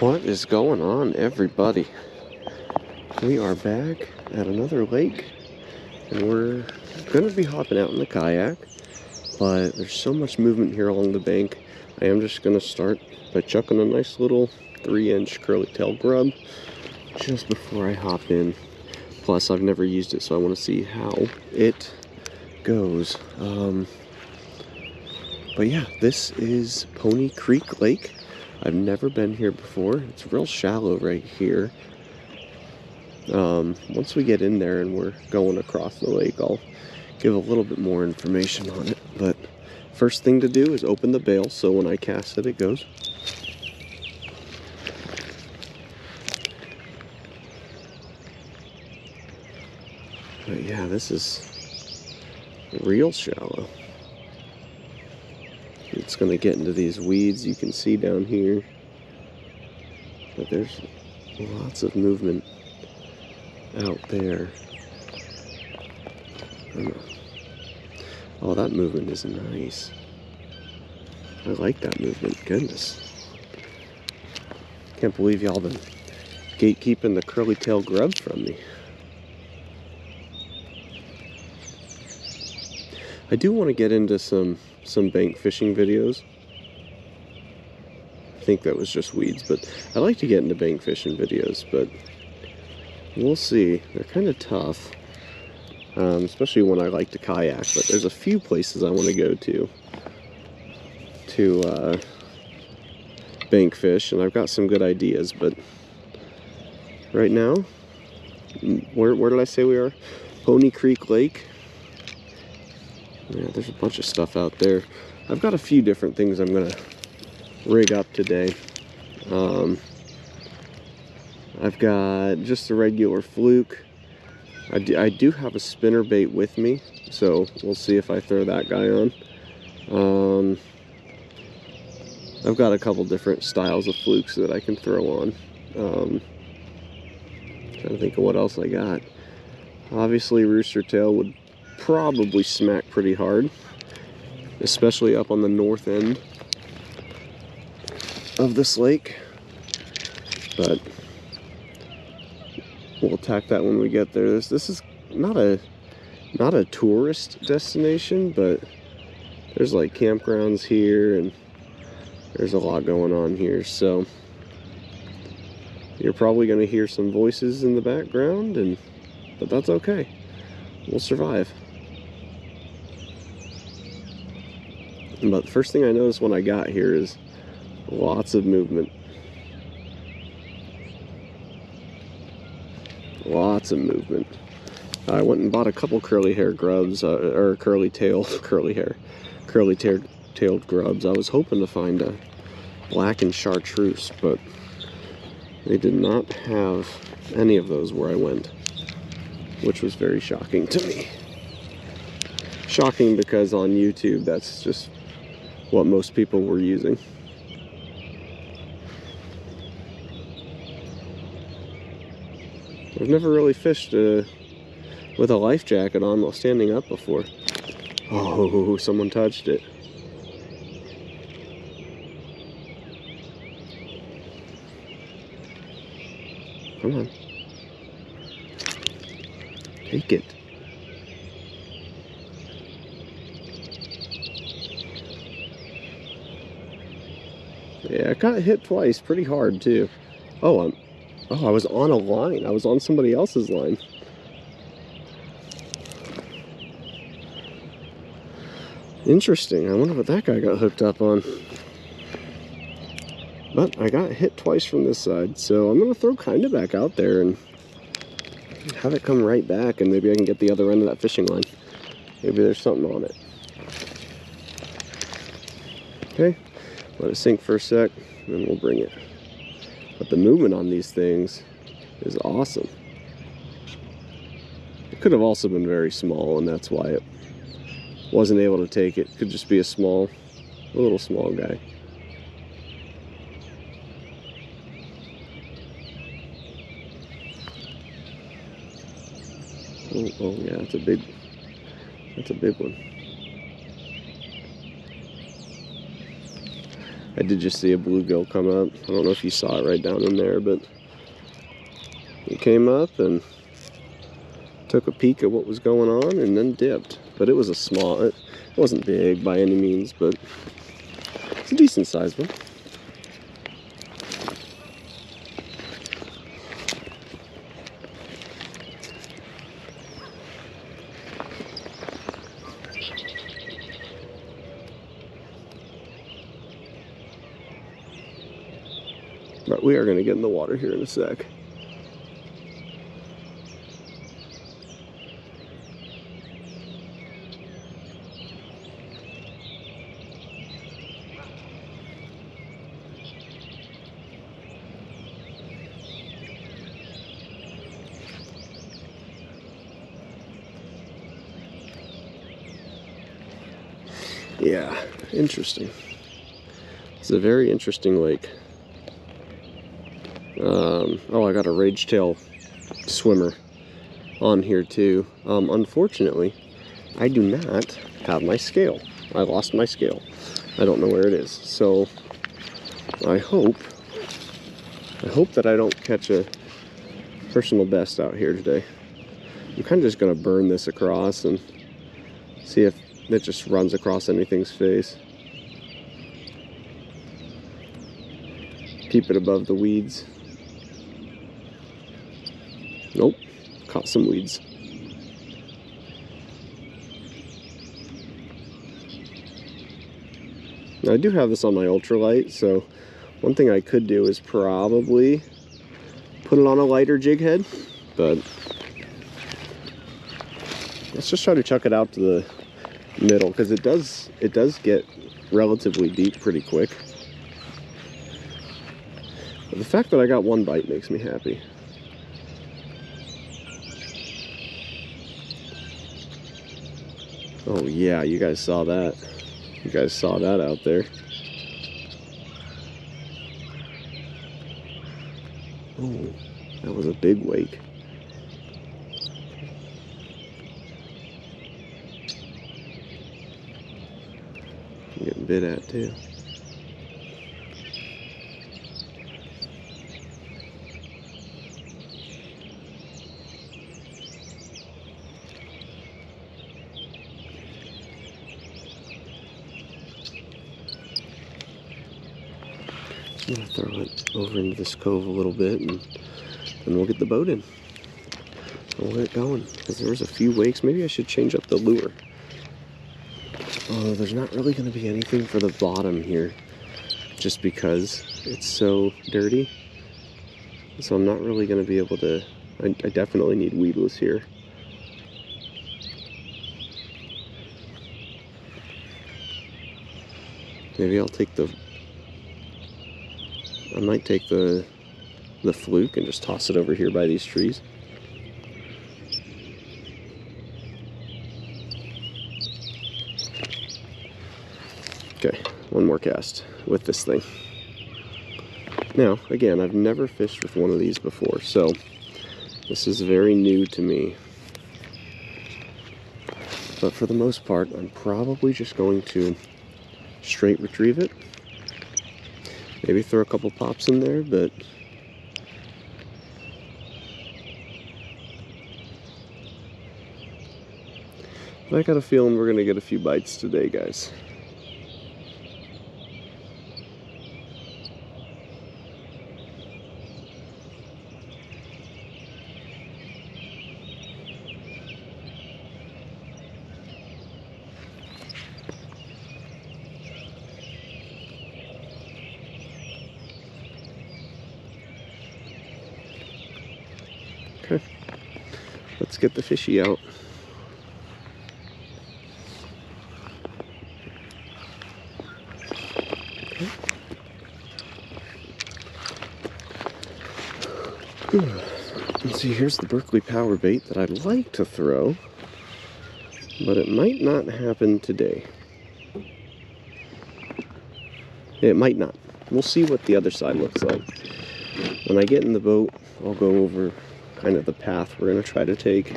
What is going on, everybody? We are back at another lake, and we're going to be hopping out in the kayak, but there's so much movement here along the bank. I am just going to start by chucking a nice little 3-inch curly tail grub just before I hop in. Plus, I've never used it, so I want to see how it goes. But yeah, this is Pony Creek Lake. I've never been here before. It's real shallow right here. Once we get in there and we're going across the lake, I'll give a little bit more information on it. But first thing to do is open the bail so when I cast it, it goes. But yeah, this is real shallow. It's going to get into these weeds you can see down here. But there's lots of movement out there. Oh, that movement is nice. I like that movement. Goodness. Can't believe y'all been gatekeeping the curly tail grub from me. I do want to get into some bank fishing videos. I think that was just weeds, but I like to get into bank fishing videos, but we'll see. They're kind of tough, especially when I like to kayak, but there's a few places I want to go to bank fish, and I've got some good ideas, but right now, where did I say we are? Pony Creek Lake. Yeah, there's a bunch of stuff out there. I've got a few different things I'm gonna rig up today. I've got just a regular fluke. I do have a spinner bait with me, so we'll see if I throw that guy on. I've got a couple different styles of flukes that I can throw on. Trying to think of what else I got. Obviously, rooster tail would probably smack pretty hard, especially up on the north end of this lake, but we'll attack that when we get there. This is not a tourist destination, but there's like campgrounds here and there's a lot going on here, so you're probably going to hear some voices in the background, but that's okay. We'll survive. But the first thing I noticed when I got here is lots of movement. Lots of movement. I went and bought a couple curly hair grubs, or curly-tailed grubs. I was hoping to find a black and chartreuse, but they did not have any of those where I went, which was very shocking to me. Shocking because on YouTube, that's just what most people were using. I've never really fished with a life jacket on while standing up before. Oh, someone touched it. Come on. Take it. Yeah, I got hit twice, pretty hard too. Oh, I was on a line. I was on somebody else's line. Interesting. I wonder what that guy got hooked up on. But I got hit twice from this side, so I'm gonna throw kind of back out there and have it come right back, and maybe I can get the other end of that fishing line. Maybe there's something on it. Okay. Let it sink for a sec, and then we'll bring it. But the movement on these things is awesome. It could have also been very small, and that's why it wasn't able to take it. It could just be a little small guy. Oh yeah, that's a big one. I did just see a bluegill come up. I don't know if you saw it right down in there, but he came up and took a peek at what was going on and then dipped. But it was a small, it wasn't big by any means, but it's a decent sized one. But we are going to get in the water here in a sec. Yeah, interesting. It's a very interesting lake. Oh, I got a rage-tail swimmer on here too. Unfortunately, I do not have my scale. I lost my scale. I don't know where it is. So I hope that I don't catch a personal best out here today. I'm kind of just gonna burn this across and see if it just runs across anything's face. Keep it above the weeds. Nope, caught some weeds. Now I do have this on my ultralight, so one thing I could do is probably put it on a lighter jig head, but let's just try to chuck it out to the middle, because it does get relatively deep pretty quick. But the fact that I got one bite makes me happy. Oh yeah, you guys saw that. You guys saw that out there. Oh, that was a big wake. I'm getting bit at too. I'm gonna throw it over into this cove a little bit, and then we'll get the boat in. We'll get it going, because there's a few wakes. Maybe I should change up the lure. Although there's not really going to be anything for the bottom here, just because it's so dirty. So I'm not really going to be able to, I definitely need weedless here. Maybe I'll take I might take the fluke and just toss it over here by these trees. Okay, one more cast with this thing. Now, again, I've never fished with one of these before, so this is very new to me. But for the most part, I'm probably just going to straight retrieve it. Maybe throw a couple pops in there, but I got a feeling we're gonna get a few bites today, guys. Okay, let's get the fishy out. Let's see, here's the Berkeley power bait that I'd like to throw, but it might not happen today. It might not. We'll see what the other side looks like. When I get in the boat, I'll go over kind of the path we're going to try to take.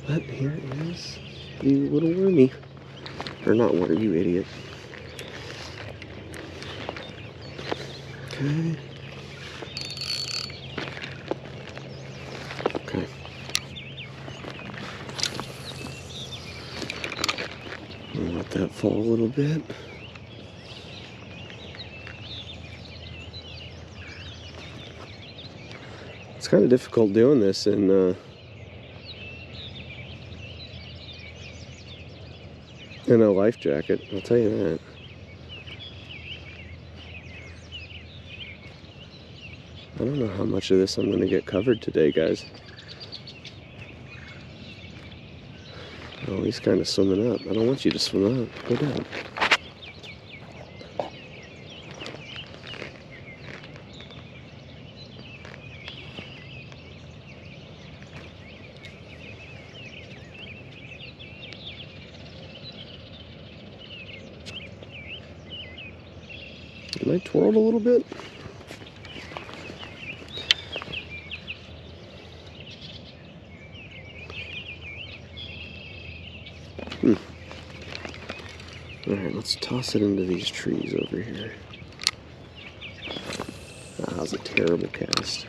But here is you little wormy. Or not worm, you idiot. Okay. Okay. I'll let that fall a little bit. It's kind of difficult doing this in a life jacket, I'll tell you that. I don't know how much of this I'm going to get covered today, guys. Oh, he's kind of swimming up. I don't want you to swim up. Go down. Am I twirled a little bit? Alright, let's toss it into these trees over here. That was a terrible cast.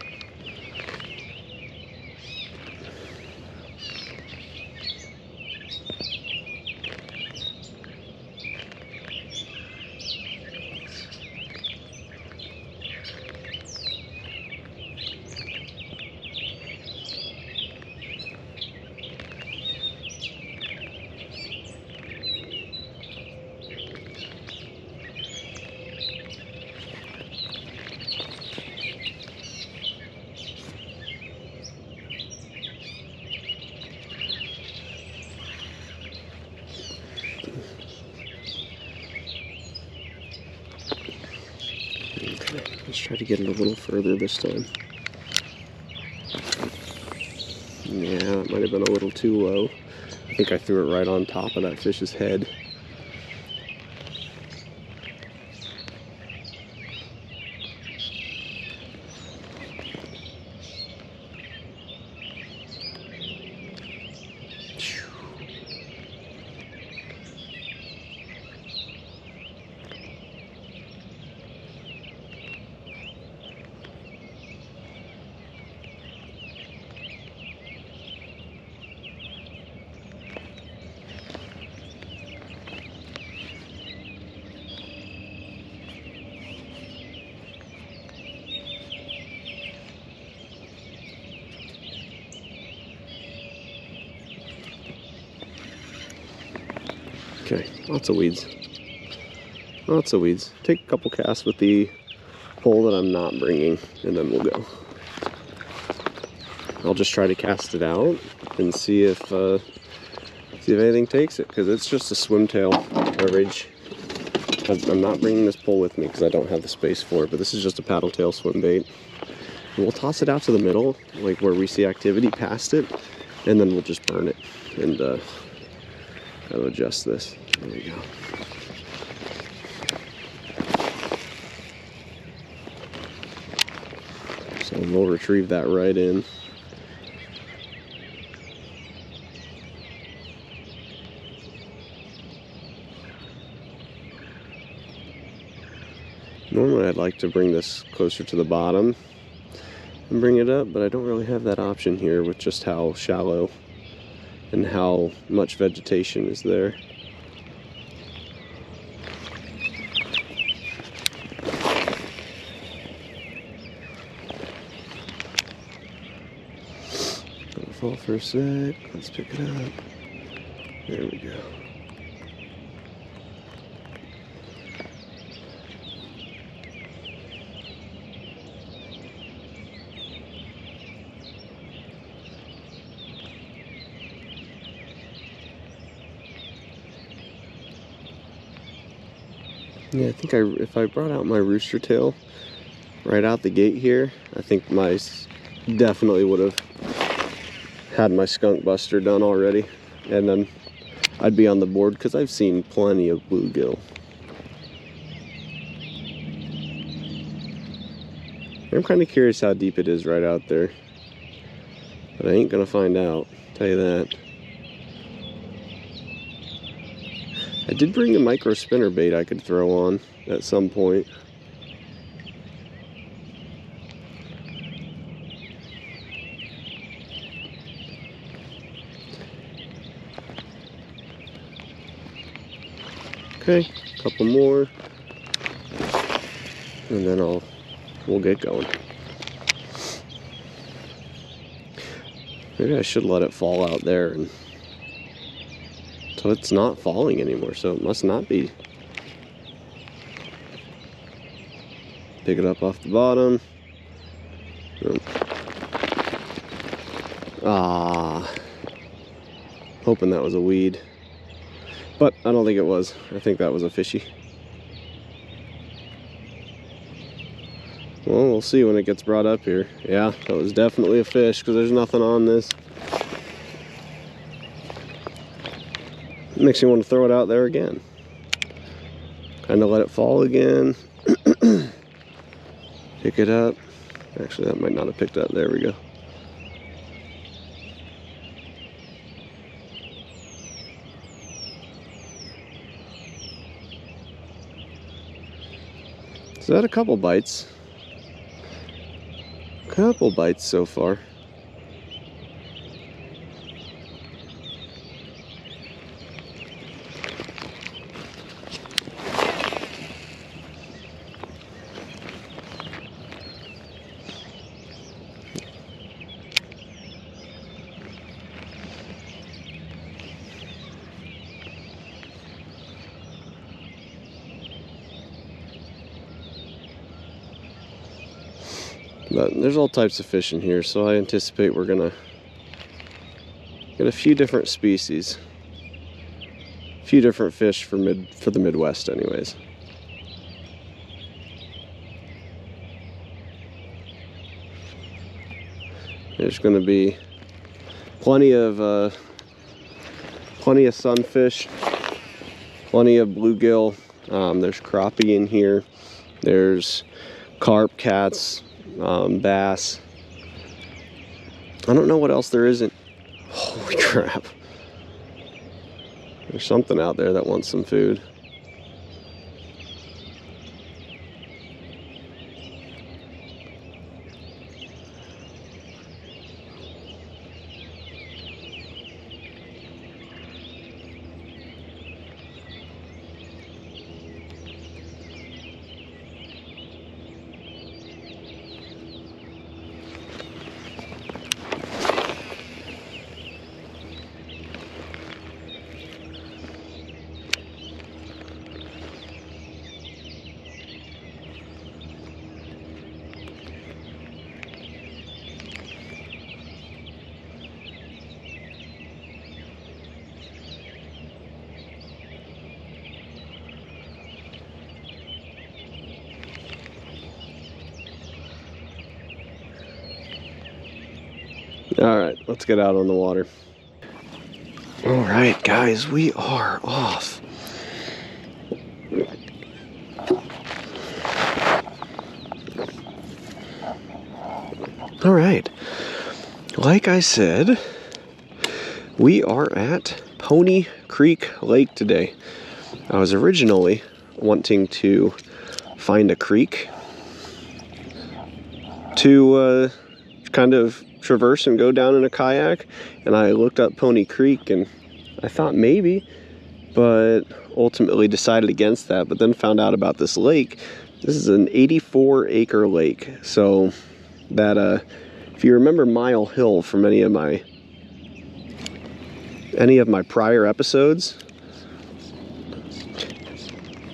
Let's try to get it a little further this time. Yeah, it might have been a little too low. I think I threw it right on top of that fish's head. Okay, lots of weeds. Lots of weeds. Take a couple casts with the pole that I'm not bringing, and then we'll go. I'll just try to cast it out and see if anything takes it, because it's just a swim tail average. I'm not bringing this pole with me because I don't have the space for it, but this is just a paddle tail swim bait. And we'll toss it out to the middle, like where we see activity past it, and then we'll just burn it. And I'll adjust this. There we go. So we'll retrieve that right in. Normally I'd like to bring this closer to the bottom and bring it up, but I don't really have that option here with just how shallow and how much vegetation is there. Gonna fall for a sec. Let's pick it up. There we go. Yeah, I think if I brought out my rooster tail right out the gate here, I think definitely would have had my skunk buster done already, and then I'd be on the board because I've seen plenty of bluegill. I'm kind of curious how deep it is right out there, but I ain't gonna find out, tell you that. I did bring a micro spinner bait I could throw on at some point. Okay, a couple more, and then we'll get going. Maybe I should let it fall out there, and so it's not falling anymore, so it must not be. Pick it up off the bottom. Ah, hoping that was a weed, but I don't think it was. I think that was a fishy. Well, we'll see when it gets brought up here. Yeah, that was definitely a fish because there's nothing on this. Makes me want to throw it out there again. Kind of let it fall again. Pick it up. Actually, that might not have picked up. There we go. So that a couple bites. Couple bites so far. But there's all types of fish in here, so I anticipate we're gonna get a few different species, a few different fish for the Midwest, anyways. There's gonna be plenty of sunfish, plenty of bluegill. There's crappie in here. There's carp, cats. Bass. I don't know what else there isn't. Holy crap. There's something out there that wants some food. All right, let's get out on the water. All right, guys, we are off. All right, like I said, we are at Pony Creek Lake today. I was originally wanting to find a creek to kind of traverse and go down in a kayak, and I looked up Pony Creek and I thought maybe, but ultimately decided against that, but then found out about this lake. This is an 84-acre lake, so that if you remember Mile Hill from any of my prior episodes,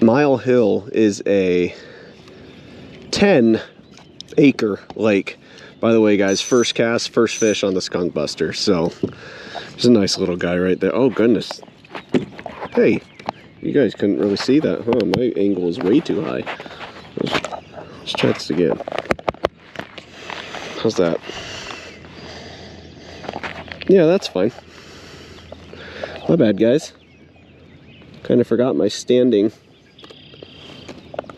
Mile Hill is a 10-acre lake. By the way, guys, first cast, first fish on the Skunk Buster. So there's a nice little guy right there. Oh goodness. Hey, you guys couldn't really see that, huh? My angle is way too high. Let's try this again. How's that? Yeah, that's fine. My bad, guys. Kind of forgot my standing.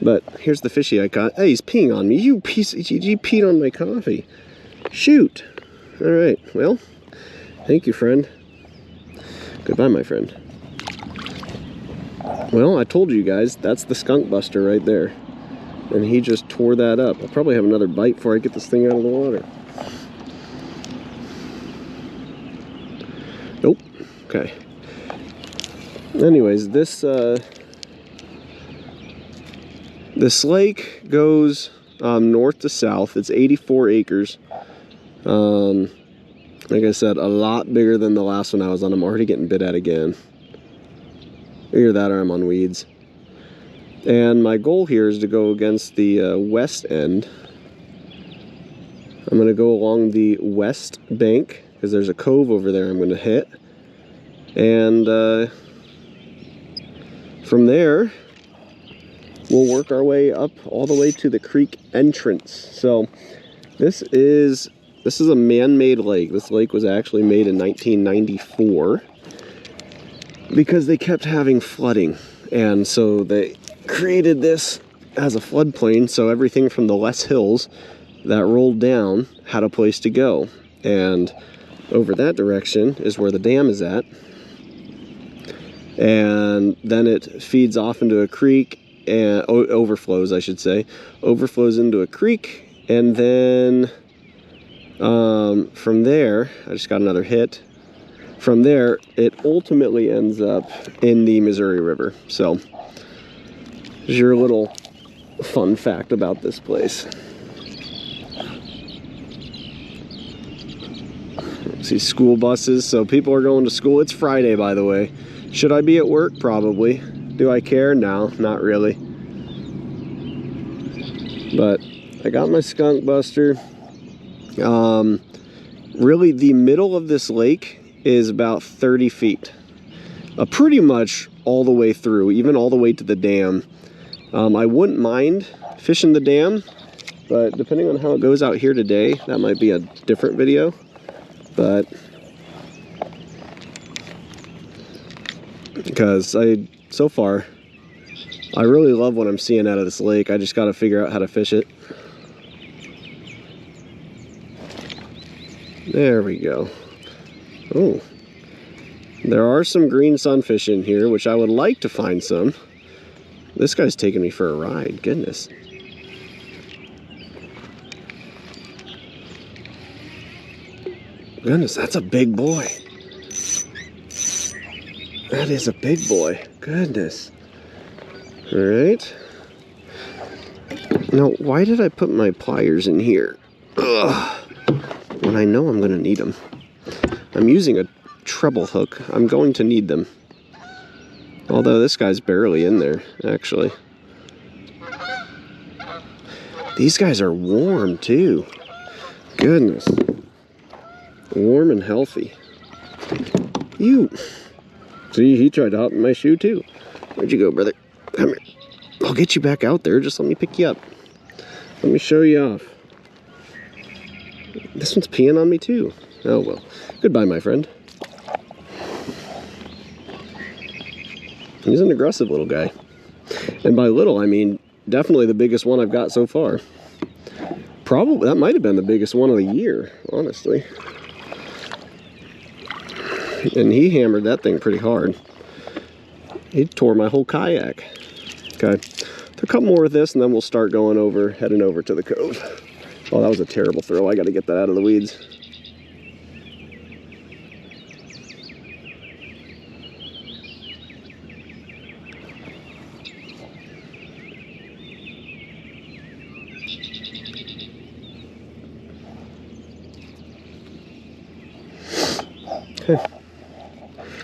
But here's the fishy I caught. Hey, he's peeing on me. You piece of... You peed on my coffee. Shoot. All right. Well, thank you, friend. Goodbye, my friend. Well, I told you guys, that's the Skunk Buster right there. And he just tore that up. I'll probably have another bite before I get this thing out of the water. Nope. Okay. Anyways, this This lake goes north to south. It's 84 acres. Like I said, a lot bigger than the last one I was on. I'm already getting bit at again. Either that or I'm on weeds. And my goal here is to go against the west end. I'm going to go along the west bank because there's a cove over there I'm going to hit. And from there, we'll work our way up all the way to the creek entrance. So this is a man-made lake. This lake was actually made in 1994 because they kept having flooding. And so they created this as a floodplain, so everything from the less hills that rolled down had a place to go. And over that direction is where the dam is at. And then it feeds off into a creek, and overflows, I should say. Overflows into a creek, and then from there, I just got another hit. From there, it ultimately ends up in the Missouri River. So, here's your little fun fact about this place. See school buses, so people are going to school. It's Friday, by the way. Should I be at work? Probably. Do I care? No, not really. But I got my skunk buster. Really, the middle of this lake is about 30 feet. Pretty much all the way through, even all the way to the dam. I wouldn't mind fishing the dam, but depending on how it goes out here today, that might be a different video. But because so far, I really love what I'm seeing out of this lake. I just got to figure out how to fish it. There we go. Oh, there are some green sunfish in here, which I would like to find some. This guy's taking me for a ride. Goodness. Goodness, that's a big boy. That is a big boy. Goodness. All right. Now, why did I put my pliers in here? Ugh. When I know I'm going to need them. I'm using a treble hook. I'm going to need them. Although this guy's barely in there, actually. These guys are warm, too. Goodness. Warm and healthy. You. See, he tried to hop in my shoe, too. Where'd you go, brother? Come here. I'll get you back out there. Just let me pick you up. Let me show you off. This one's peeing on me, too. Oh, well. Goodbye, my friend. He's an aggressive little guy. And by little, I mean definitely the biggest one I've got so far. Probably, that might have been the biggest one of the year, honestly. And he hammered that thing pretty hard. He tore my whole kayak. Okay, a couple more of this and then we'll start going over, heading over to the cove. Oh, that was a terrible throw. I got to get that out of the weeds. Okay.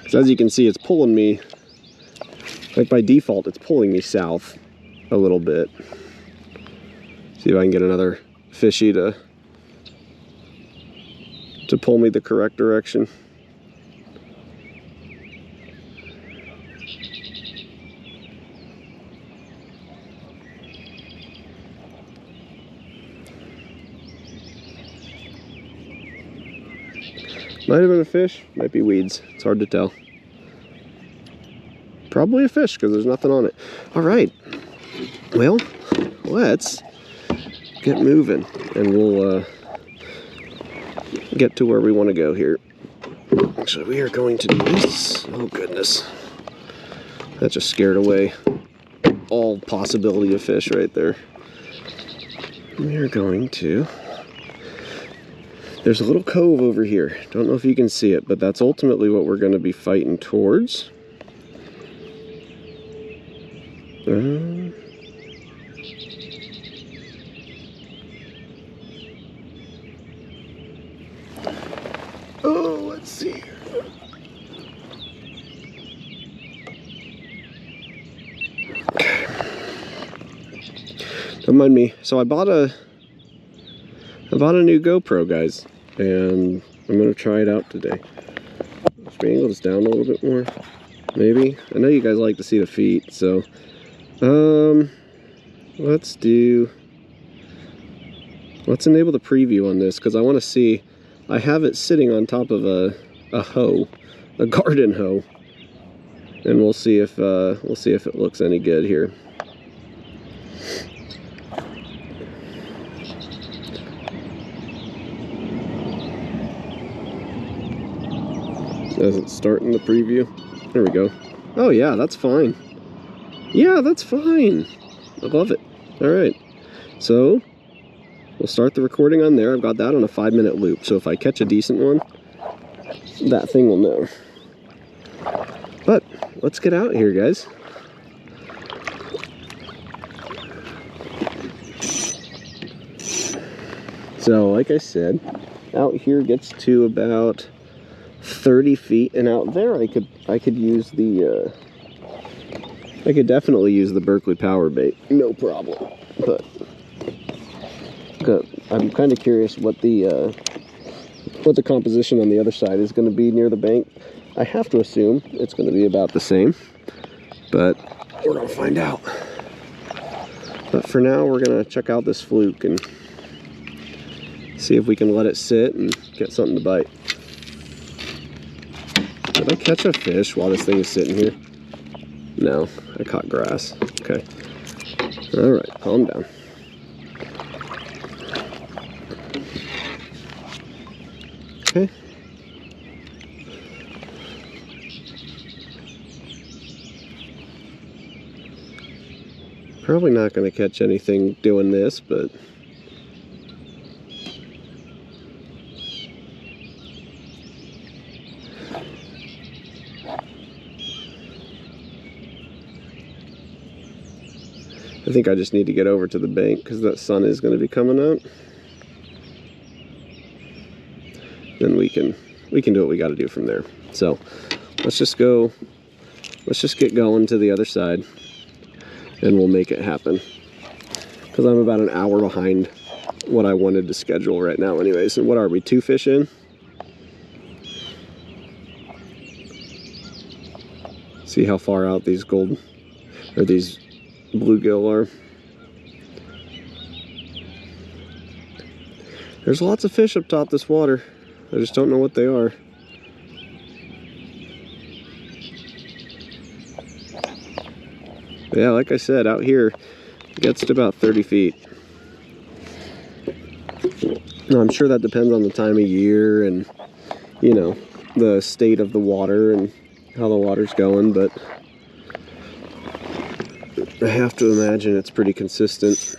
So as you can see, it's pulling me, like by default, it's pulling me south a little bit. See if I can get another fishy to pull me the correct direction. Might have been a fish, might be weeds. It's hard to tell. Probably a fish because there's nothing on it. All right, well, let's get moving and we'll get to where we want to go here. Actually, we are going to do this. Oh goodness, that just scared away all possibility of fish right there. We are going to, there's a little cove over here. Don't know if you can see it, but that's ultimately what we're going to be fighting towards. Oh, let's see. Don't mind me. So I bought a new GoPro, guys, and I'm gonna try it out today. Let's angle this down a little bit more, maybe. I know you guys like to see the feet, so let's enable the preview on this because I want to see. I have it sitting on top of a hoe, a garden hoe, and we'll see if it looks any good here. As it's starting the preview. There we go. Oh yeah, that's fine. Yeah, that's fine. I love it. All right, so we'll start the recording on there. I've got that on a 5-minute loop, so if I catch a decent one, that thing will know. But let's get out here, guys. So like I said, out here gets to about 30 feet, and out there I could use the I could definitely use the Berkeley power bait, no problem. But I'm kind of curious what the composition on the other side is going to be near the bank. I have to assume it's going to be about the same, but we're going to find out. But for now, we're going to check out this fluke and see if we can let it sit and get something to bite. Did I catch a fish while this thing is sitting here? No, I caught grass. Okay. All right, calm down. Okay. Probably not going to catch anything doing this, but I think I just need to get over to the bank because that sun is going to be coming up. Then we can do what we got to do from there. So let's just get going to the other side and we'll make it happen, because I'm about an hour behind what I wanted to schedule right now anyways. And what are we, 2 fish in? See how far out these these bluegill are. There's lots of fish up top this water. I just don't know what they are. But yeah, like I said, out here it gets to about 30 feet. Now, I'm sure that depends on the time of year and, you know, the state of the water and how the water's going, but I have to imagine it's pretty consistent.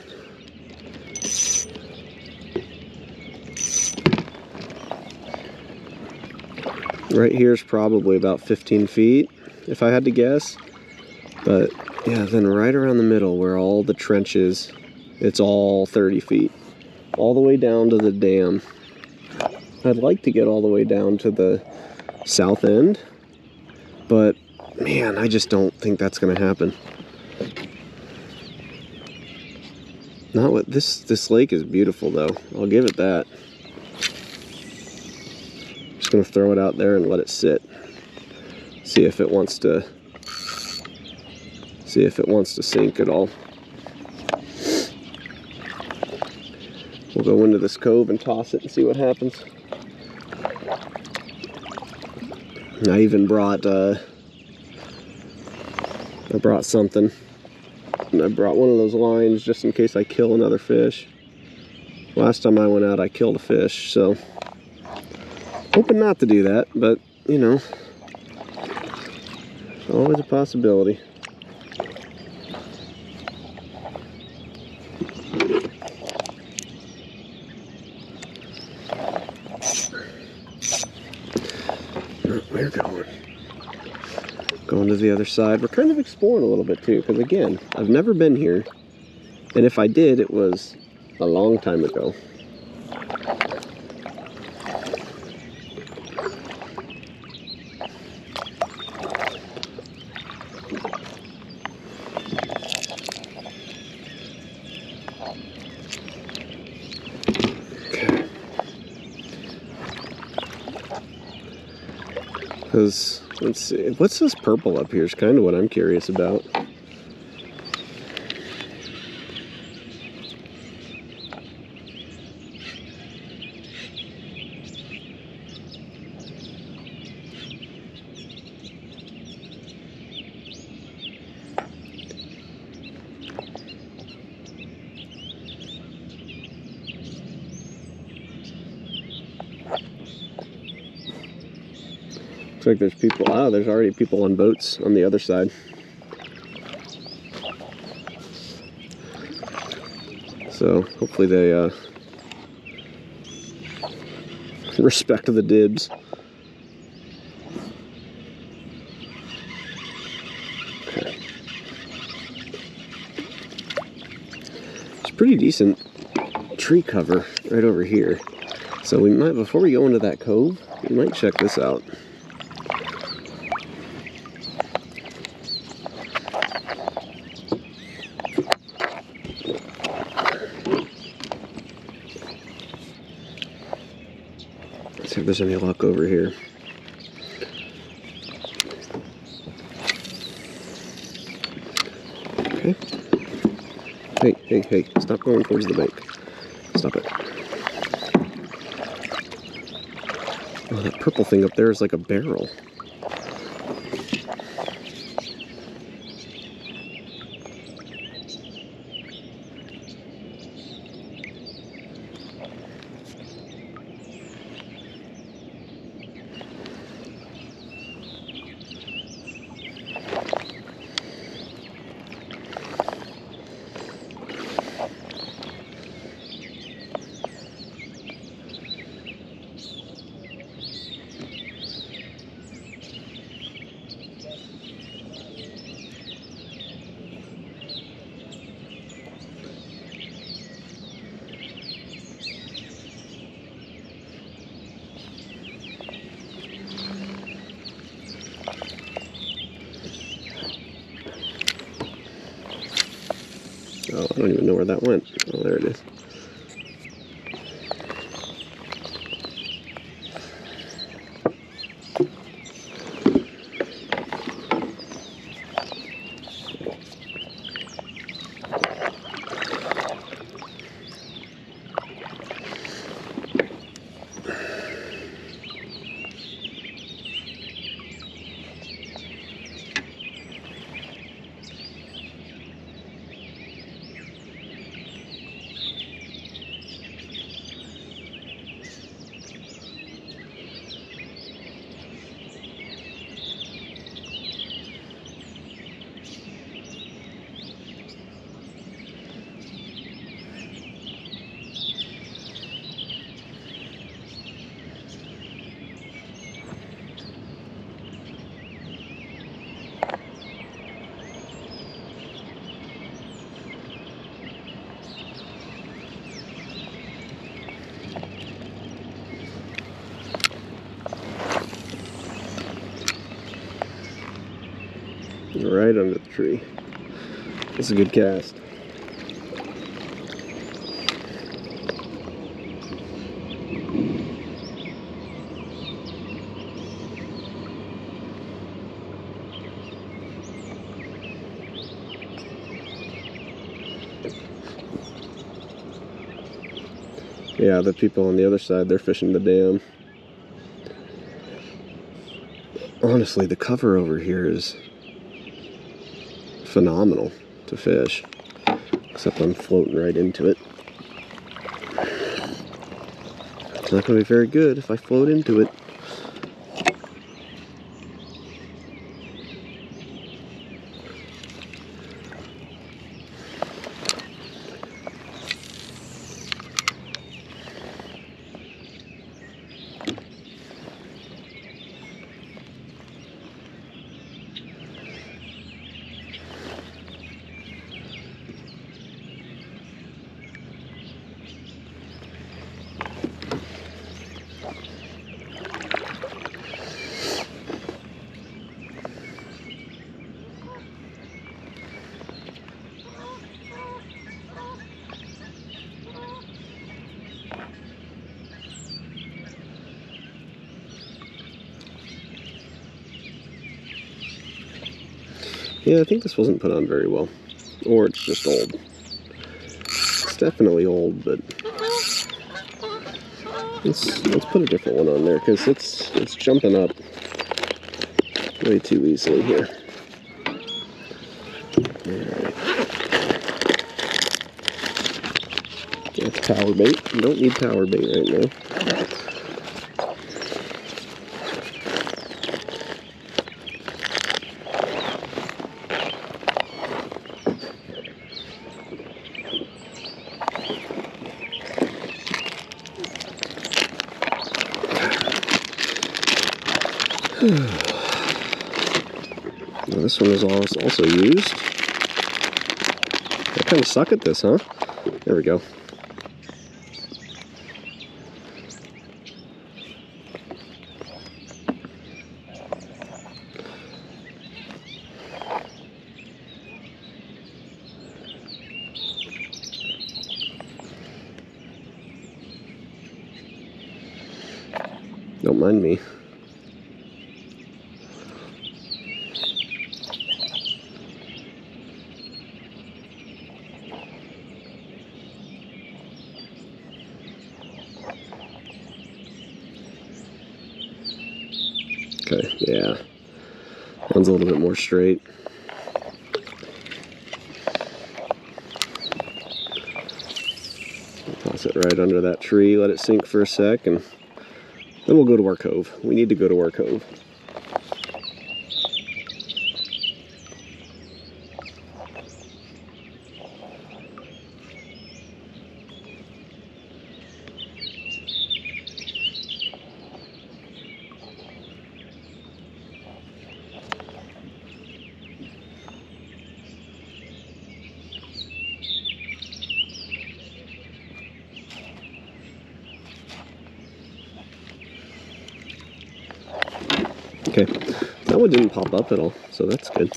Right here is probably about 15 feet, if I had to guess. But yeah, then right around the middle where all the trench is, it's all 30 feet. All the way down to the dam. I'd like to get all the way down to the south end, but man, I just don't think that's going to happen. Not what this lake is beautiful though. I'll give it that. Just gonna throw it out there and let it sit. See if it wants to sink at all. We'll go into this cove and toss it and see what happens. I even brought something. And I brought one of those lines just in case I kill another fish. Last time I went out, I killed a fish, so hoping not to do that, but you know, always a possibility. We're going to the other side. We're kind of exploring a little bit too, because again, I've never been here, and if I did, it was a long time ago. Because, let's see, what's this purple up here is kind of what I'm curious about. Looks like there's people. Ah, there's already people on boats on the other side. So hopefully they respect the dibs. Okay. It's pretty decent tree cover right over here. So we might, before we go into that cove, we might check this out. See if there's any luck over here. Okay. Hey, stop going towards the bank. Stop it. Oh, that purple thing up there is like a barrel. Oh, I don't even know where that went. Oh, there it is. Right under the tree. That's a good cast. Yeah, the people on the other side, they're fishing the dam. Honestly, the cover over here is phenomenal to fish, except I'm floating right into it. It's not going to be very good if I float into it. Yeah, I think this wasn't put on very well. Or it's just old. It's definitely old, but let's put a different one on there because it's jumping up way too easily here. Alright. That's power bait. You don't need power bait right now. Well, this one was also used. I kind of suck at this, huh? There we go. Don't mind me. Okay, yeah. One's a little bit more straight. Toss it right under that tree, let it sink for a sec, and then we'll go to our cove. We need to go to our cove. Okay, that one didn't pop up at all, so that's good.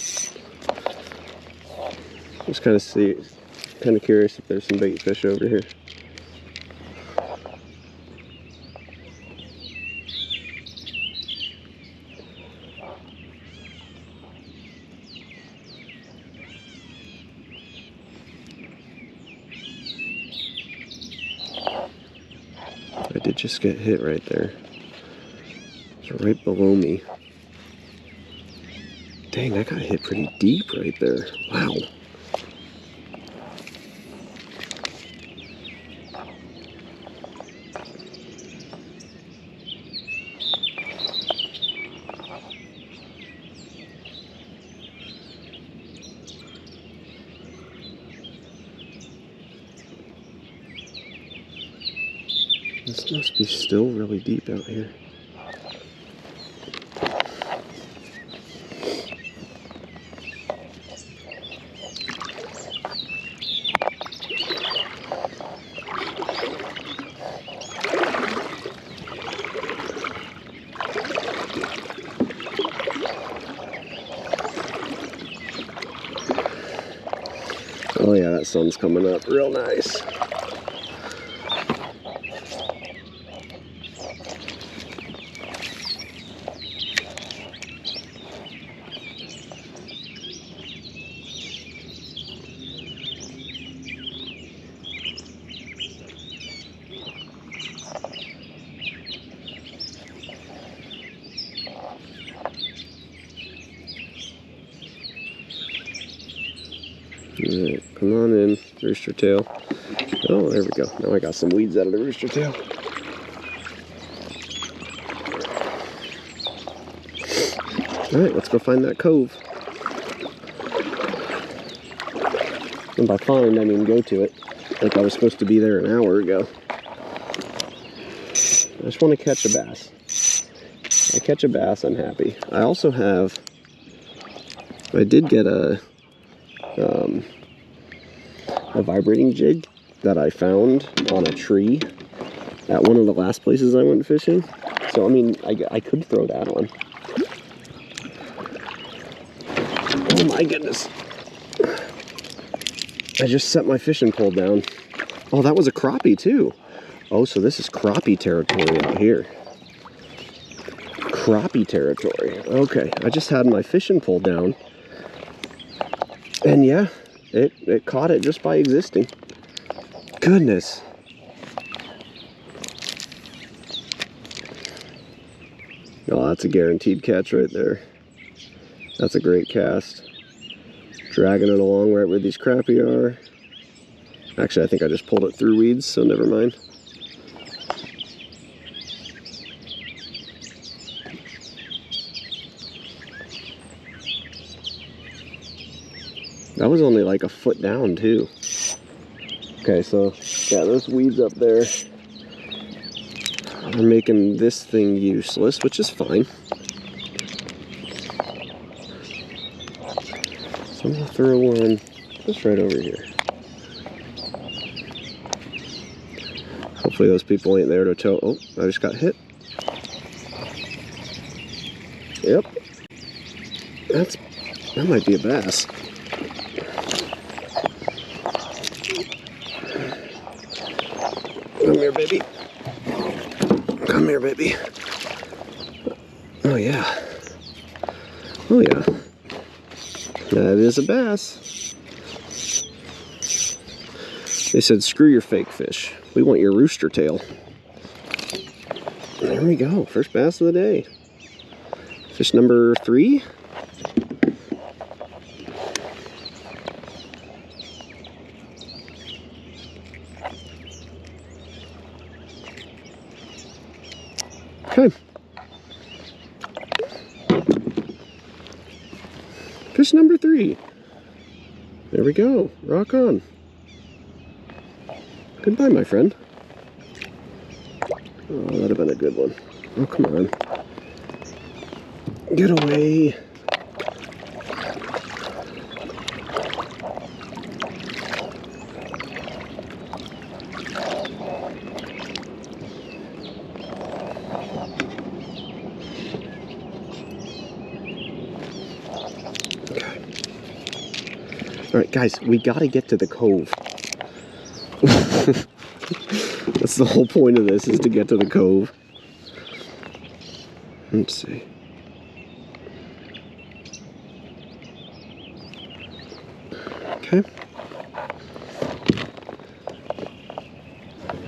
Just kind of curious if there's some bait fish over here. I did just get hit right there. It's right below me. Dang, I got hit pretty deep right there. Wow. This must be still really deep out here. Oh yeah, that sun's coming up real nice. Alright, come on in, rooster tail. Oh, there we go. Now I got some weeds out of the rooster tail. Alright, let's go find that cove. And by find, I mean go to it. Like I was supposed to be there an hour ago. I just want to catch a bass. I catch a bass, I'm happy. I also have... I did get a vibrating jig that I found on a tree at one of the last places I went fishing. So, I mean, I could throw that on. Oh my goodness. I just set my fishing pole down. Oh, that was a crappie too. Oh, so this is crappie territory out here. Crappie territory. Okay, I just had my fishing pole down And yeah, it caught it just by existing. Goodness. Oh, that's a guaranteed catch right there. That's a great cast. Dragging it along right where these crappie are. Actually, I think I just pulled it through weeds, so never mind. That was only like a foot down too. Okay, so yeah, those weeds up there are making this thing useless, which is fine. So I'm gonna throw one just right over here. Hopefully those people ain't there to tow. Oh, I just got hit. Yep. That might be a bass. Come here, baby. Come here, baby. Oh, yeah. Oh, yeah. That is a bass. They said, screw your fake fish. We want your rooster tail. There we go. First bass of the day. Fish number 3. Okay. Fish number 3. There we go. Rock on. Goodbye, my friend. Oh, that'd have been a good one. Oh, come on. Get away. Okay. All right, guys, we got to get to the cove. That's the whole point of this, is to get to the cove. Let's see. Okay.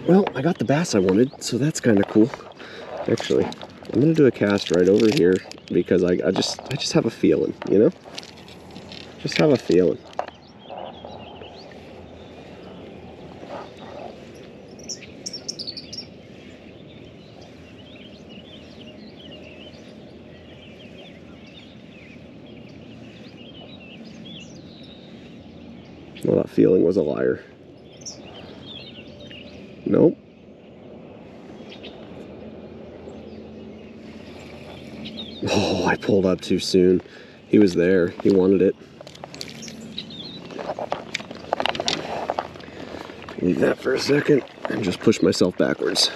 Well, I got the bass I wanted, so that's kind of cool. Actually, I'm gonna do a cast right over here because I just have a feeling, you know? Just have a feeling. Well, that feeling was a liar. Nope. Oh, I pulled up too soon. He was there. He wanted it. Leave that for a second and just push myself backwards.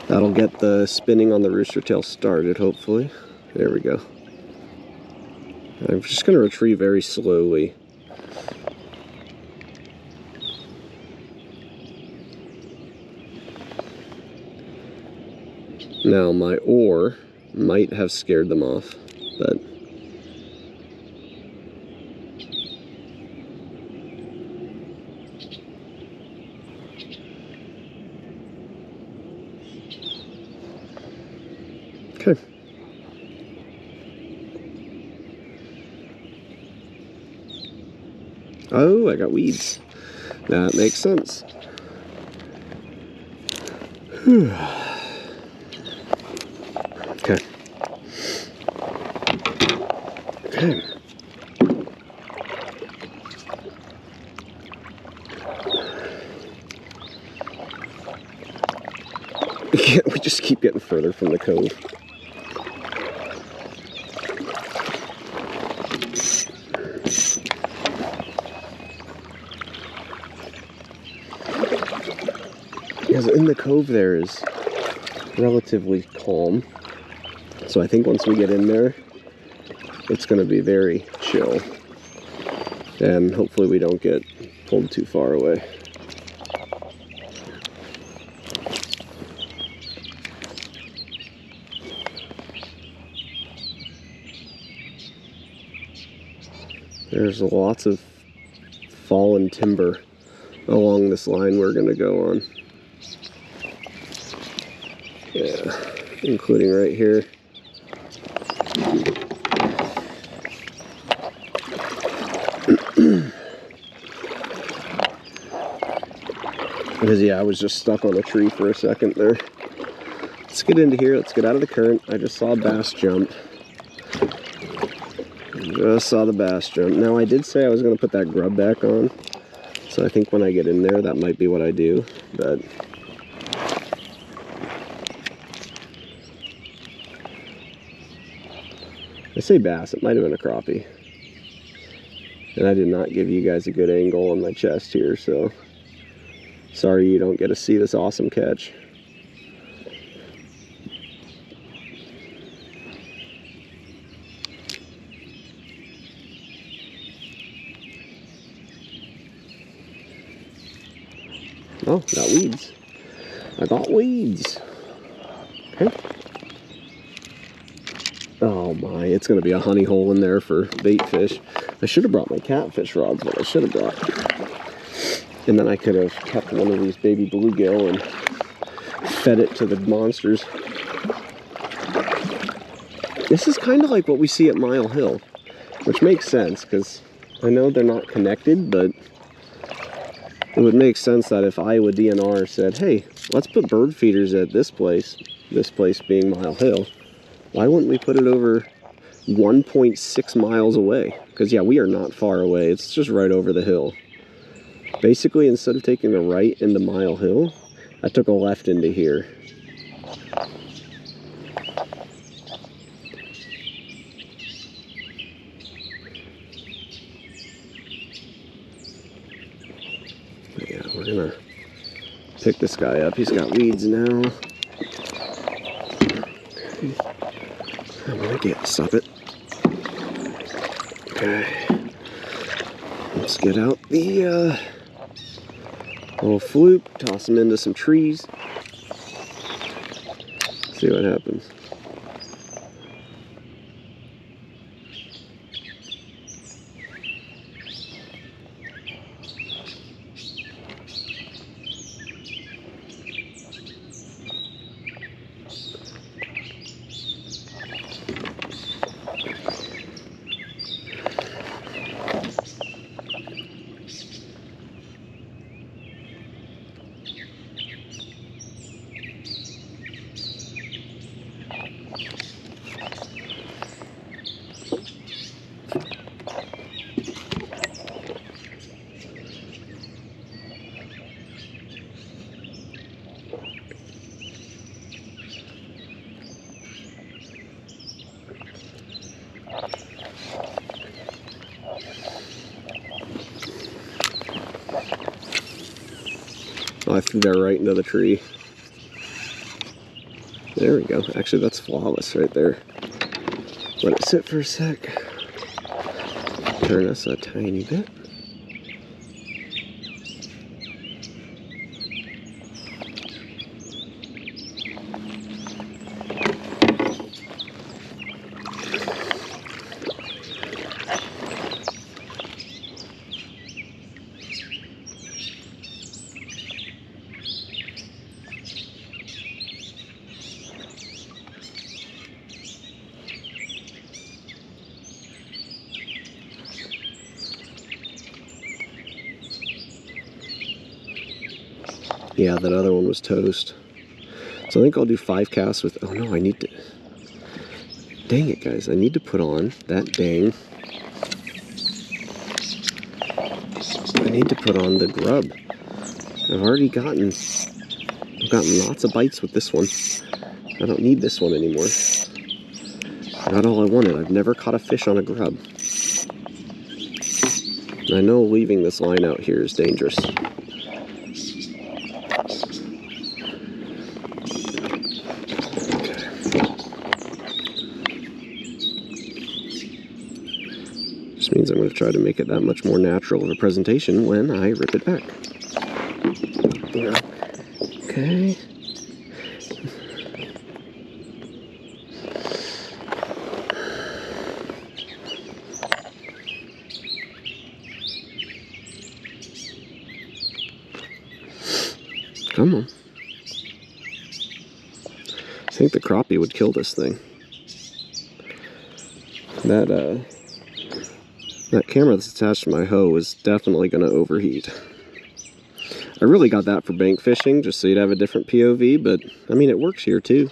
That'll get the spinning on the rooster tail started, hopefully. There we go. I'm just going to retrieve very slowly. Now, my oar might have scared them off, but okay. Oh, I got weeds. That makes sense. Whew. Okay. Okay. We just keep getting further from the cove. Because in the cove there is relatively calm. So I think once we get in there, it's going to be very chill. And hopefully we don't get pulled too far away. There's lots of fallen timber along this line we're gonna go on. Yeah, including right here. Because yeah, I was just stuck on a tree for a second there. Let's get into here. Let's get out of the current. I just saw a bass jump. Just saw the bass jump. Now I did say I was going to put that grub back on. So I think when I get in there, that might be what I do. But I say bass. It might have been a crappie. And I did not give you guys a good angle on my chest here, so sorry you don't get to see this awesome catch. Oh, got weeds. I got weeds. Okay. Oh my, it's going to be a honey hole in there for bait fish. I should have brought my catfish rods, but I should have brought. And then I could have kept one of these baby bluegill and fed it to the monsters. This is kind of like what we see at Mile Hill, which makes sense because I know they're not connected, but it would make sense that if Iowa DNR said, hey, let's put bird feeders at this place being Mile Hill, why wouldn't we put it over 1.6 miles away? Because yeah, we are not far away. It's just right over the hill. Basically, instead of taking a right into Mile Hill, I took a left into here. Yeah, we're gonna pick this guy up. He's got weeds now. I'm gonna stop it. Okay. Let's get out the little fluke, toss him into some trees. See what happens. Oh, I threw that right into the tree. There we go. Actually, that's flawless right there. Let it sit for a sec. Turn us a tiny bit. Yeah, that other one was toast. So I think I'll do 5 casts with... Oh no, I need to... Dang it, guys. I need to put on that dang... I need to put on the grub. I've already gotten... I've gotten lots of bites with this one. I don't need this one anymore. Not all I wanted. I've never caught a fish on a grub. I know leaving this line out here is dangerous. Just means I'm going to try to make it that much more natural of a presentation when I rip it back. Okay. Come on. I think the crappie would kill this thing. That camera that's attached to my hoe is definitely going to overheat. I really got that for bank fishing, just so you'd have a different POV, but I mean, it works here too.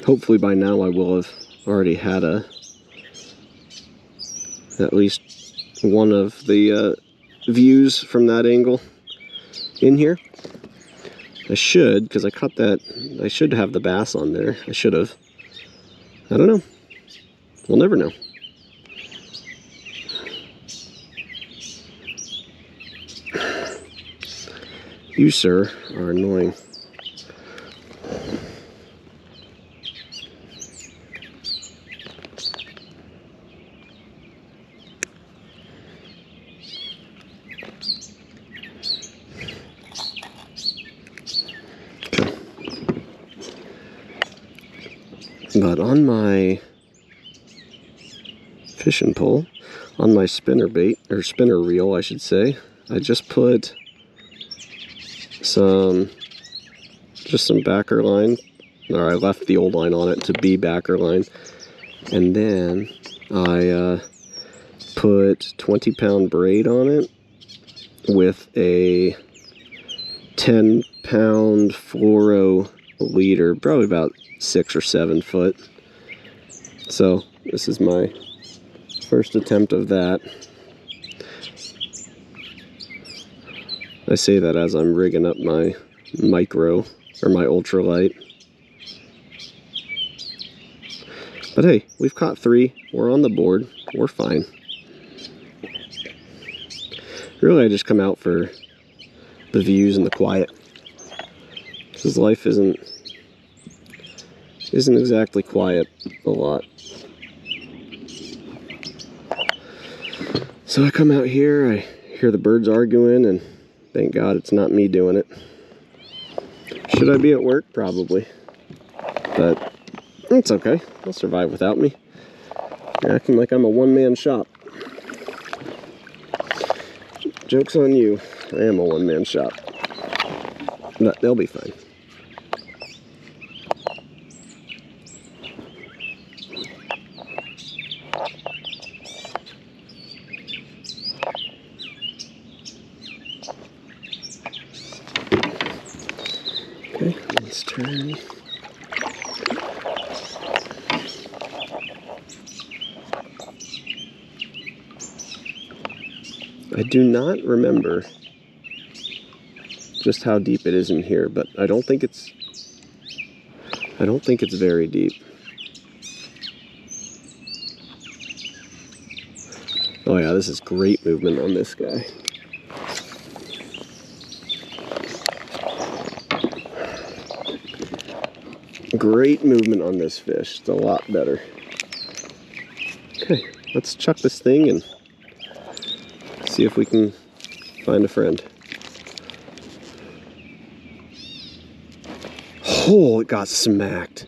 Hopefully by now I will have already had at least one of the views from that angle in here. I should, because I caught that, I should have the bass on there. I should have. I don't know. We'll never know. You, sir, are annoying. But on my fishing pole, on my spinner bait, or spinner reel I should say, I just put just some backer line, or I left the old line on it to be backer line, and then I put 20-pound braid on it with a 10-pound fluoro leader, probably about 6 or 7 foot. So this is my first attempt of that. I say that as I'm rigging up my micro, or my ultralight. But hey, we've caught 3. We're on the board. We're fine. Really, I just come out for the views and the quiet. Because life isn't exactly quiet a lot. So I come out here, I hear the birds arguing, and thank God it's not me doing it. Should I be at work? Probably. But it's okay. They'll survive without me. You're acting like I'm a one-man shop. Joke's on you. I am a one-man shop. But they'll be fine. Okay, let's turn. I do not remember just how deep it is in here, but I don't think it's very deep. Oh yeah, this is great movement on this guy. Great movement on this fish. It's a lot better. Okay, let's chuck this thing and see if we can find a friend. Oh, it got smacked.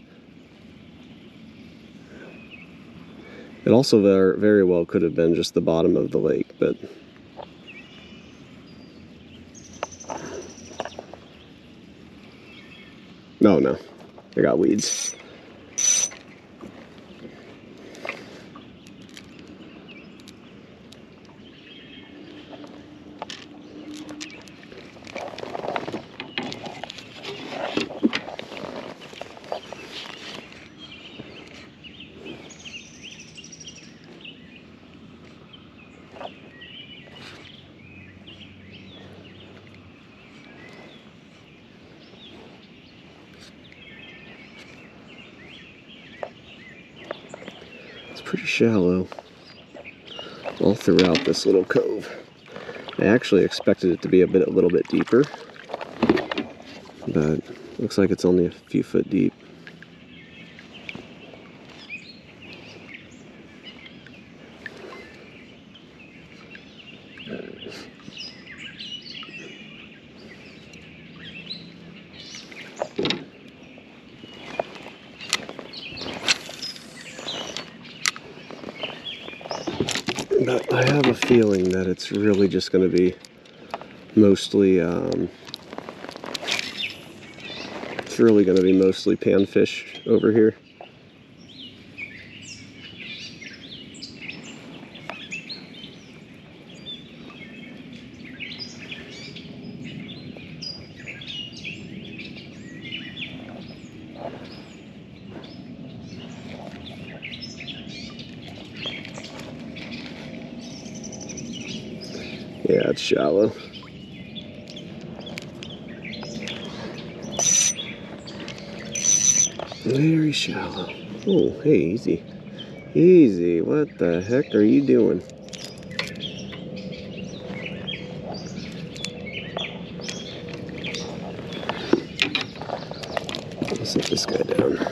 It also very well could have been just the bottom of the lake, but no, I got weeds. Pretty shallow all throughout this little cove. I actually expected it to be a little bit deeper, but looks like it's only a few foot deep. But I have a feeling that it's really just going to be mostly, it's really going to be mostly panfish over here. Yeah, it's shallow. Very shallow. Oh, hey, easy. Easy. What the heck are you doing? Let's set this guy down.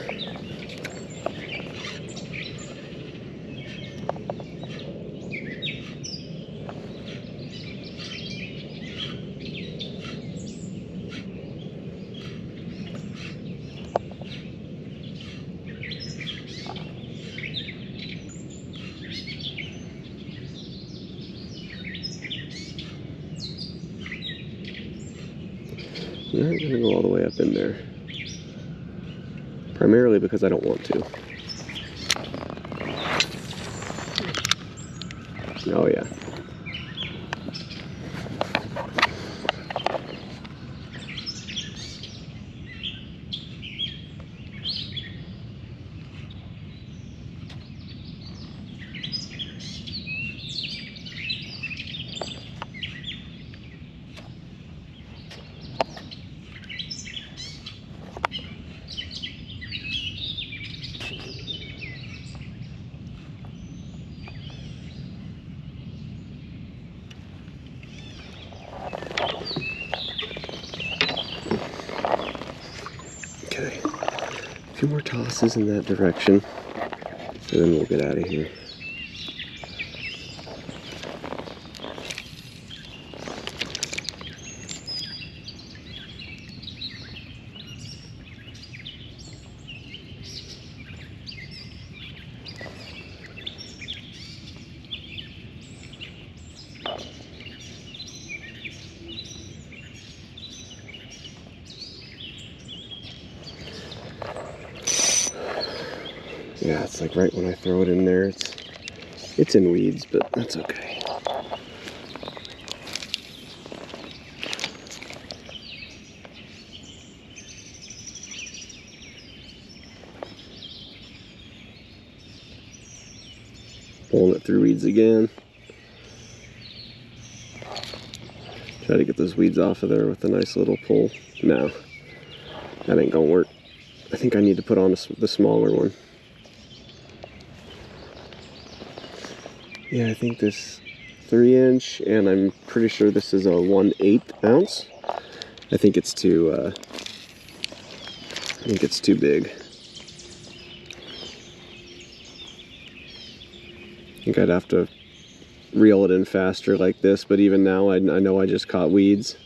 I'm not going to go all the way up in there. Primarily because I don't want to. Oh yeah. Okay, a few more tosses in that direction, and then we'll get out of here. Yeah, it's like right when I throw it in there, it's in weeds, but that's okay. Pulling it through weeds again. Try to get those weeds off of there with a nice little pull. No, that ain't gonna work. I think I need to put on the smaller one. Yeah, I think this 3-inch, and I'm pretty sure this is a 1/8 ounce. I think it's too big. I think I'd have to reel it in faster like this, but even now I know I just caught weeds.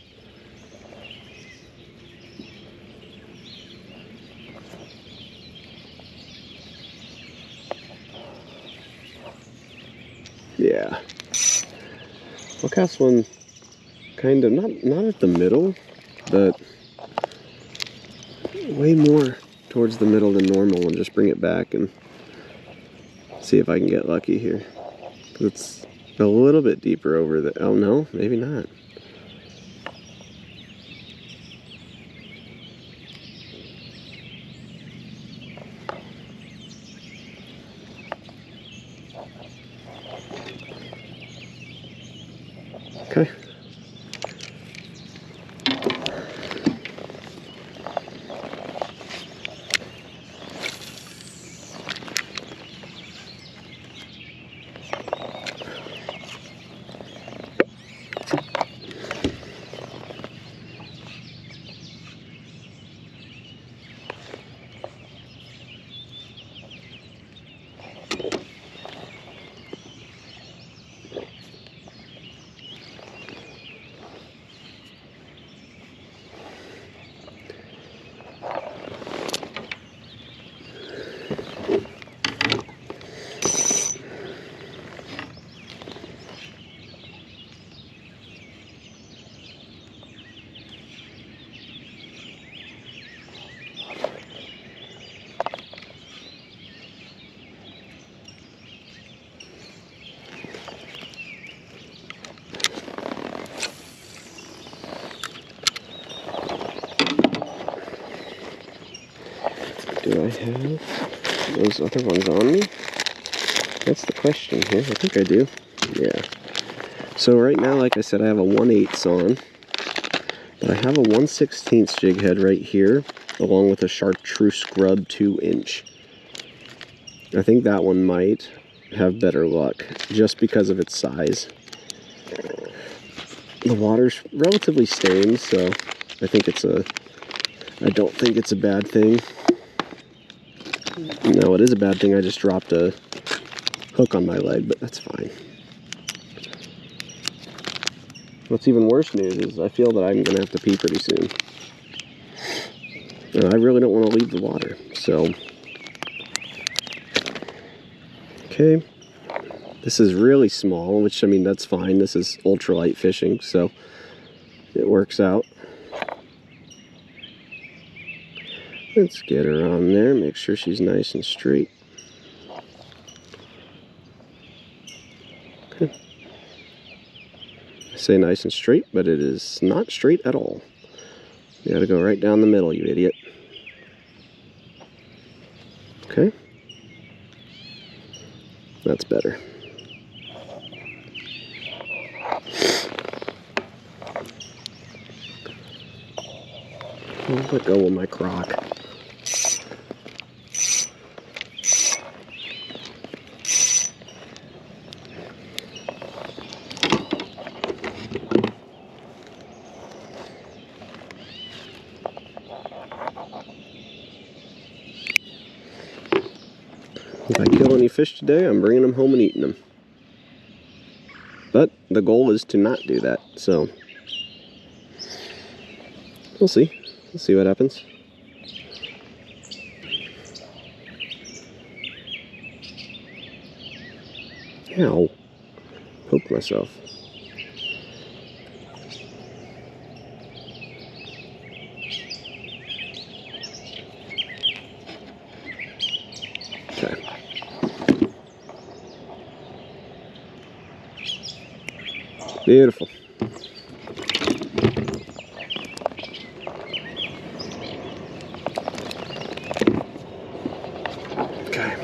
Yeah. I'll cast one kind of, not at the middle, but way more towards the middle than normal, and just bring it back and see if I can get lucky here. It's a little bit deeper over the, oh no, maybe not. Okay. Do I have those other ones on me? That's the question here. I think I do. Yeah. So right now, like I said, I have a 1/8 on. But I have a 1/16 jig head right here, along with a chartreuse grub 2-inch. I think that one might have better luck, just because of its size. The water's relatively stained, so I don't think it's a bad thing. No, it is a bad thing. I just dropped a hook on my leg, but that's fine. What's even worse news is I feel that I'm going to have to pee pretty soon. And I really don't want to leave the water, so. Okay. This is really small, which, I mean, that's fine. This is ultralight fishing, so it works out. Let's get her on there, make sure she's nice and straight. Okay. I say nice and straight, but it is not straight at all. You gotta go right down the middle, you idiot. Okay. That's better. I'll let go of my crock. If I kill any fish today, I'm bringing them home and eating them. But the goal is to not do that, so we'll see. We'll see what happens. Ow. Poked myself. Okay. Beautiful. Okay.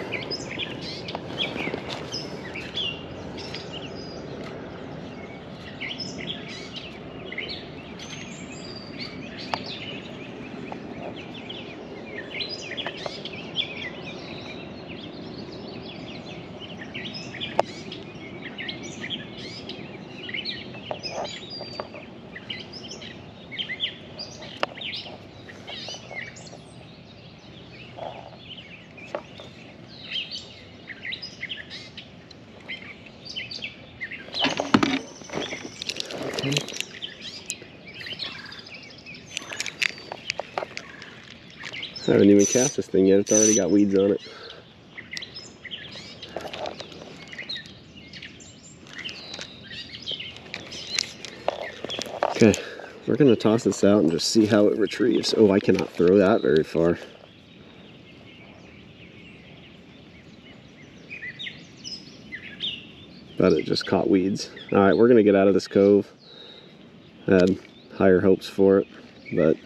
I haven't even cast this thing yet, it's already got weeds on it. Okay, we're going to toss this out and just see how it retrieves. Oh, I cannot throw that very far. But it just caught weeds. Alright, we're going to get out of this cove. I had higher hopes for it, but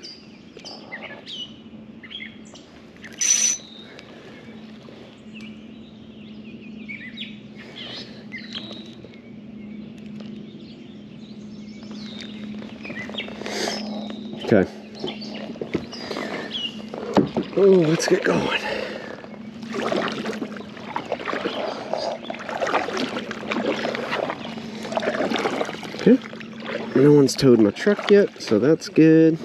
okay. Oh, let's get going. Okay. No one's towed my truck yet, so that's good.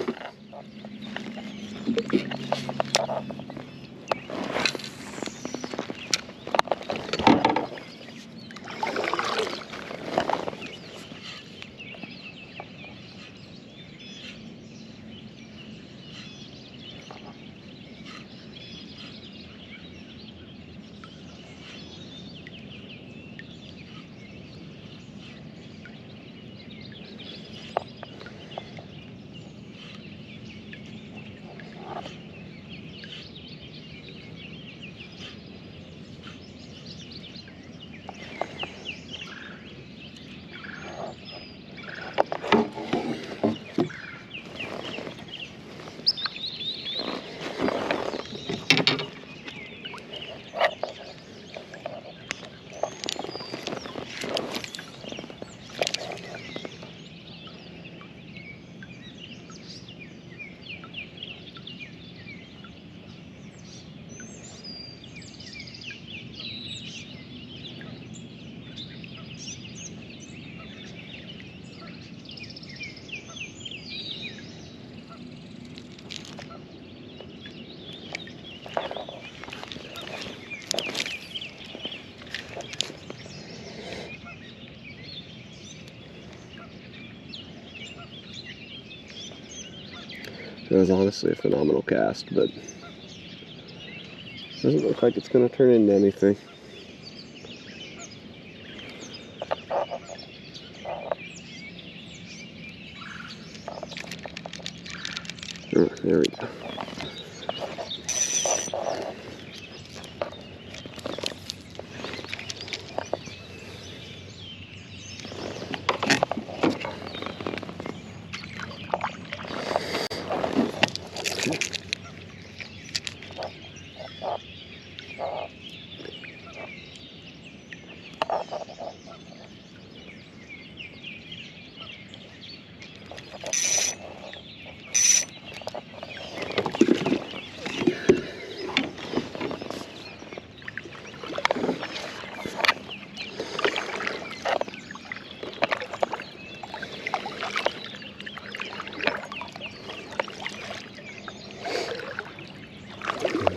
It was honestly a phenomenal cast, but doesn't look like it's going to turn into anything. Oh, there we go.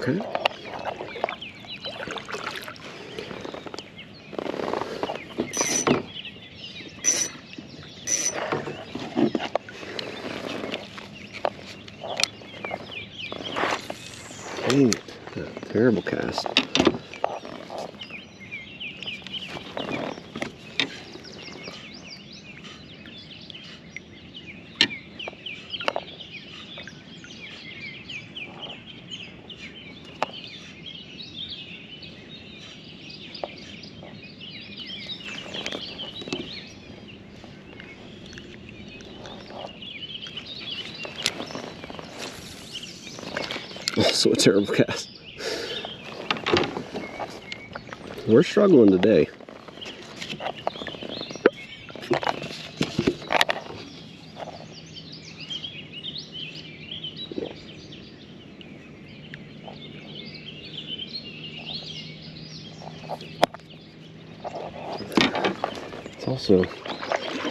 Okay. Dang it. Terrible cast. Also a terrible cast. We're struggling today. It's also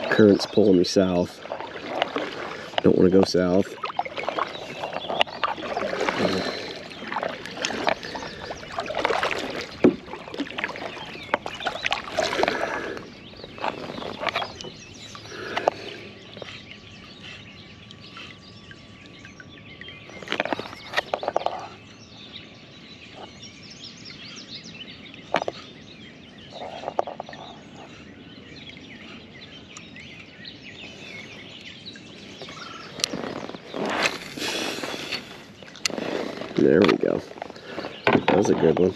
currents pulling me south. Don't want to go south. There we go. That was a good one.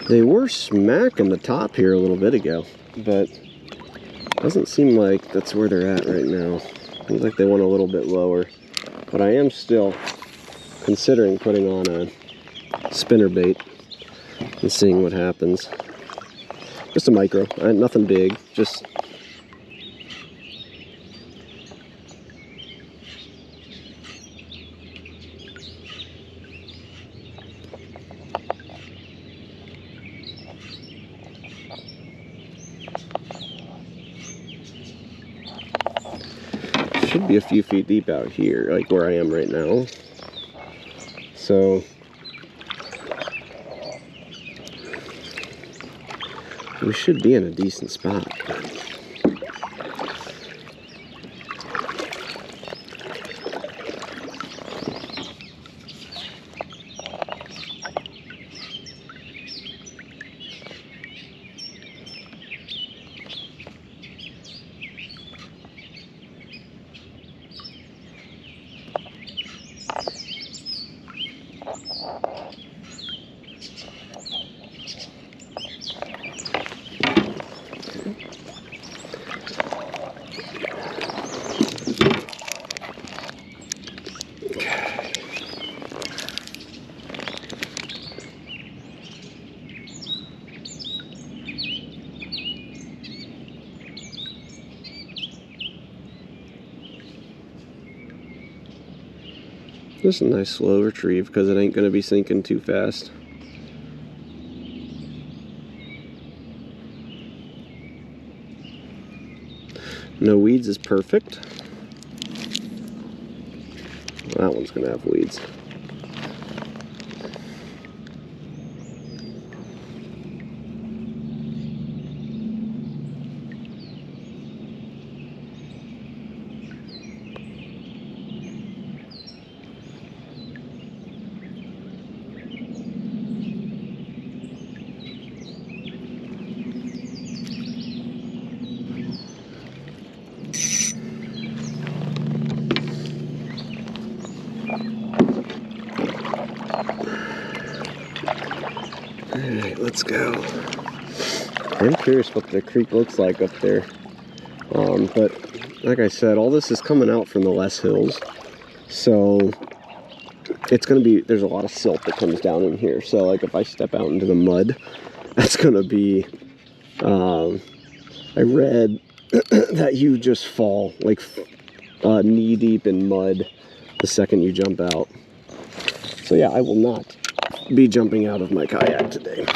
They were smacking the top here a little bit ago, but it doesn't seem like that's where they're at right now. Seems like they went a little bit lower, but I am still considering putting on a spinnerbait and seeing what happens. Just a micro, nothing big, just should be a few feet deep out here, like where I am right now. So we should be in a decent spot. Just a nice slow retrieve because it ain't going to be sinking too fast. No weeds is perfect. That one's going to have weeds. Alright, let's go. I'm curious what the creek looks like up there. But like I said, all this is coming out from the less hills. So it's going to be, there's a lot of silt that comes down in here. So like if I step out into the mud, that's going to be, I read that you just fall like knee deep in mud the second you jump out. So yeah, I will not be jumping out of my kayak today.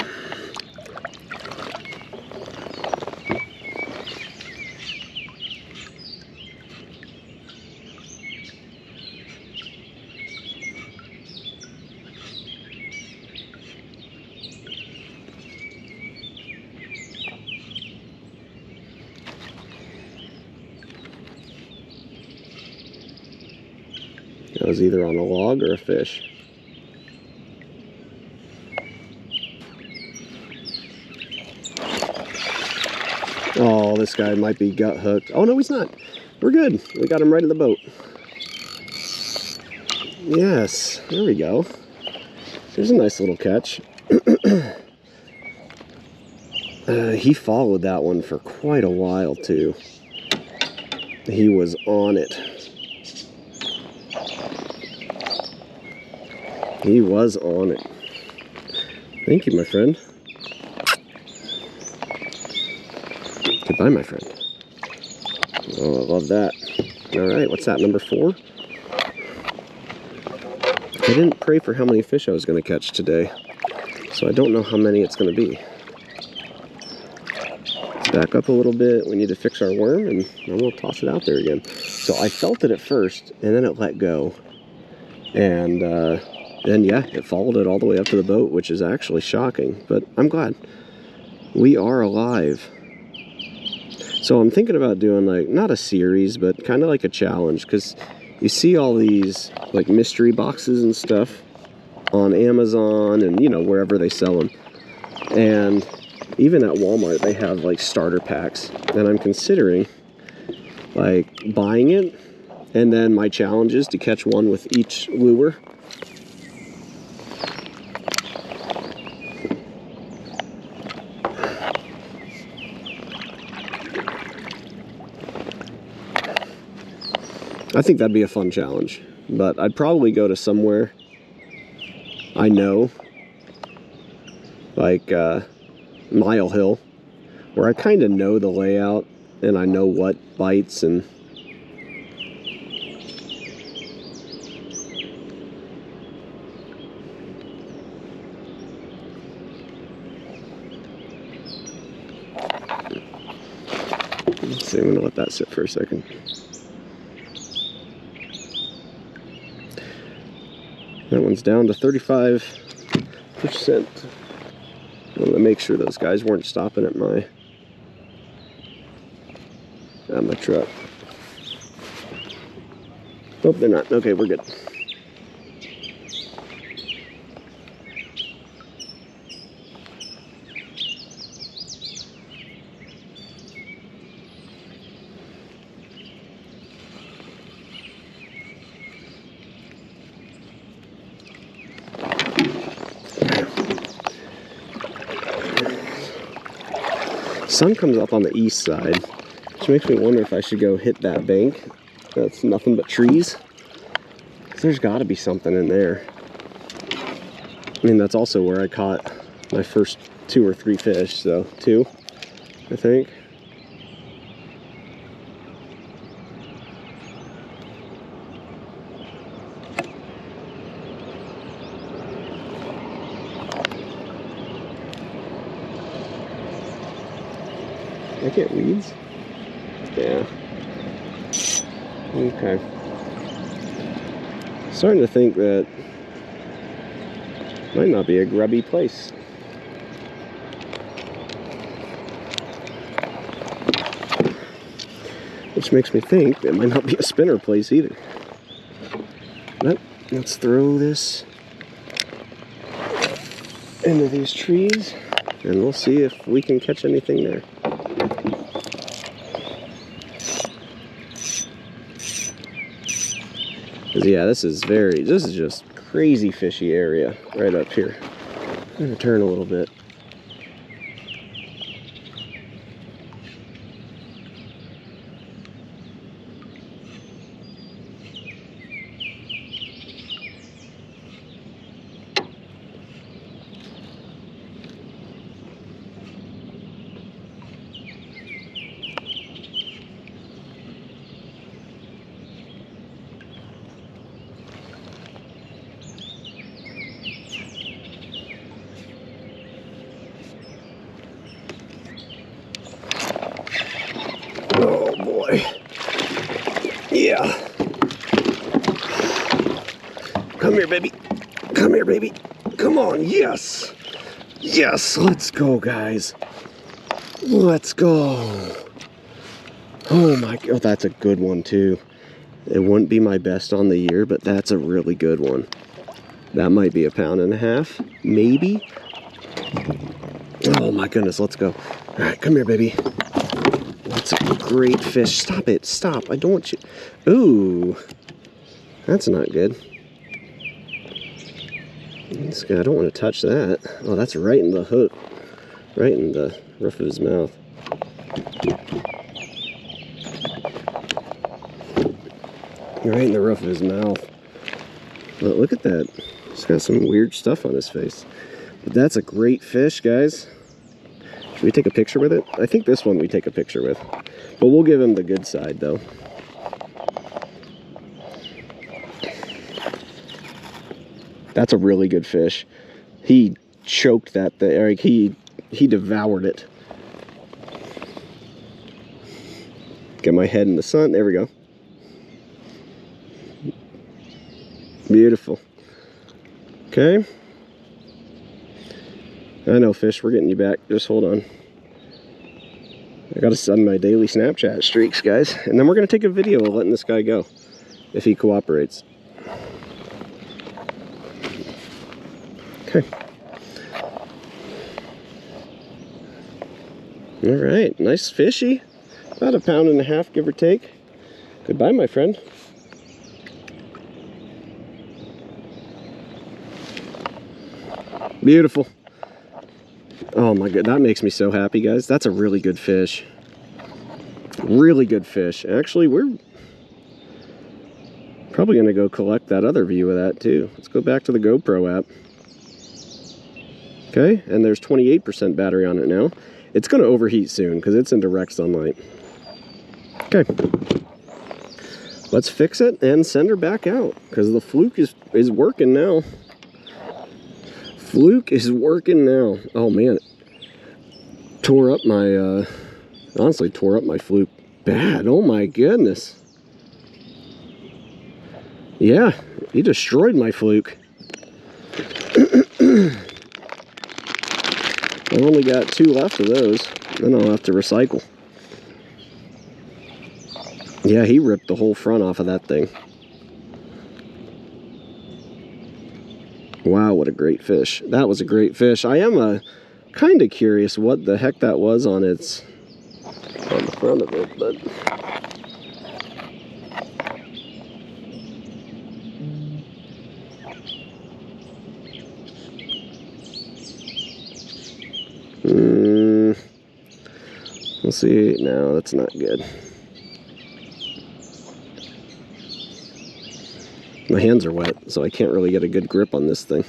That was either on a log or a fish. Oh, this guy might be gut hooked. Oh, no, he's not. We're good. We got him right in the boat. Yes, there we go. There's a nice little catch. He followed that one for quite a while, too. He was on it. He was on it. Thank you, my friend. Goodbye, my friend. Oh, I love that. All right, what's that, number 4? I didn't pray for how many fish I was going to catch today, so I don't know how many it's going to be. Let's back up a little bit. We need to fix our worm, and then we'll toss it out there again. So I felt it at first, and then it let go. And yeah, it followed it all the way up to the boat, which is actually shocking, but I'm glad. We are alive. So I'm thinking about doing like, not a series, but kind of like a challenge, because you see all these like mystery boxes and stuff on Amazon and, you know, wherever they sell them. And even at Walmart, they have like starter packs. And I'm considering like buying it. And then my challenge is to catch one with each lure. I think that'd be a fun challenge, but I'd probably go to somewhere I know, like Mile Hill, where I kind of know the layout and I know what bites and let's see, I'm gonna let that sit for a second. That one's down to 35%. I wanted to make sure those guys weren't stopping at my truck. Nope, they're not. Okay, we're good. Sun comes up on the east side, which makes me wonder if I should go hit that bank. That's nothing but trees. There's got to be something in there. I mean, that's also where I caught my first 2 or 3 fish, so 2, I think. I get weeds? Yeah. Okay. Starting to think that might not be a grubby place. Which makes me think it might not be a spinner place either. But let's throw this into these trees and we'll see if we can catch anything there. Yeah, this is just crazy fishy area right up here. I'm gonna turn a little bit. Oh boy. Yeah. Come here, baby. Come here, baby. Come on. Yes. Yes. Let's go, guys. Let's go. Oh my God. Oh, that's a good one too. It wouldn't be my best on the year, but that's a really good one. That might be a 1.5 pounds, maybe. Oh my goodness. Let's go. All right. Come here, baby. That's a great fish. Stop it. Stop. I don't want you. Ooh. That's not good. I don't want to touch that. Oh, that's right in the hook. Right in the roof of his mouth. Right in the roof of his mouth. But look at that. He's got some weird stuff on his face. But that's a great fish, guys. Should we take a picture with it? I think this one we take a picture with. But we'll give him the good side, though. That's a really good fish. He choked that thing. Like he devoured it. Get my head in the sun. There we go. Beautiful. Okay. I know, fish, we're getting you back. Just hold on. I gotta send my daily Snapchat streaks, guys. And then we're gonna take a video of letting this guy go, if he cooperates. Okay. All right, nice fishy. About 1.5 pounds, give or take. Goodbye, my friend. Beautiful. Oh my God, that makes me so happy, guys. That's a really good fish. Really good fish. Actually, we're probably gonna go collect that other view of that too. Let's go back to the GoPro app. Okay, and there's 28% battery on it now. It's gonna overheat soon because it's in direct sunlight. Okay. Let's fix it and send her back out because the fluke is working now. Fluke is working now. Oh man, tore up my, honestly tore up my fluke bad. Oh my goodness. Yeah, he destroyed my fluke. I've only got 2 left of those. Then I'll have to recycle. Yeah, he ripped the whole front off of that thing. Wow, what a great fish. That was a great fish. I am kind of curious what the heck that was on the front of it, but we'll see. No, that's not good. My hands are wet, so I can't really get a good grip on this thing.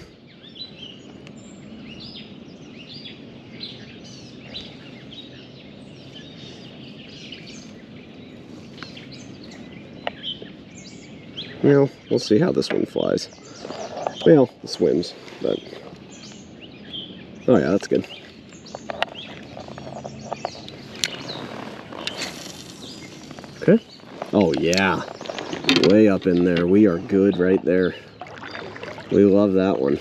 Well, we'll see how this one flies. Well, it swims, but... Oh yeah, that's good. Okay. Oh yeah, way up in there. We are good right there. We love that one.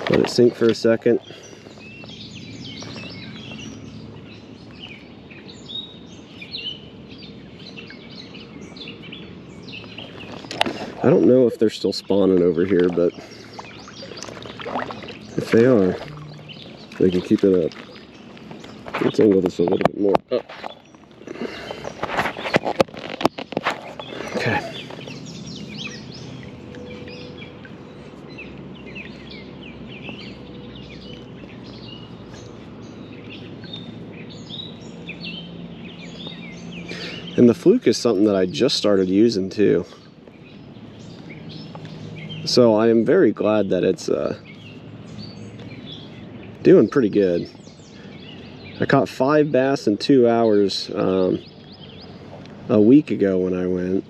Let it sink for a second. I don't know if they're still spawning over here, but if they are, they can keep it up. Let's angle this a little bit more up. Okay. And the fluke is something that I just started using too. So I am very glad that it's doing pretty good. I caught 5 bass in 2 hours a week ago when I went.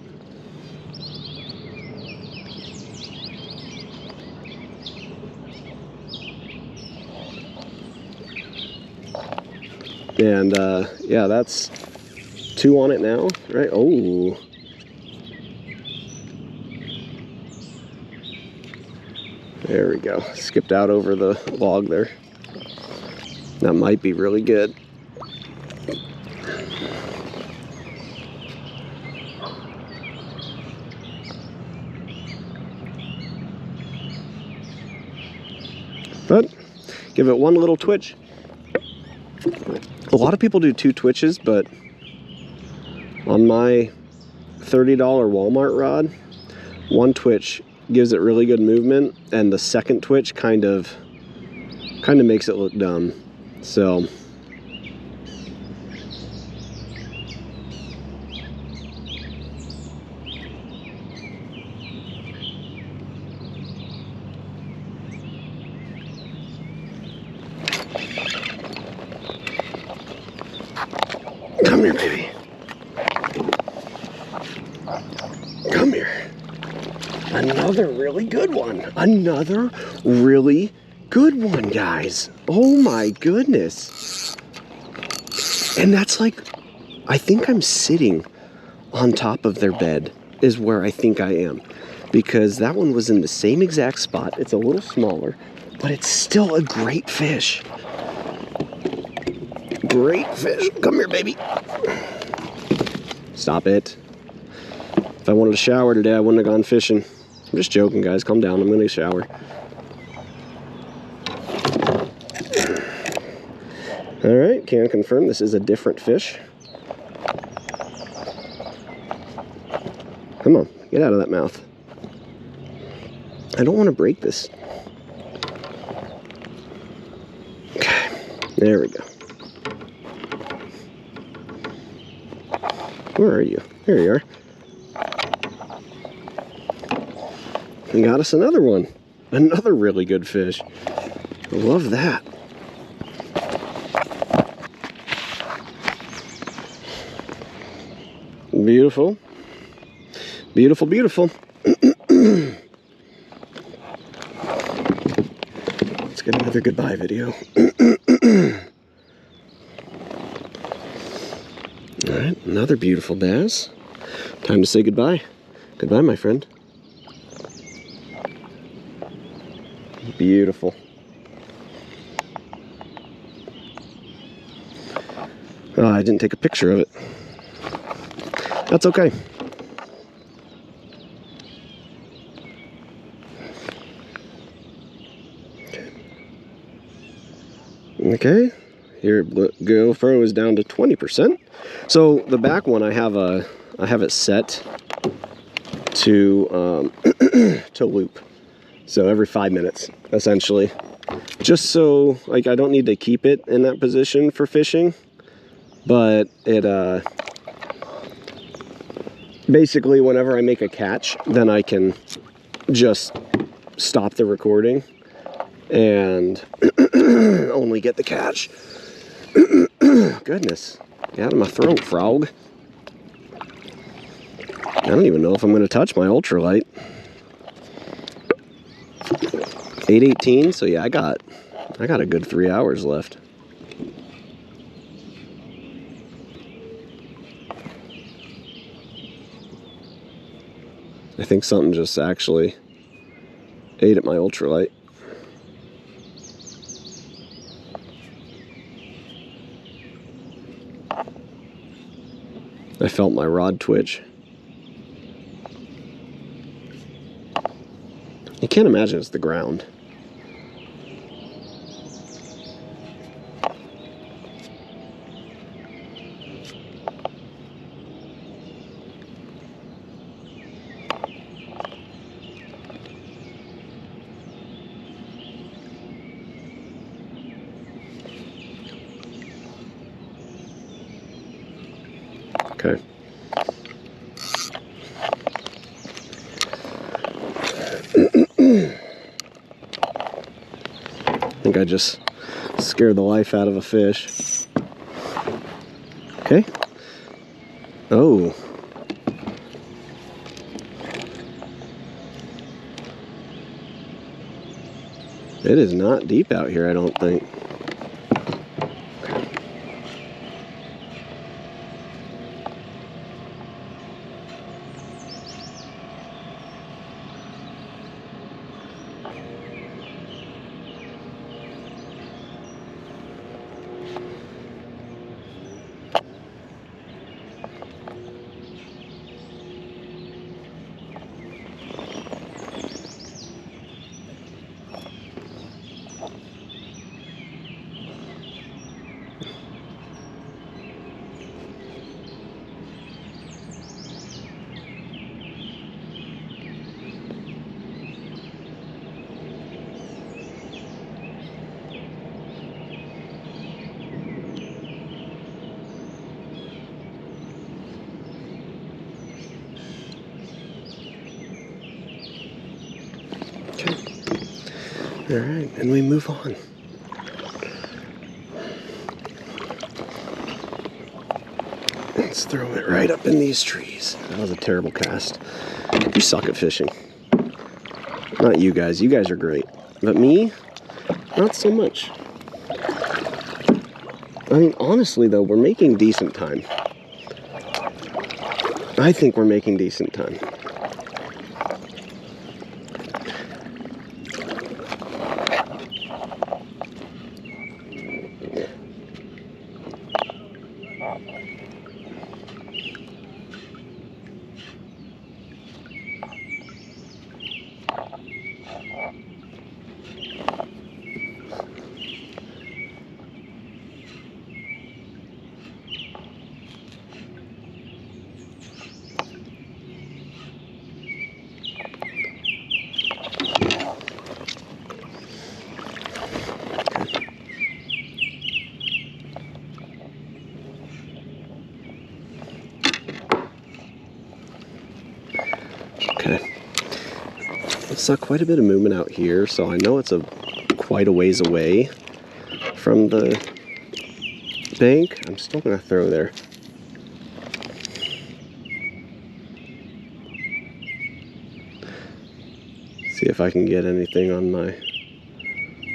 And yeah, that's 2 on it now, right? Oh. There we go. Skipped out over the log there. That might be really good. But give it one little twitch. A lot of people do 2 twitches, but on my $30 Walmart rod, 1 twitch gives it really good movement, and the second twitch kind of makes it look dumb. So come here, baby. Come here. Another really good one. Another really good one, guys. Oh my goodness. And that's like, I think I'm sitting on top of their bed is where I think I am. Because that one was in the same exact spot. It's a little smaller, but it's still a great fish. Great fish. Come here, baby. Stop it. If I wanted to shower today, I wouldn't have gone fishing. I'm just joking, guys. Calm down. I'm going to shower. All right. Can confirm this is a different fish. Come on. Get out of that mouth. I don't want to break this. Okay. There we go. Where are you? There you are. We got us another one. Another really good fish. I love that. Beautiful. Beautiful, beautiful. Let's get another goodbye video. All right, another beautiful bass. Time to say goodbye. Goodbye, my friend. Beautiful. Oh, I didn't take a picture of it. That's okay. Okay. Here, GoPro is down to 20%. So the back one, I have it set to to loop. So every 5 minutes, essentially, just so like I don't need to keep it in that position for fishing, but it basically whenever I make a catch, then I can just stop the recording and only get the catch. Goodness, get out of my throat, frog. I don't even know if I'm going to touch my ultralight. 8:18, so yeah, I got a good 3 hours left. I think something just actually ate at my ultralight. I felt my rod twitch. You can't imagine it's the ground. Okay. I think I just scared the life out of a fish. Okay. Oh. It is not deep out here, I don't think. All right, and we move on. Let's throw it right up in these trees. That was a terrible cast. You suck at fishing. Not you guys. You guys are great. But me, not so much. I mean, honestly, though, we're making decent time. I think we're making decent time. Okay. I saw quite a bit of movement out here, so I know it's quite a ways away from the bank. I'm still gonna throw there. See if I can get anything on my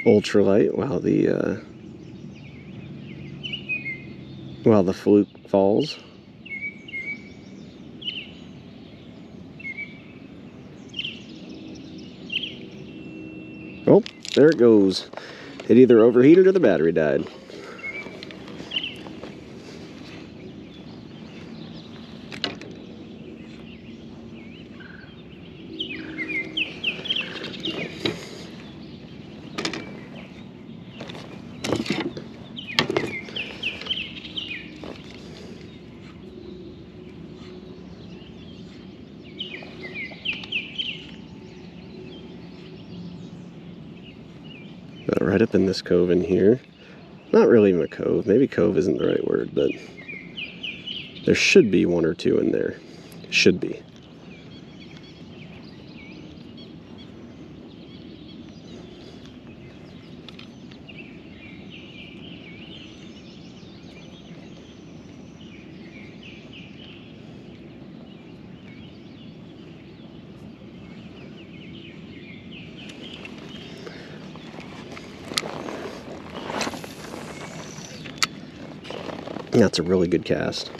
ultralight while the fluke falls. Oh, there it goes. It either overheated or the battery died. Right up in this cove in here. Not really even a cove. Maybe cove isn't the right word, but there should be one or two in there. Should be. That's a really good cast.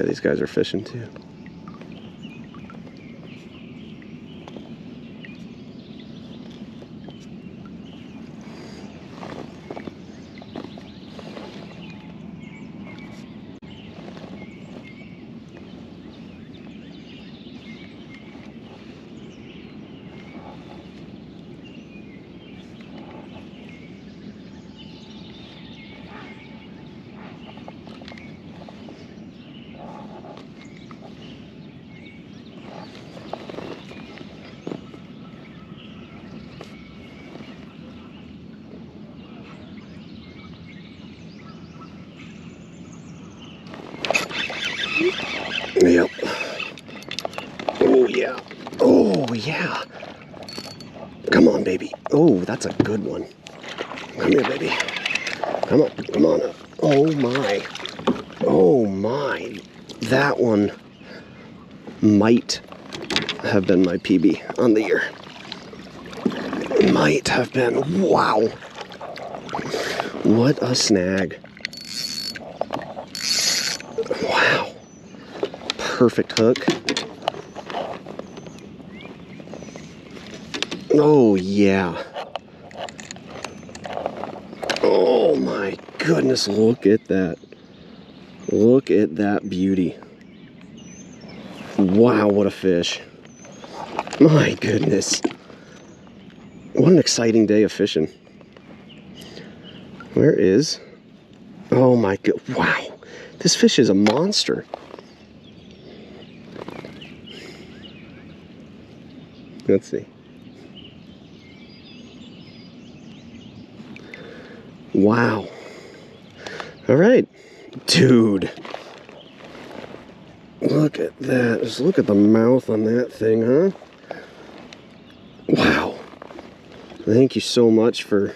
yeah, these guys are fishing too. Yep. Oh, yeah. Oh, yeah. Come on, baby. Oh, that's a good one. Come here, baby. Come on. Come on up. Oh, my. Oh, my. That one might have been my PB on the year. Might have been. Wow. What a snag. Wow. Perfect hook. Oh, yeah. Oh, my goodness. Look at that. Look at that beauty. Wow, what a fish. My goodness. What an exciting day of fishing. Where is... Oh, my God. Wow. This fish is a monster. Let's see. Wow. All right. Dude. Look at that. Just look at the mouth on that thing, huh? Wow. Thank you so much for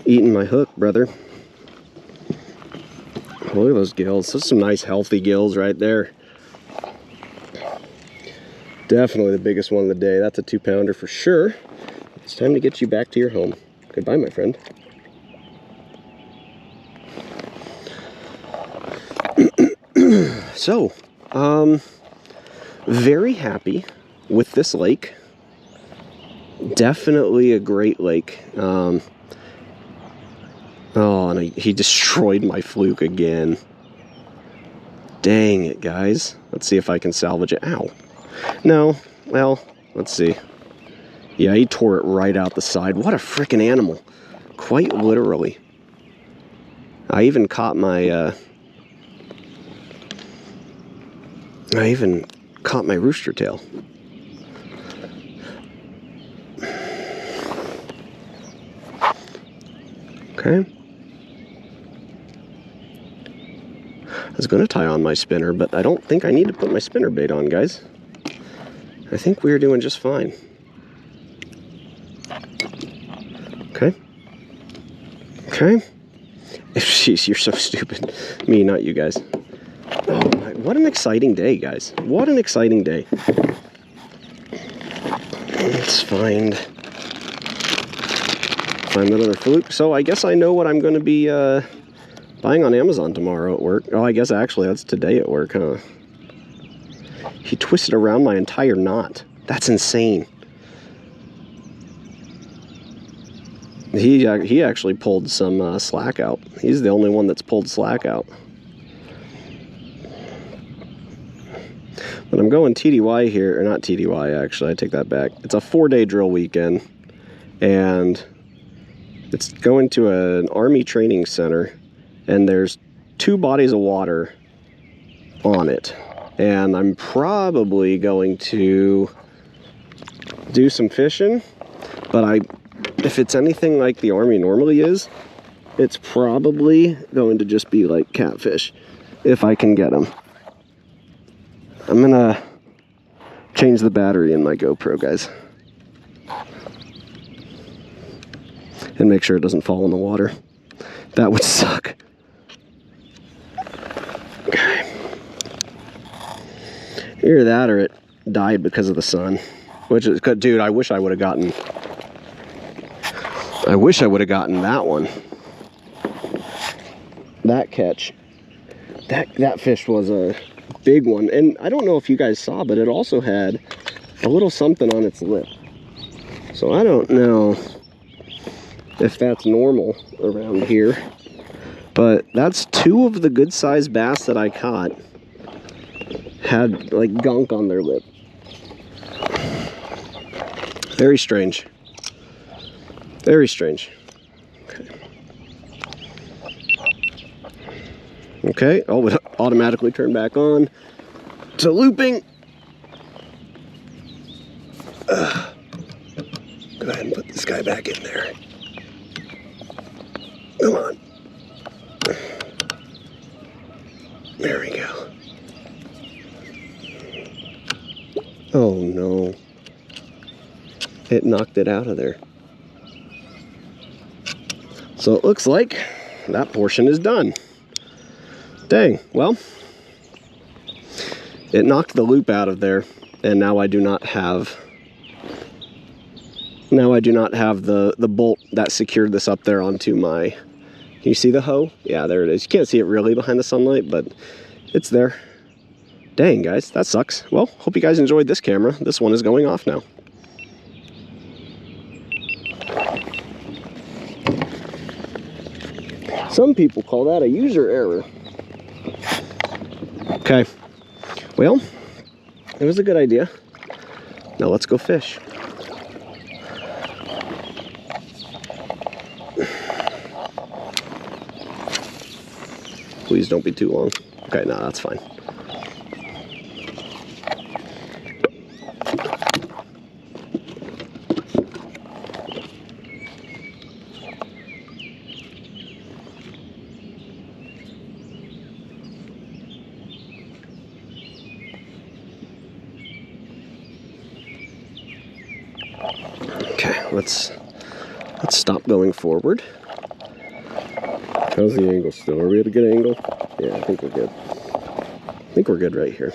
eating my hook, brother. Look at those gills. Those are some nice healthy gills right there. Definitely the biggest one of the day. That's a 2-pounder for sure. It's time to get you back to your home. Goodbye, my friend. So, very happy with this lake. Definitely a great lake. Oh, and he destroyed my fluke again. Dang it, guys. Let's see if I can salvage it. Ow. No. Well, let's see. Yeah, he tore it right out the side. What a freaking animal. Quite literally. I even caught my, rooster tail. Okay. I was going to tie on my spinner, but I don't think I need to put my spinner bait on, guys. I think we're doing just fine. Okay. Okay. Jeez, you're so stupid. Me, not you guys. Oh my, what an exciting day, guys. What an exciting day. Let's find that other fluke. So I guess I know what I'm going to be buying on Amazon tomorrow at work. Oh, I guess actually that's today at work, huh? He twisted around my entire knot. That's insane. He actually pulled some slack out. He's the only one that's pulled slack out. But I'm going TDY here, or not TDY actually, I take that back. It's a 4-day drill weekend, and it's going to an Army training center, and there's 2 bodies of water on it. And I'm probably going to do some fishing, but if it's anything like the Army normally is, it's probably going to just be like catfish, if I can get them. I'm gonna change the battery in my GoPro, guys. And make sure it doesn't fall in the water. That would suck. Okay. Either that or it died because of the sun. Which is good. Dude, I wish I would have gotten that one. That catch. That fish was big one. And I don't know if you guys saw, but it also had a little something on its lip. So I don't know if that's normal around here. But that's 2 of the good sized bass that I caught had like gunk on their lip. Very strange. Very strange. Okay, oh, it automatically turned back on to looping. Go ahead and put this guy back in there. Come on. There we go. Oh no. It knocked it out of there. So it looks like that portion is done. Dang, well, it knocked the loop out of there, and now I do not have the bolt that secured this up there onto my, can you see the hoe? Yeah, there it is. You can't see it really behind the sunlight, but it's there. Dang, guys, that sucks. Well, hope you guys enjoyed this camera. This one is going off now. Some people call that a user error. Okay, well, it was a good idea. Now let's go fish. Please don't be too long. Okay, no, that's fine. Okay, let's stop going forward. How's the angle still? Are we at a good angle? Yeah, I think we're good. I think we're good right here.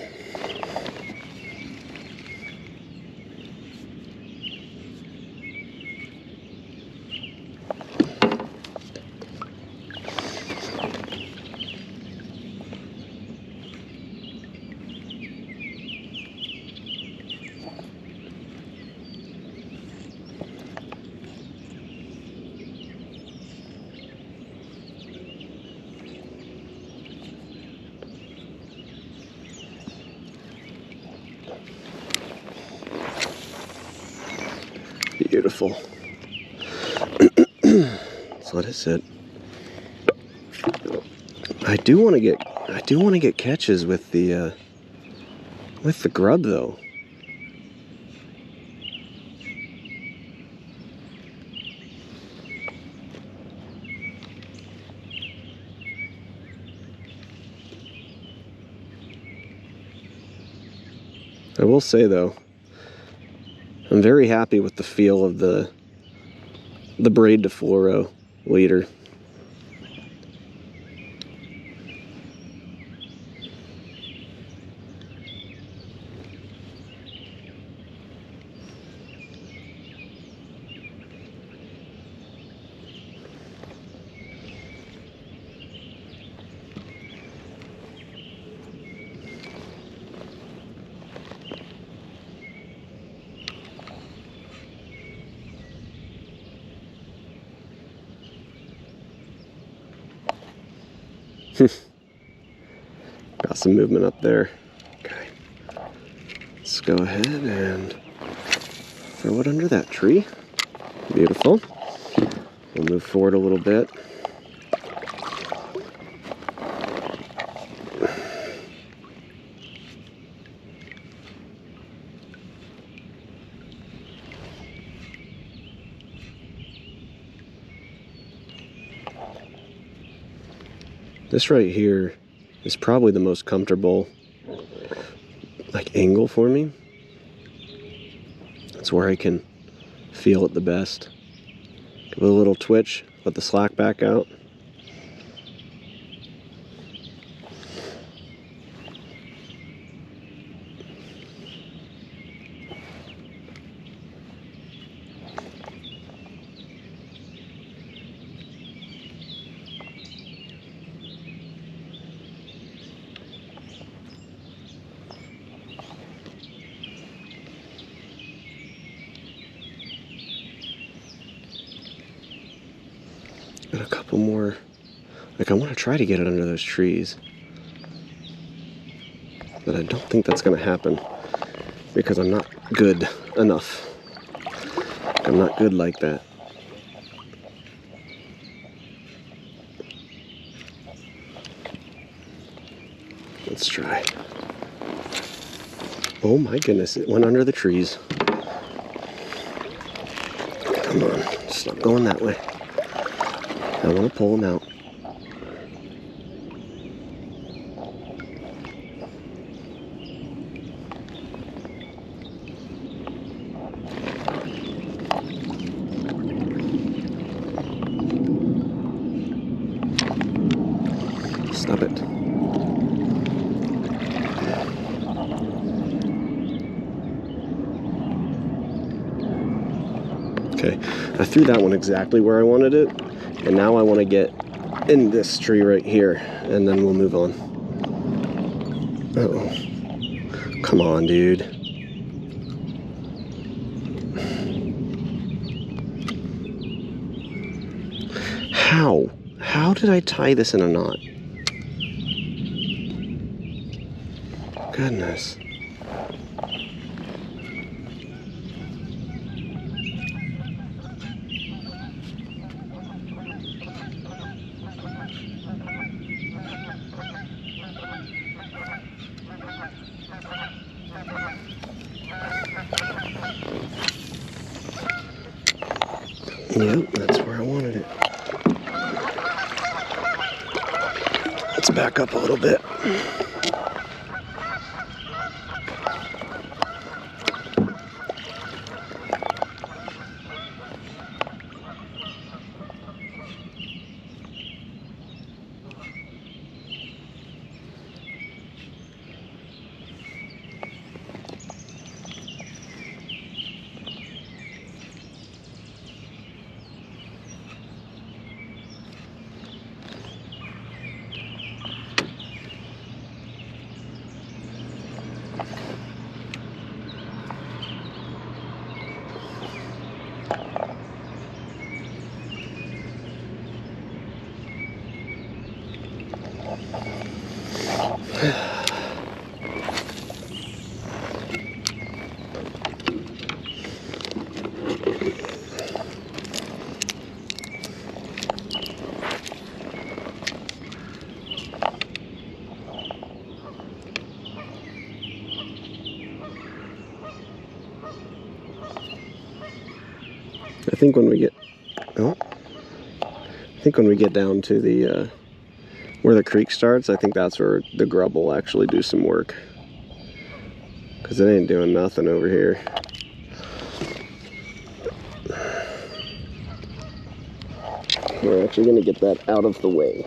Beautiful. So what is it? I do want to get catches with the grub though. I will say though, I'm very happy with the feel of the braid to fluoro leader. Got some movement up there. Okay. Let's go ahead and throw it under that tree. Beautiful. We'll move forward a little bit. This right here is probably the most comfortable like angle for me. It's where I can feel it the best. Give it a little twitch, let the slack back out. Got a couple more. Like, I want to try to get it under those trees. But I don't think that's going to happen because I'm not good enough. I'm not good like that. Let's try. Oh my goodness, it went under the trees. Come on, stop going that way. I want to pull him out. Stop it. Okay, I threw that one exactly where I wanted it, and now I want to get in this tree right here, and then we'll move on. Uh-oh. Come on, dude. How? How did I tie this in a knot? Goodness. Yep, that's where I wanted it. Let's back up a little bit. I think when we get down to the where the creek starts, I think that's where the grub will actually do some work, because it ain't doing nothing over here. We're actually going to get that out of the way.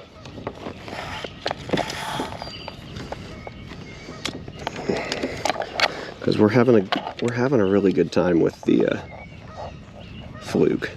Because we're having a really good time with the fluke.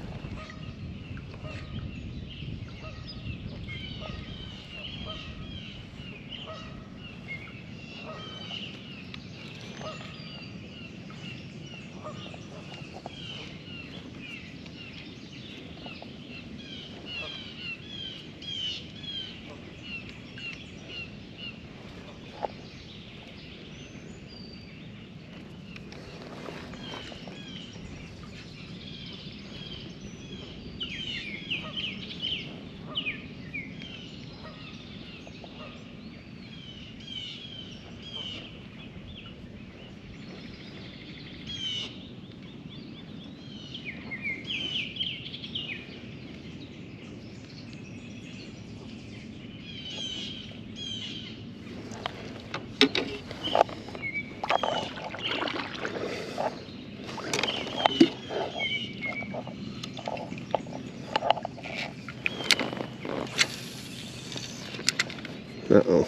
Uh-oh.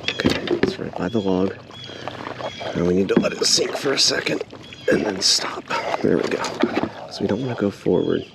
Okay, it's right by the log. Now we need to let it sink for a second and then stop. There we go. So we don't want to go forward.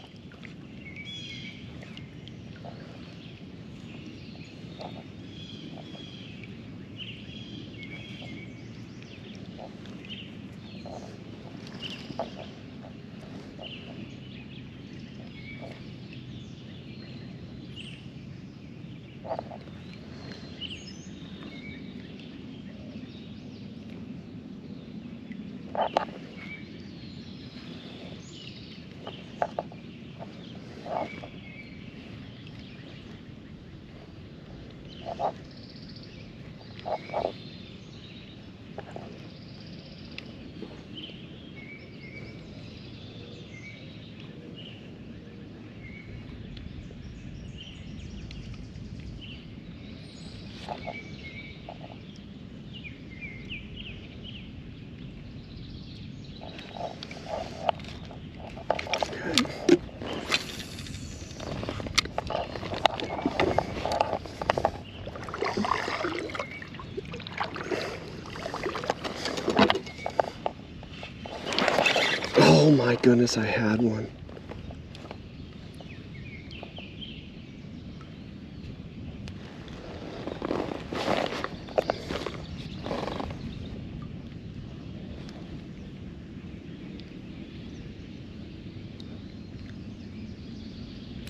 Oh my goodness, I had one.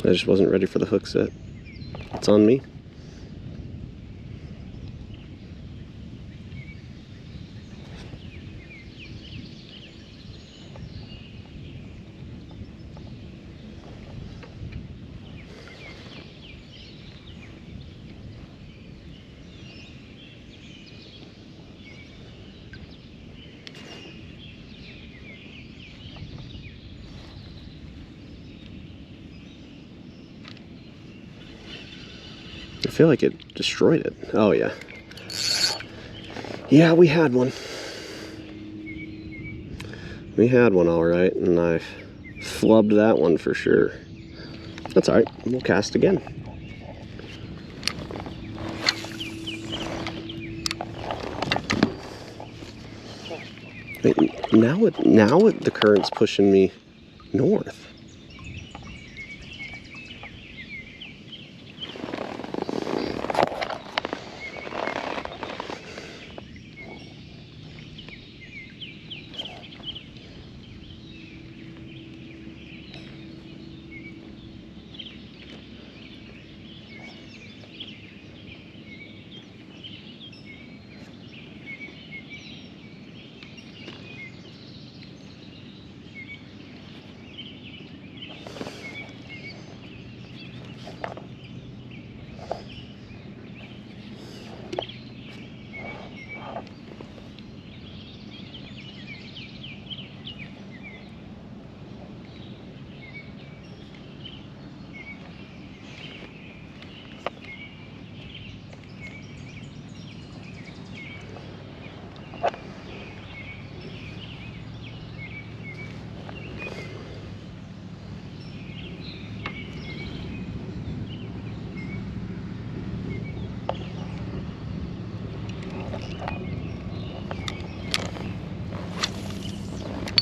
I just wasn't ready for the hook set. It's on me. I feel like it destroyed it. Oh yeah. Yeah, we had one. We had one all right, and I flubbed that one for sure. That's all right. We'll cast again. Now the current's pushing me north.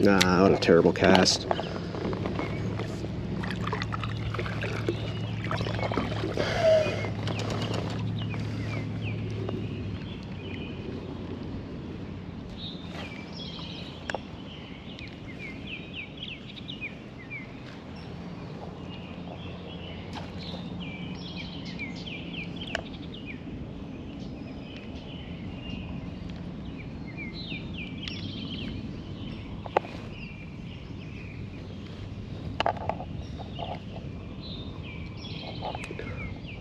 Nah, what a terrible cast.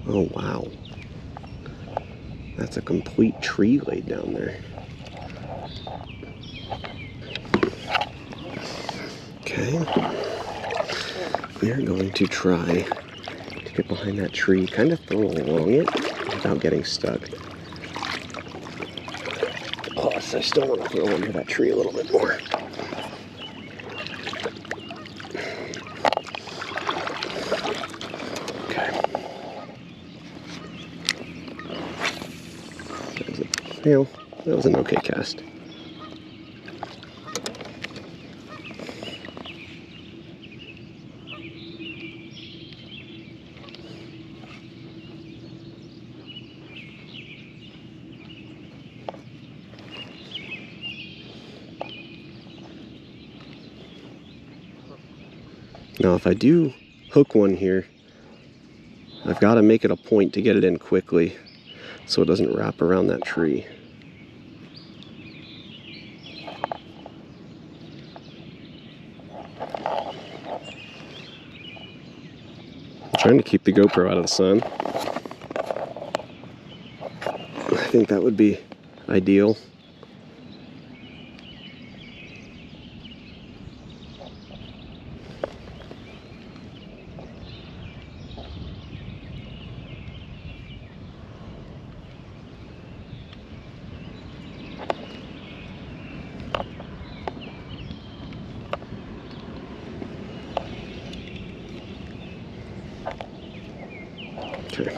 Oh wow, that's a complete tree laid down there. Okay, we are going to try to get behind that tree, kind of throw along it without getting stuck. Plus, I still want to throw under that tree a little bit more. That was an okay cast. Now, if I do hook one here, I've got to make it a point to get it in quickly so it doesn't wrap around that tree. Trying to keep the GoPro out of the sun. I think that would be ideal. Okay.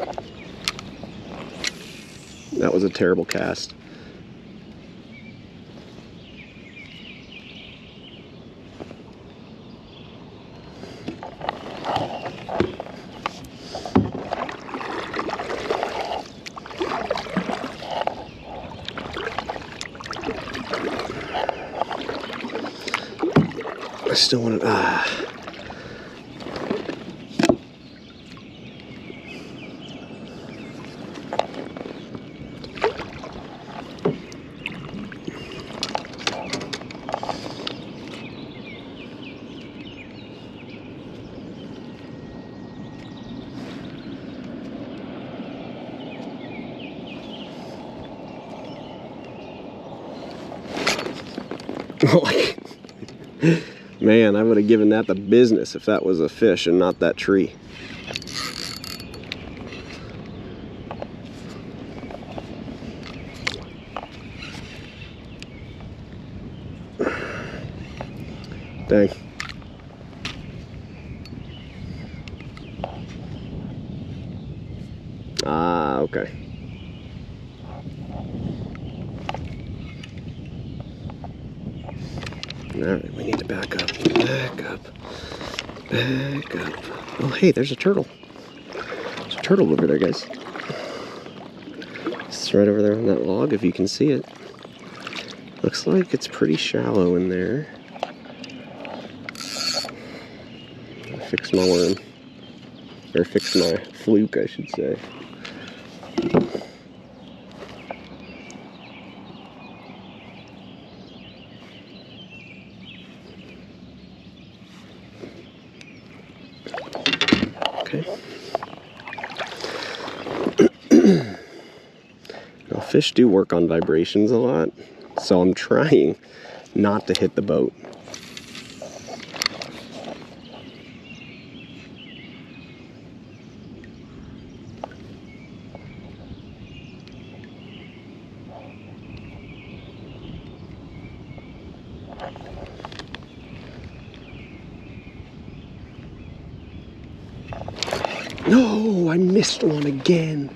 That was a terrible cast. I still want to. Man, I would have given that the business if that was a fish and not that tree. Dang. Ah, okay. Alright, we need to back up, back up, back up. Oh, hey, there's a turtle. There's a turtle over there, guys. It's right over there on that log, if you can see it. Looks like it's pretty shallow in there. Fix my worm. Or fix my fluke, I should say. Okay. Now, fish do work on vibrations a lot, so I'm trying not to hit the boat. No, I missed one again.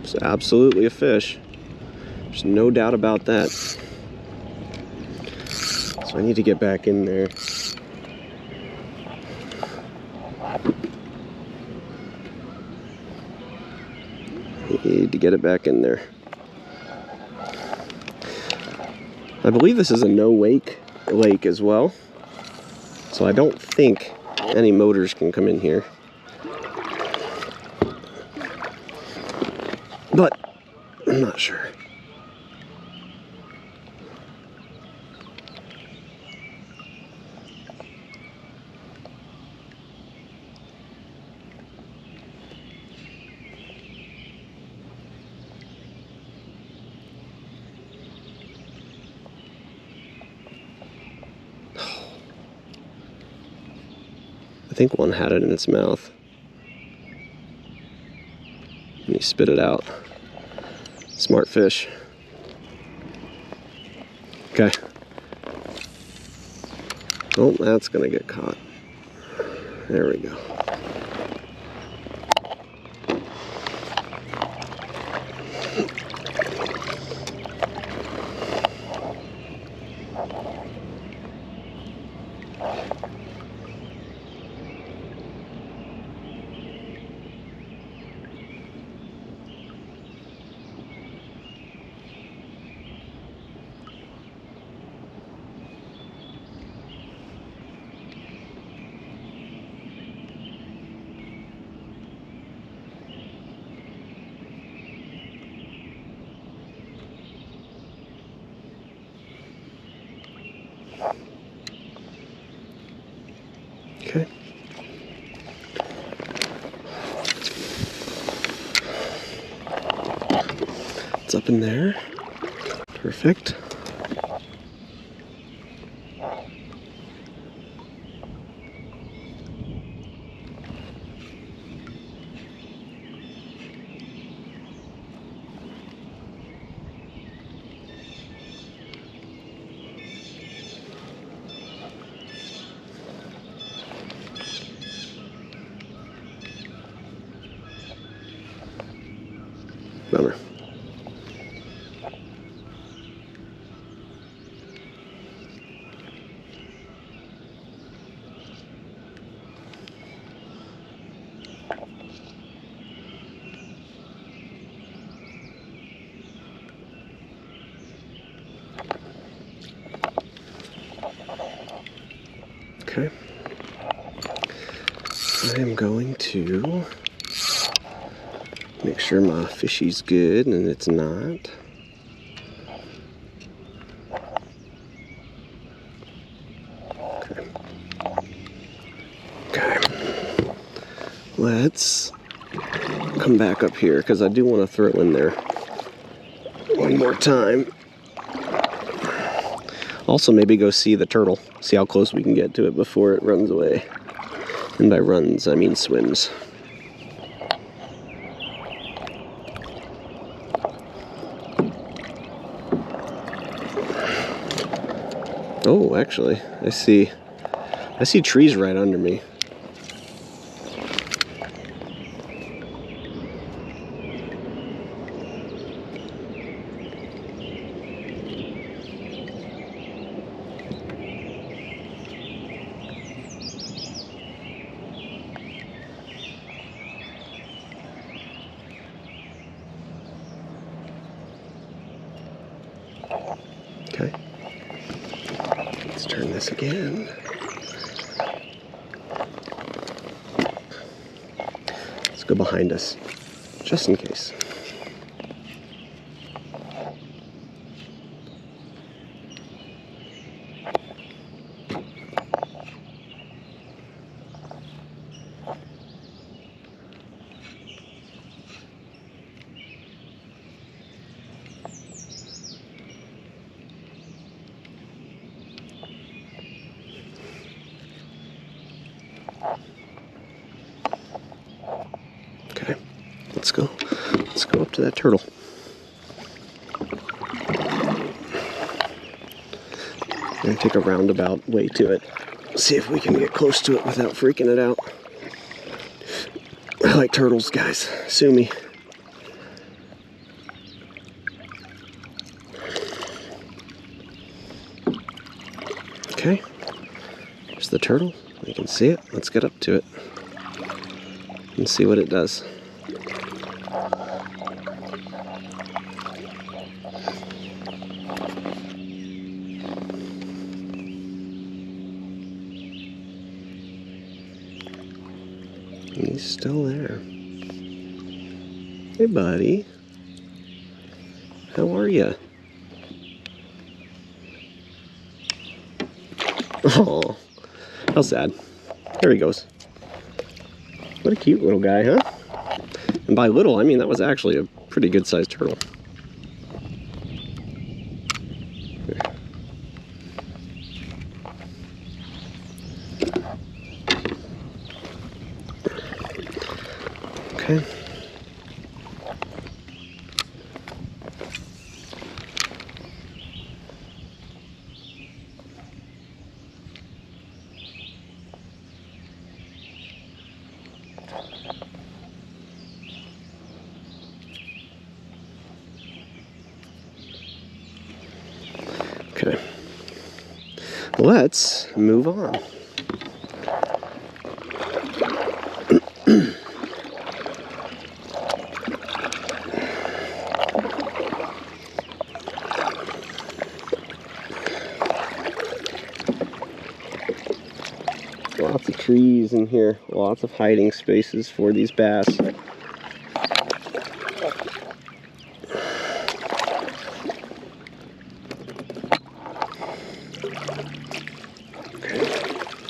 It's absolutely a fish. There's no doubt about that. So I need to get back in there. Need to get it back in there. I believe this is a no-wake lake as well, so I don't think any motors can come in here. But I'm not sure. I think one had it in its mouth. And he spit it out. Smart fish. Okay. Oh, that's gonna get caught. There we go. Okay. It's up in there. Perfect. Bummer. Okay. I am going to make sure my fishy's good, and it's not. Okay. Okay. Let's come back up here because I do want to throw in there one more time. Also, maybe go see the turtle, see how close we can get to it before it runs away. And by runs, I mean swims. Oh, actually, I see trees right under me. Okay. Let's turn this again. Let's go behind us, just in case. Okay, let's go up to that turtle. I'm gonna take a roundabout way to it. See if we can get close to it without freaking it out. I like turtles, guys. Sue me. Okay, there's the turtle. We can see it. Let's get up to it and see what it does. He's still there. Hey, buddy. How are you? Oh, how sad. There he goes. What a cute little guy, huh? And by little, I mean that was actually a pretty good-sized turtle. Okay. Okay. Let's move on. Lots of trees in here, lots of hiding spaces for these bass.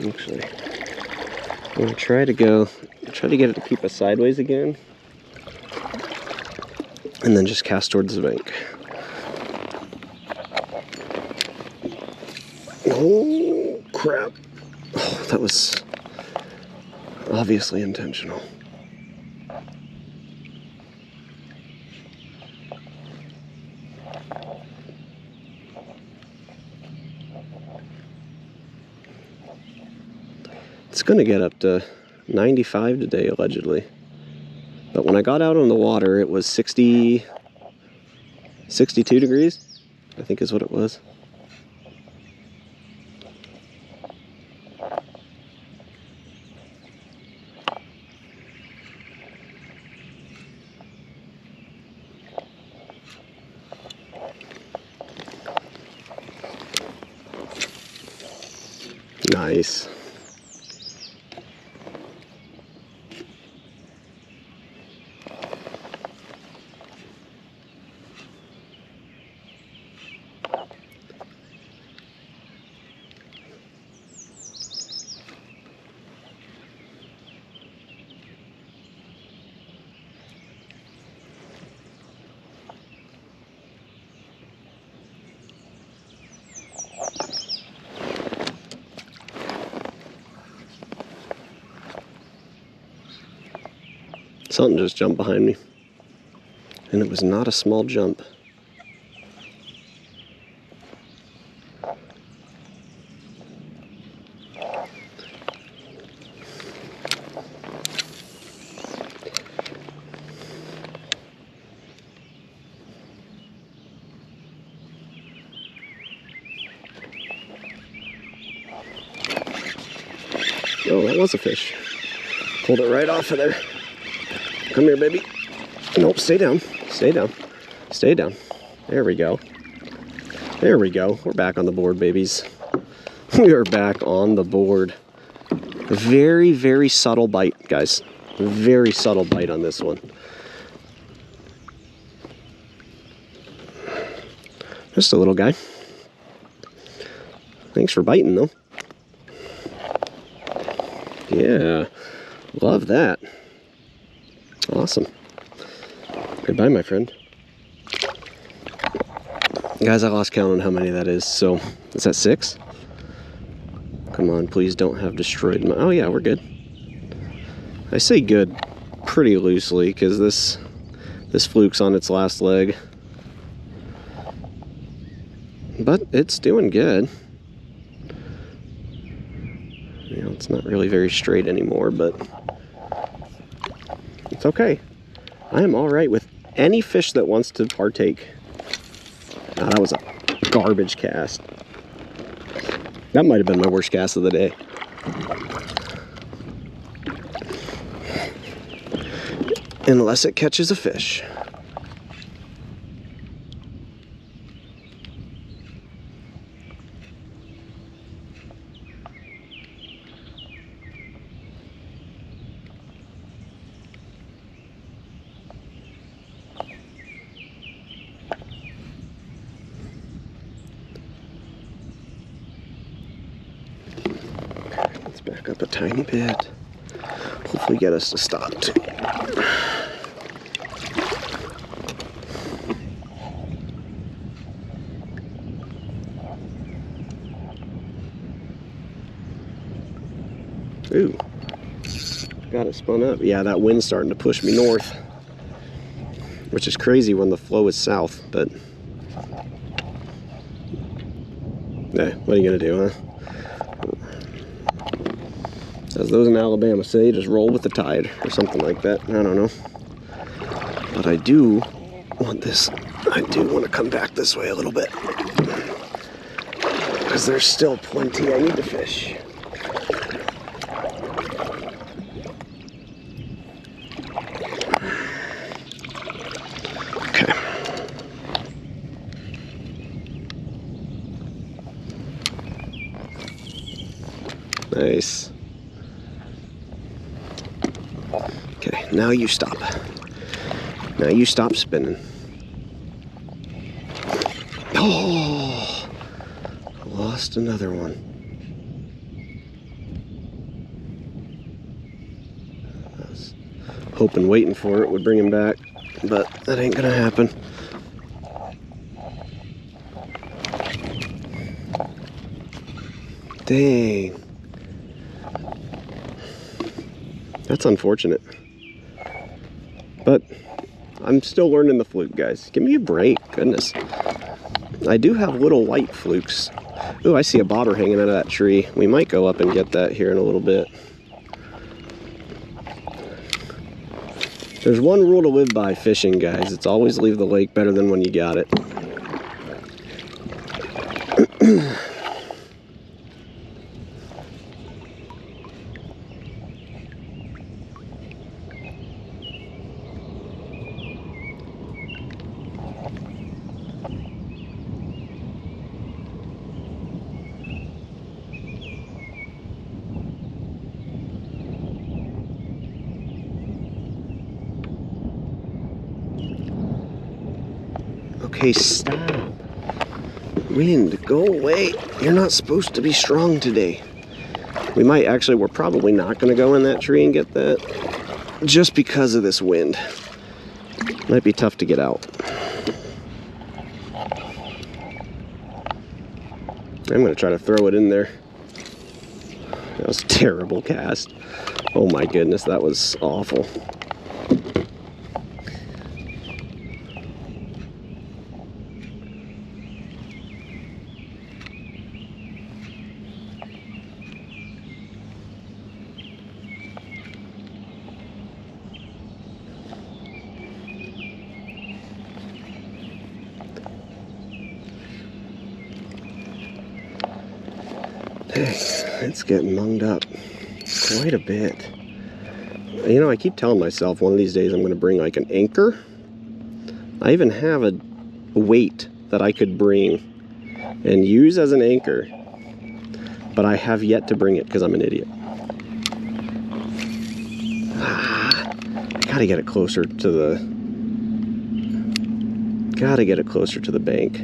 Actually, I'm gonna try to get it to keep us sideways again, and then just cast towards the bank. Oh crap! Oh, that was obviously intentional. It's going to get up to 95 today, allegedly. But when I got out on the water, it was 62 degrees, I think is what it was. Nice. Something just jumped behind me, and it was not a small jump. Oh, that was a fish. Pulled it right off of there. Come here, baby. Nope, stay down. Stay down. Stay down. There we go. There we go. We're back on the board, babies. We are back on the board. Very, very subtle bite, guys. Very subtle bite on this one. Just a little guy. Thanks for biting, though. Yeah, love that. Awesome. Goodbye, my friend. Guys, I lost count on how many that is, so is that 6? Come on, please don't have destroyed my... Oh yeah, we're good. I say good pretty loosely, because this fluke's on its last leg. But it's doing good. You know, it's not really very straight anymore, but it's okay. I am all right with any fish that wants to partake. Oh, that was a garbage cast. That might have been my worst cast of the day. Unless it catches a fish. Let's back up a tiny bit. Hopefully get us to stop too. Ooh, got it spun up. Yeah, that wind's starting to push me north, which is crazy when the flow is south, but yeah, what are you gonna do, huh? As those in Alabama say, just roll with the tide or something like that. I don't know. But I do want this, I do want to come back this way a little bit, because there's still plenty I need to fish. Okay. Nice. Okay, now you stop. Now you stop spinning. Oh, lost another one. hoping, waiting for it would bring him back, but that ain't gonna happen. Dang. That's unfortunate. But I'm still learning the fluke, guys. Give me a break, goodness. I do have little white flukes. Ooh, I see a bobber hanging out of that tree. We might go up and get that here in a little bit. There's one rule to live by fishing, guys. It's always leave the lake better than when you got it. Okay, stop. Wind, go away. You're not supposed to be strong today. We might actually, we're probably not going to go in that tree and get that just because of this wind. Might be tough to get out. I'm going to try to throw it in there. That was a terrible cast. Oh my goodness, that was awful. It's getting munged up quite a bit. You know, I keep telling myself one of these days I'm going to bring like an anchor. I even have a weight that I could bring and use as an anchor, but I have yet to bring it because I'm an idiot. Gotta get it closer to the bank.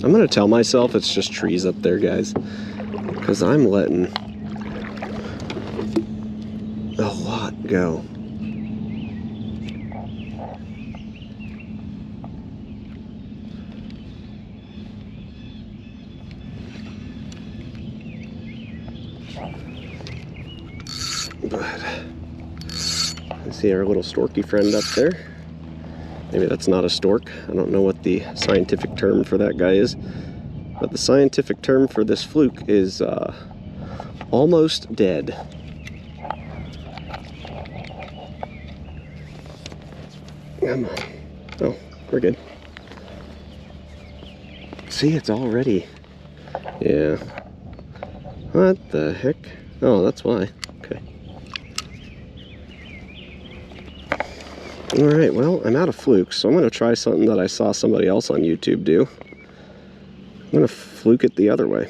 I'm gonna tell myself it's just trees up there, guys, because I'm letting a lot go. But I see our little storky friend up there. Maybe that's not a stork. I don't know what the scientific term for that guy is. But the scientific term for this fluke is almost dead. Come on. Oh, we're good. See, it's already... Yeah. What the heck? Oh, that's why. Okay. Alright, well, I'm out of flukes, so I'm going to try something that I saw somebody else on YouTube do. I'm going to fluke it the other way.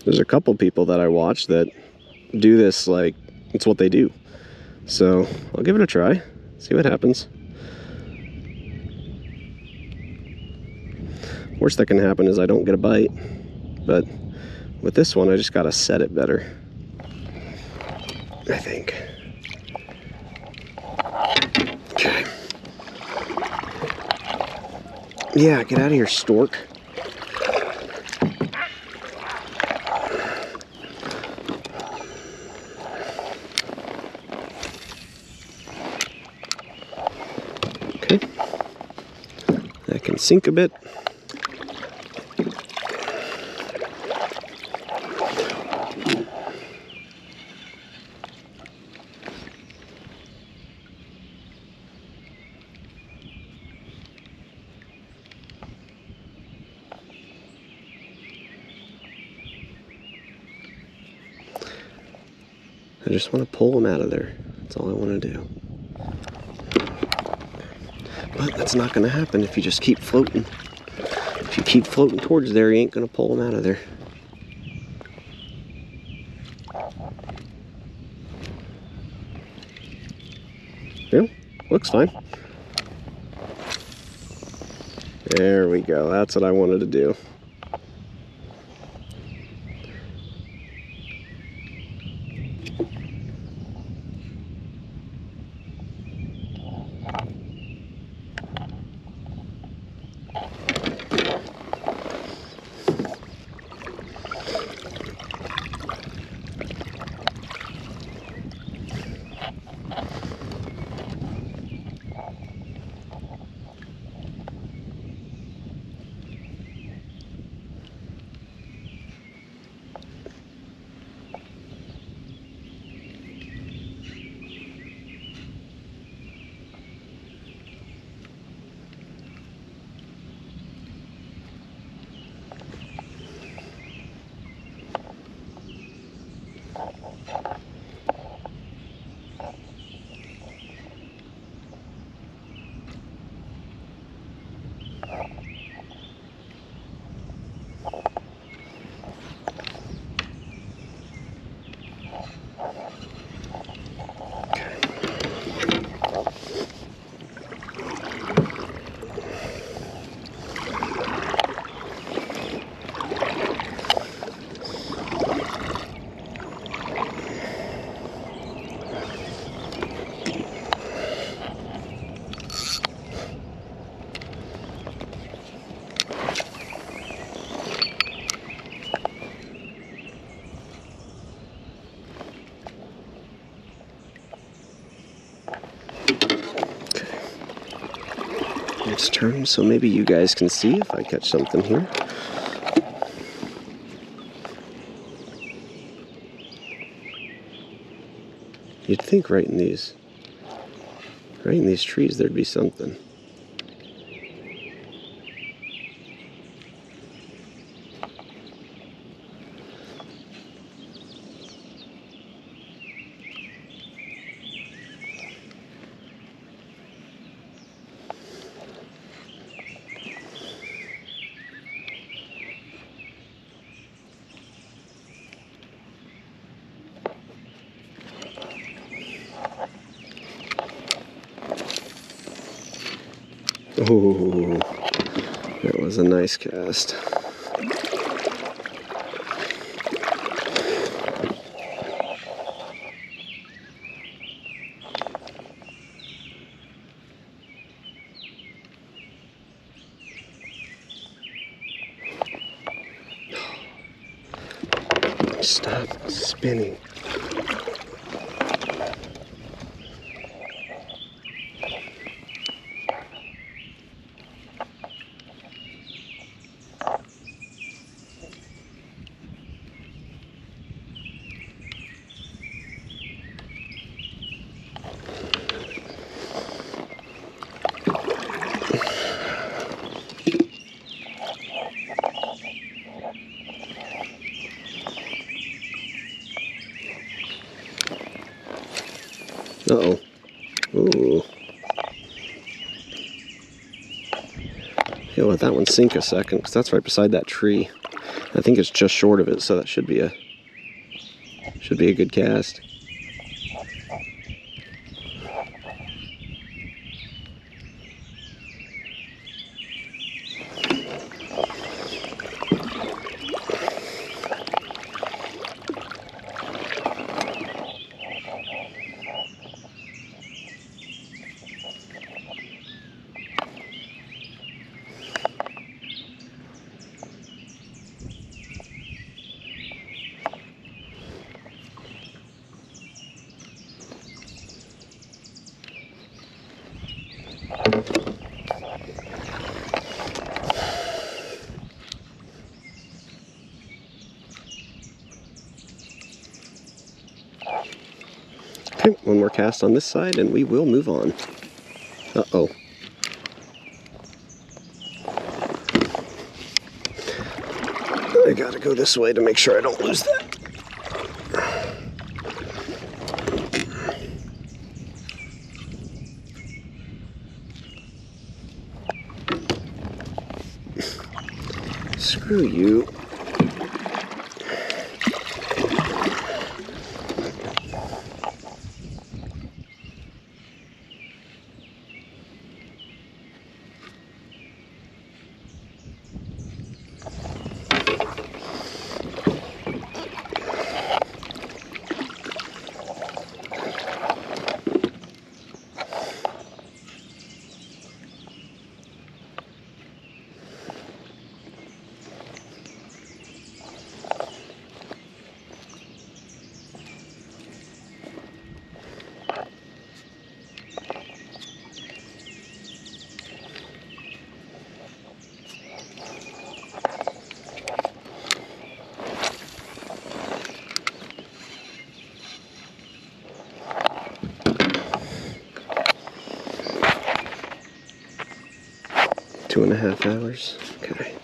There's a couple people that I watch that do this like it's what they do. So I'll give it a try, see what happens. Worst that can happen is I don't get a bite, but with this one I just got to set it better, I think. Okay. Yeah, get out of here, stork. Okay. That can sink a bit. I just want to pull them out of there. That's all I want to do. But that's not going to happen if you just keep floating. If you keep floating towards there, you ain't going to pull them out of there. Yeah, looks fine. There we go. That's what I wanted to do. Let's turn so maybe you guys can see if I catch something here. You'd think right in these trees there'd be something. Oh, that was a nice cast. Stop spinning. Uh-oh. Ooh. Okay, let that one sink a second, because that's right beside that tree. I think it's just short of it, so that should be a good cast. Okay, one more cast on this side and we will move on. Uh-oh. I gotta go this way to make sure I don't lose that. Screw you. 2.5 hours. Okay.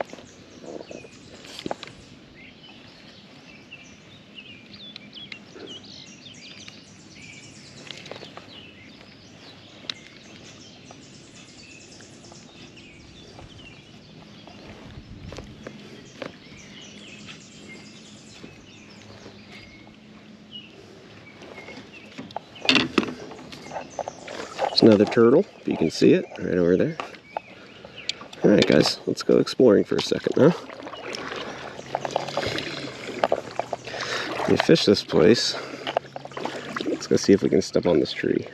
There's another turtle, if you can see it, right over there. Alright guys, let's go exploring for a second, huh? We fish this place. Let's go see if we can step on this tree.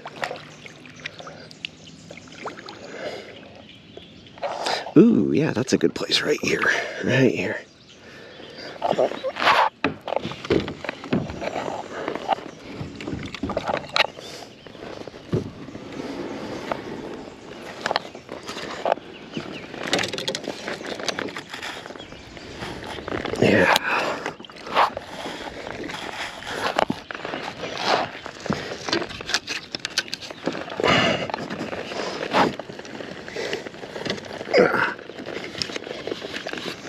Ooh, yeah, that's a good place right here. Right here. Yeah.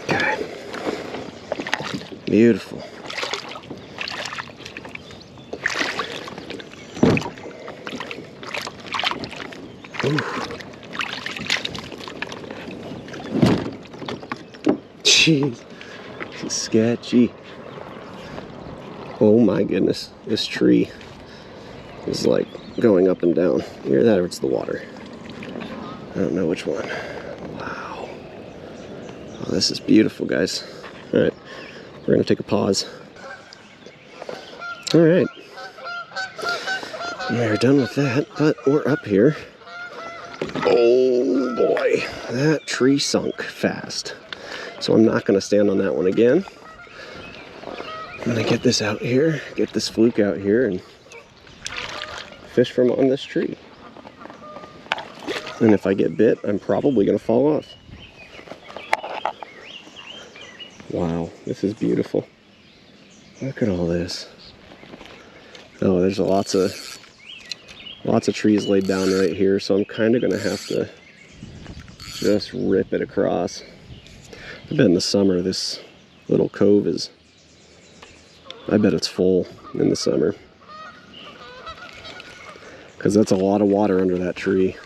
Okay. Beautiful. Ooh. Jeez. This is sketchy. Oh my goodness. This tree is like going up and down. Either that or it's the water. I don't know which one. Wow. Oh, this is beautiful, guys. Alright. We're going to take a pause. Alright. We're done with that, but we're up here. Oh boy. That tree sunk fast. So I'm not going to stand on that one again. I'm going to get this out here, get this fluke out here, and fish from on this tree. And if I get bit, I'm probably going to fall off. Wow, this is beautiful. Look at all this. Oh, there's lots of trees laid down right here, so I'm kind of going to have to just rip it across. I bet in the summer this little cove is, I bet it's full in the summer. Because that's a lot of water under that tree.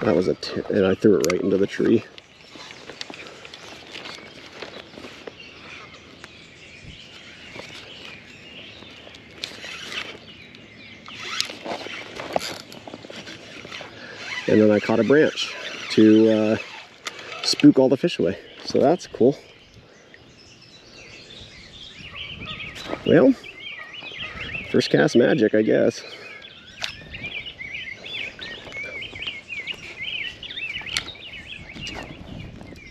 That was and I threw it right into the tree. And then I caught a branch to spook all the fish away. So that's cool. Well, first cast magic, I guess.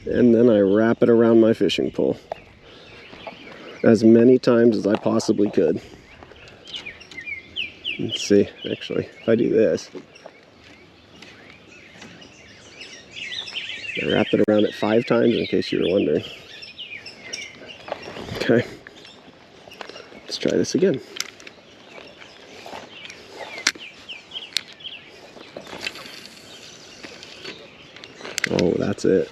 And then I wrap it around my fishing pole as many times as I possibly could. Let's see, actually, if I do this, I wrapped it around it 5 times in case you were wondering. Okay, let's try this again. Oh, that's it.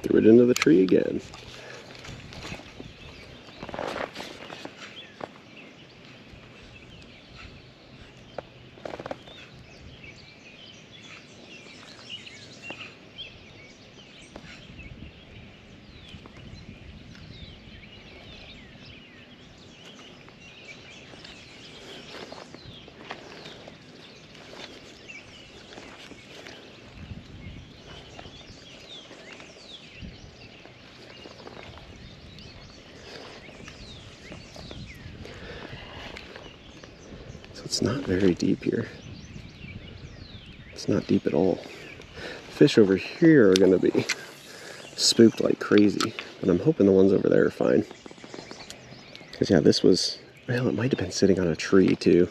Threw it into the tree again. It's not very deep here. It's not deep at all. Fish over here are gonna be spooked like crazy, but I'm hoping the ones over there are fine. Because yeah, this was, well, it might have been sitting on a tree too.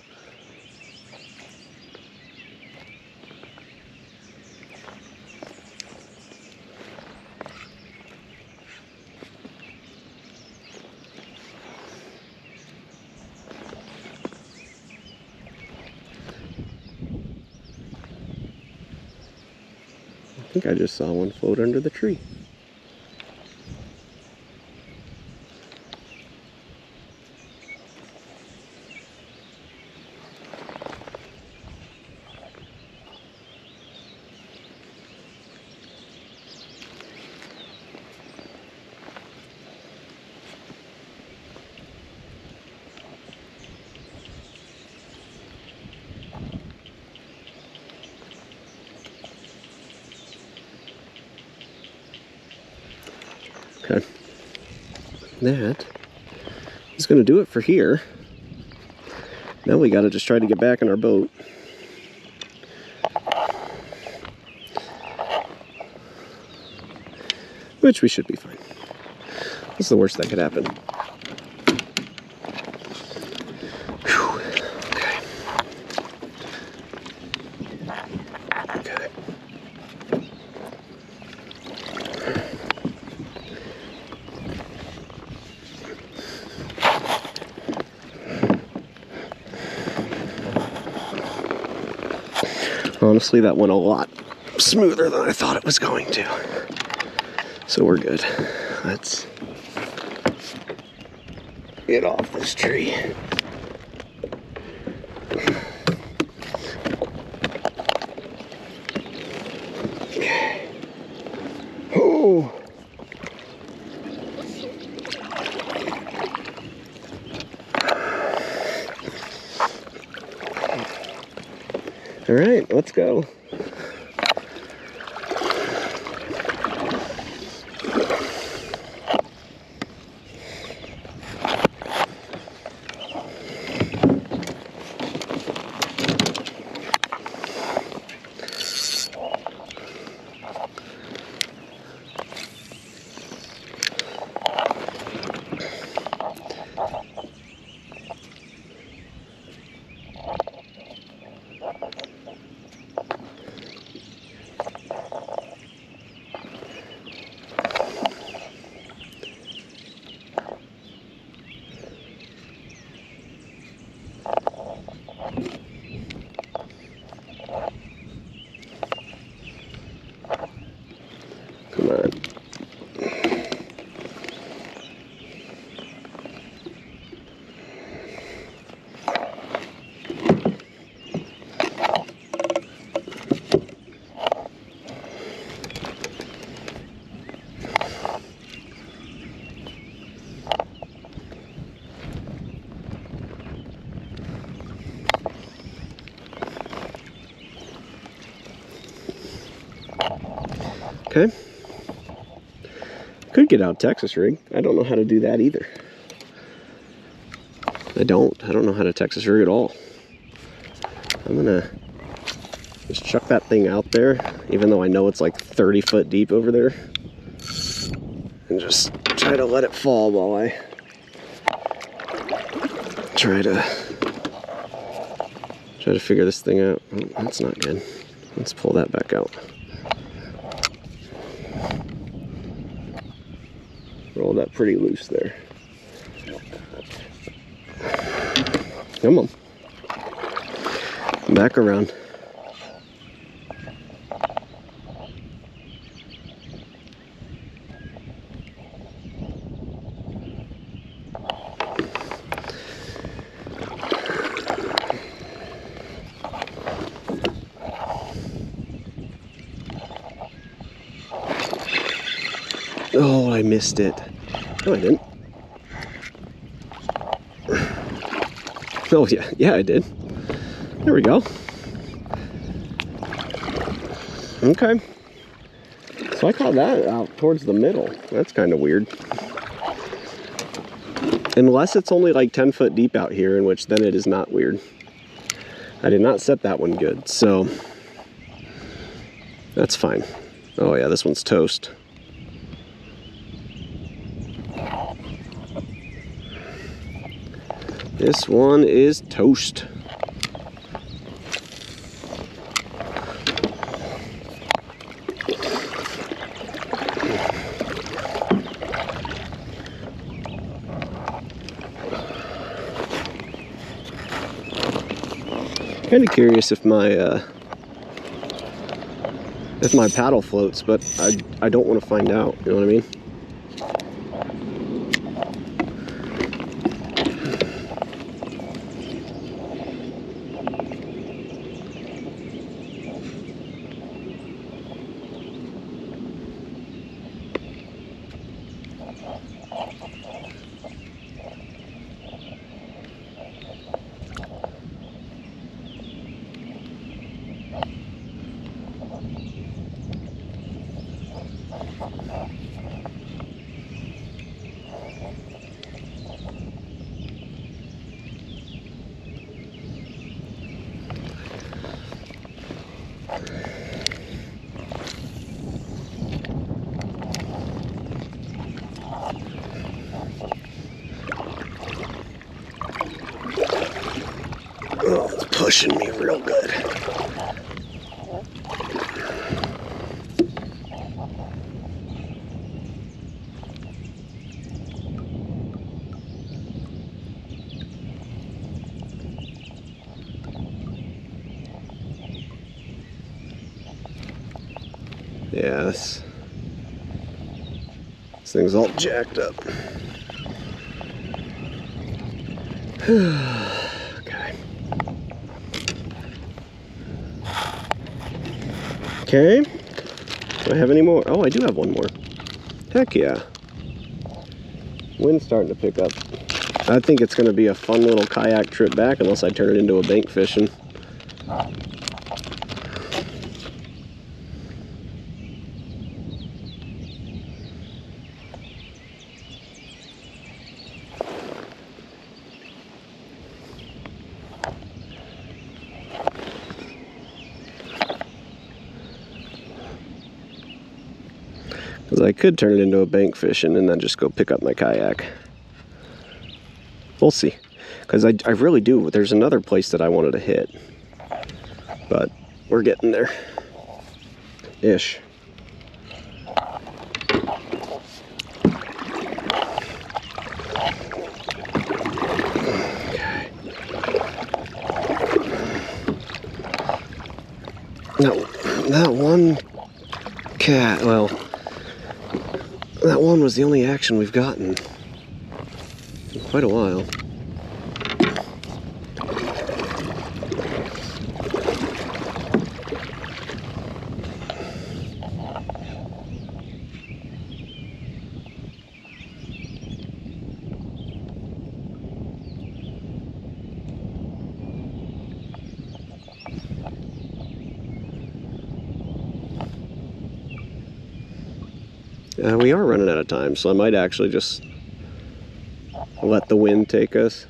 I think I just saw one float under the tree. Okay, that is going to do it for here. Now we got to just try to get back in our boat. Which we should be fine. What's the worst that could happen? Whew. Okay. Okay. Honestly, that went a lot smoother than I thought it was going to. So we're good. Let's get off this tree. Okay. Oh. All right, let's go. Come on. Okay. Could get out Texas rig. I don't know how to do that either. I don't know how to Texas rig at all. I'm gonna just chuck that thing out there, even though I know it's like 30 foot deep over there, and just try to let it fall while I try to figure this thing out. Oh, that's not good. Let's pull that back out. Roll that pretty loose there. Come on. Back around. Oh, I missed it. No, I didn't. Oh, yeah, I did. There we go. Okay. So I caught that out towards the middle. That's kind of weird. Unless it's only like 10 foot deep out here, in which then it is not weird. I did not set that one good, so that's fine. Oh yeah, this one's toast. This one is toast. Kind of curious if my paddle floats, but I don't want to find out. You know what I mean? Oh, it's pushing me real good. Yeah, this thing's all jacked up. Okay. Okay. Do I have any more? Oh, I do have one more. Heck yeah. Wind's starting to pick up. I think it's going to be a fun little kayak trip back unless I turn it into a bank fishing. Because I could turn it into a bank fishing and then just go pick up my kayak. We'll see. Because I really do. There's another place that I wanted to hit. But we're getting there. Ish. Okay. No, that one cat, well, that one was the only action we've gotten in quite a while. We are running out of time, so I might actually just let the wind take us.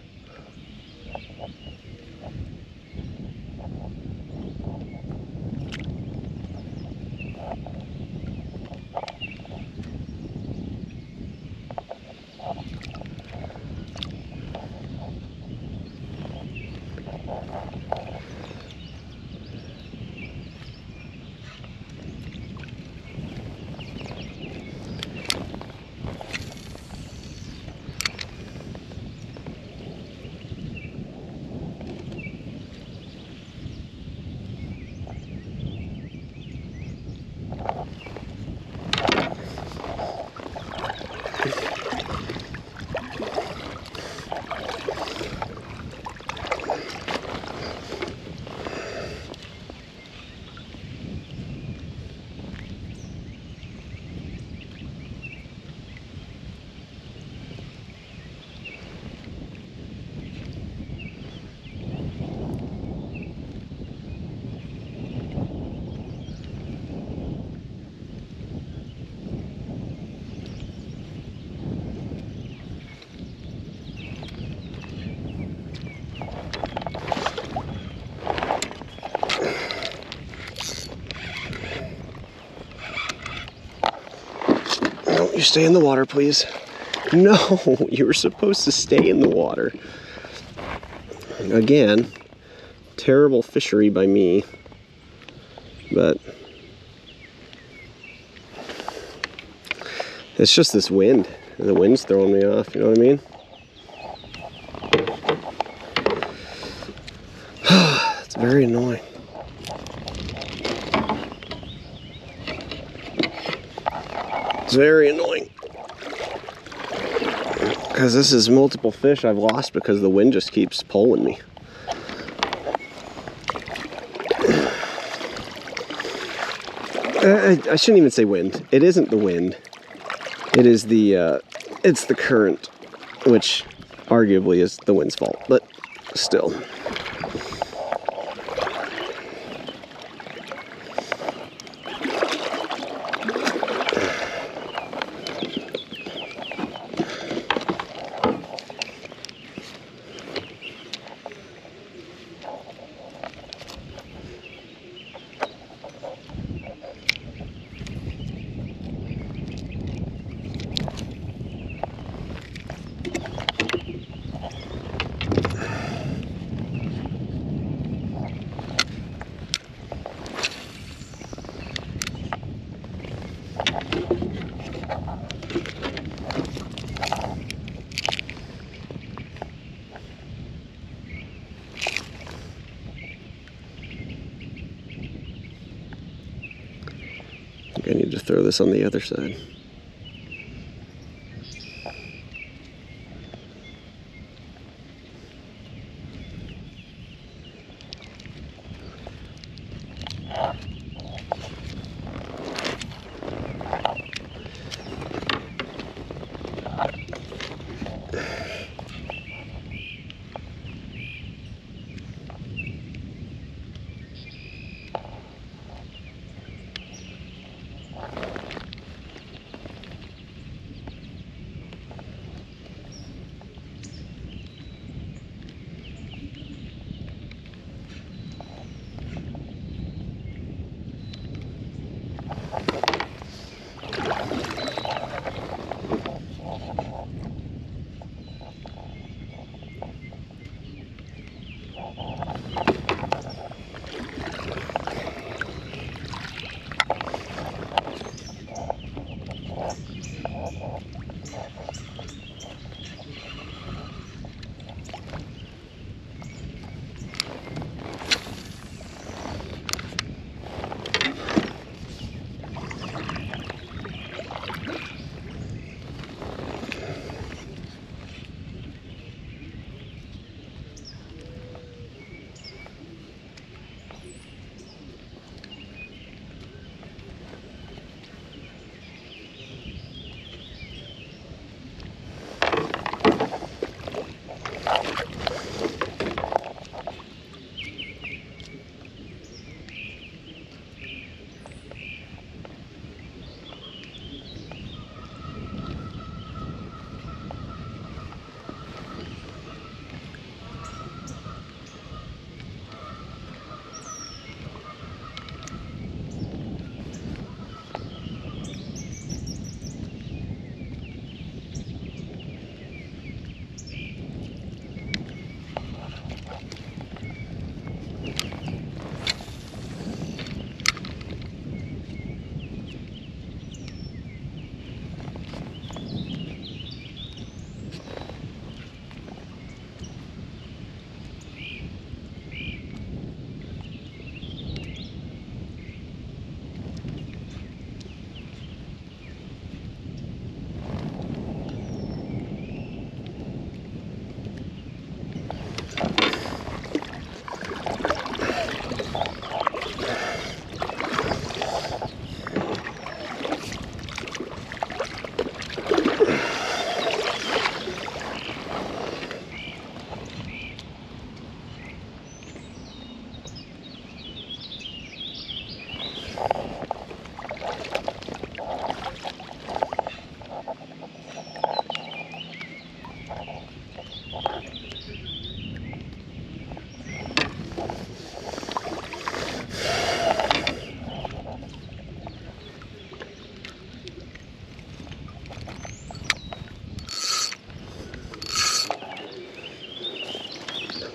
You stay in the water, please. No, you were supposed to stay in the water. Again, terrible fishery by me, but it's just this wind. The wind's throwing me off, you know what I mean? It's very annoying. It's very annoying. Because this is multiple fish I've lost because the wind just keeps pulling me. I shouldn't even say wind. It isn't the wind. It is it's the current, which arguably is the wind's fault, but still. I need to throw this on the other side.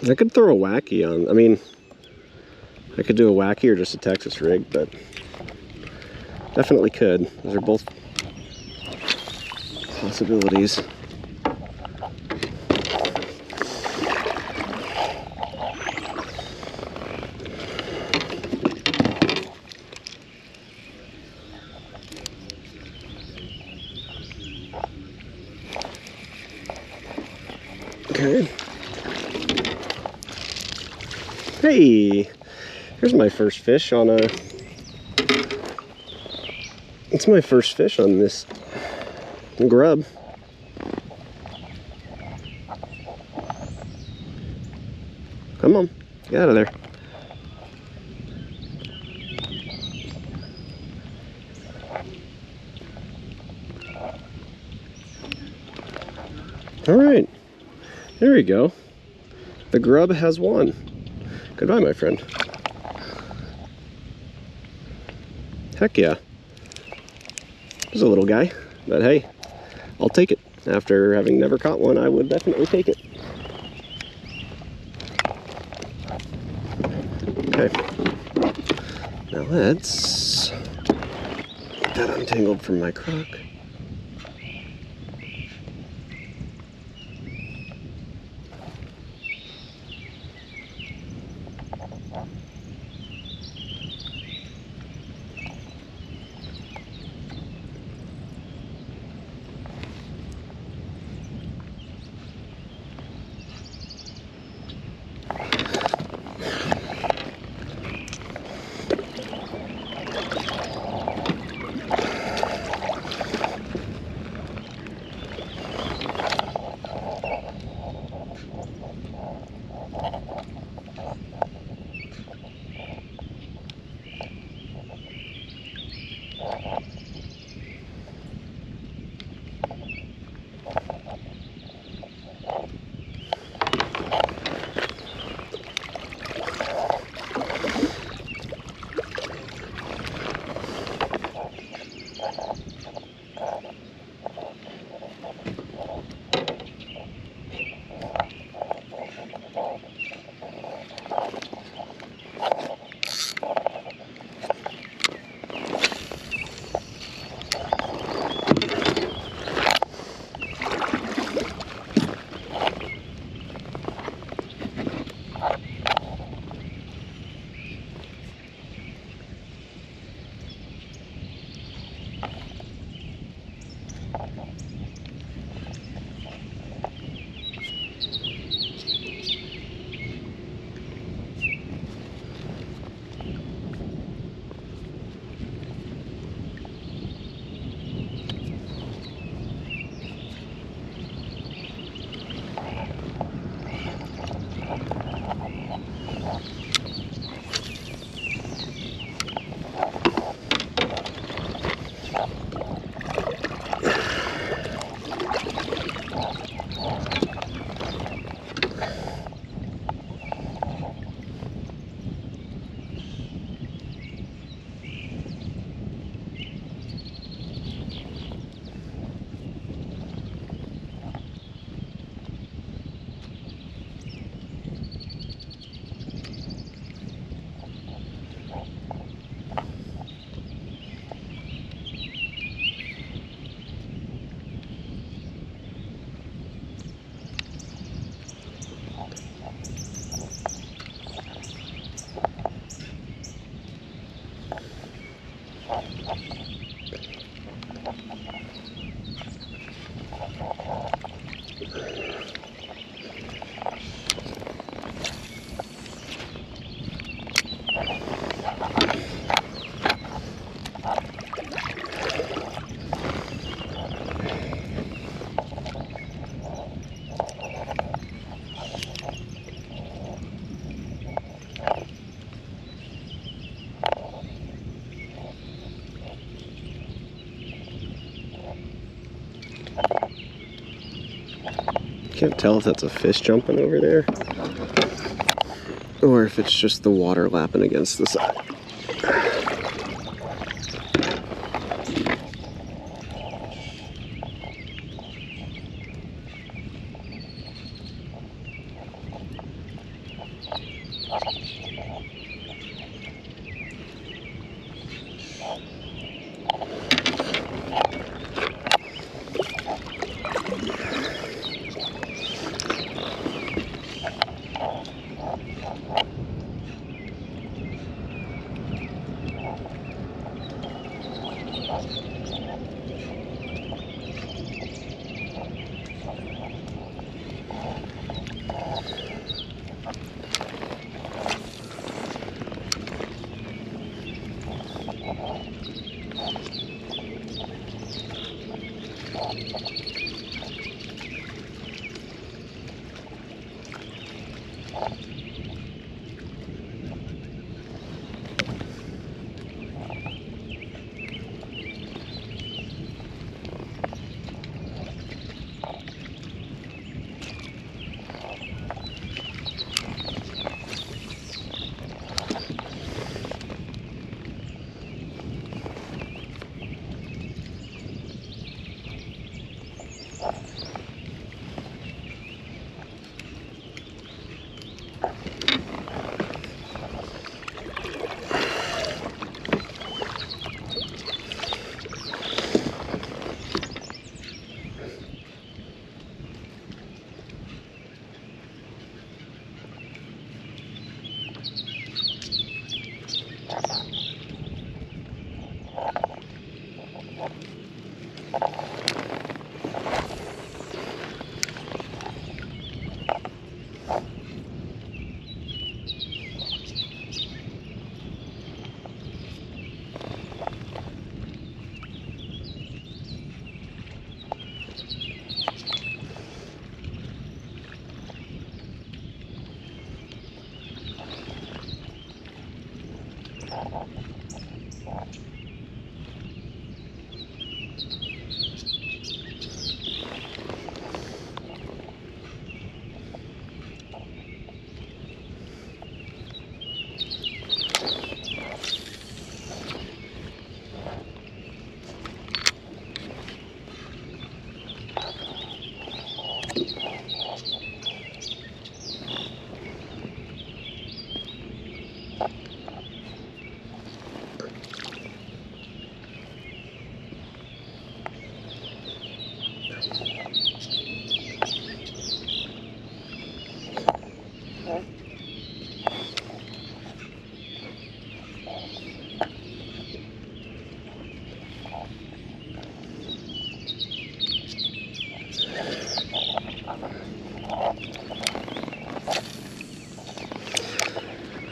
I could throw a wacky on. I mean, I could do a wacky or just a Texas rig, but definitely could. Those are both possibilities. Okay. Hey, here's my first fish on a... It's my first fish on this grub. Come on, get out of there. All right, there we go. The grub has won. Goodbye, my friend. Heck yeah. There's a little guy, but hey, I'll take it. After having never caught one, I would definitely take it. Okay. Now let's get that untangled from my crock. Can't tell if that's a fish jumping over there or if it's just the water lapping against the side.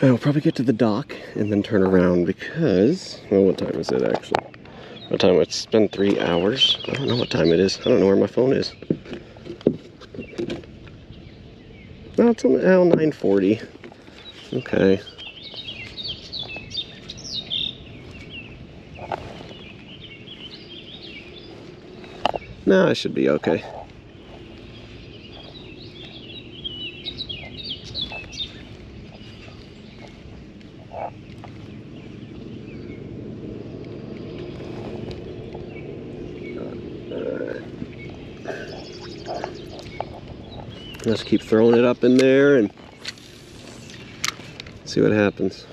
I'll probably get to the dock and then turn around because, well, what time is it actually? What time? It's been 3 hours. I don't know what time it is. I don't know where my phone is. No, it's only 9:40. Okay. No, I should be okay. Just keep throwing it up in there and see what happens.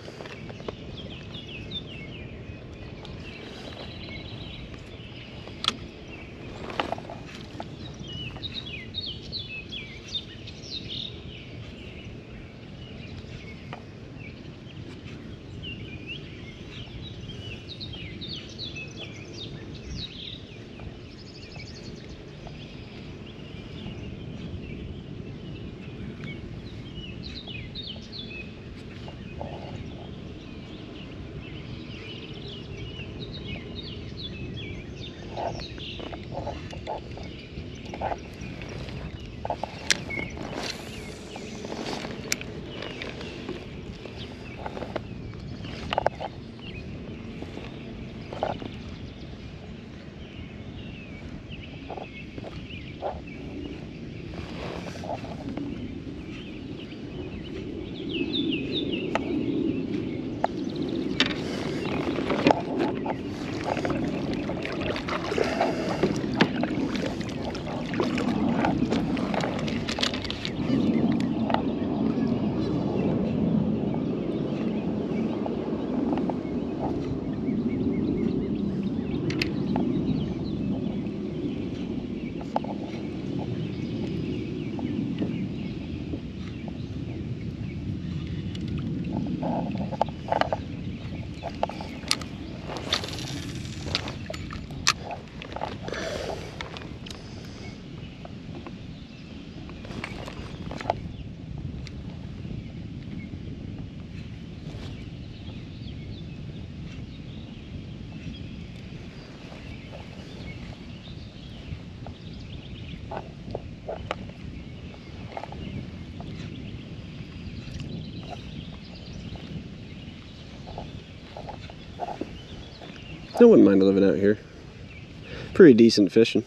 I wouldn't mind living out here. Pretty decent fishing.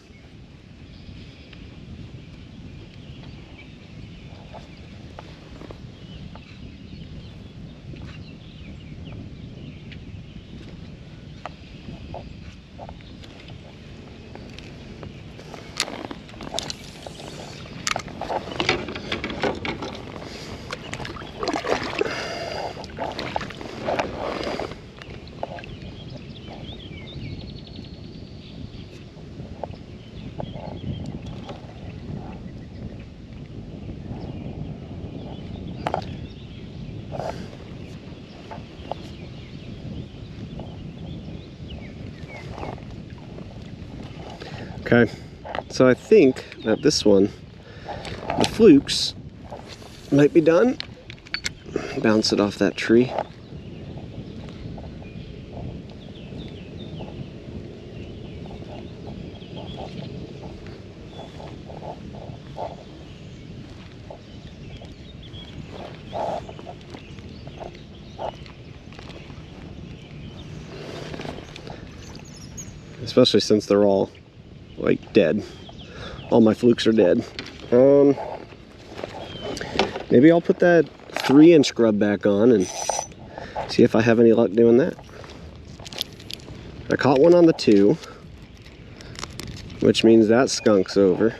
Okay, so I think that this one, the flukes, might be done. Bounce it off that tree. Especially since they're all like dead. All my flukes are dead. Maybe I'll put that 3-inch grub back on and see if I have any luck doing that. I caught one on the 2, which means that skunk's over.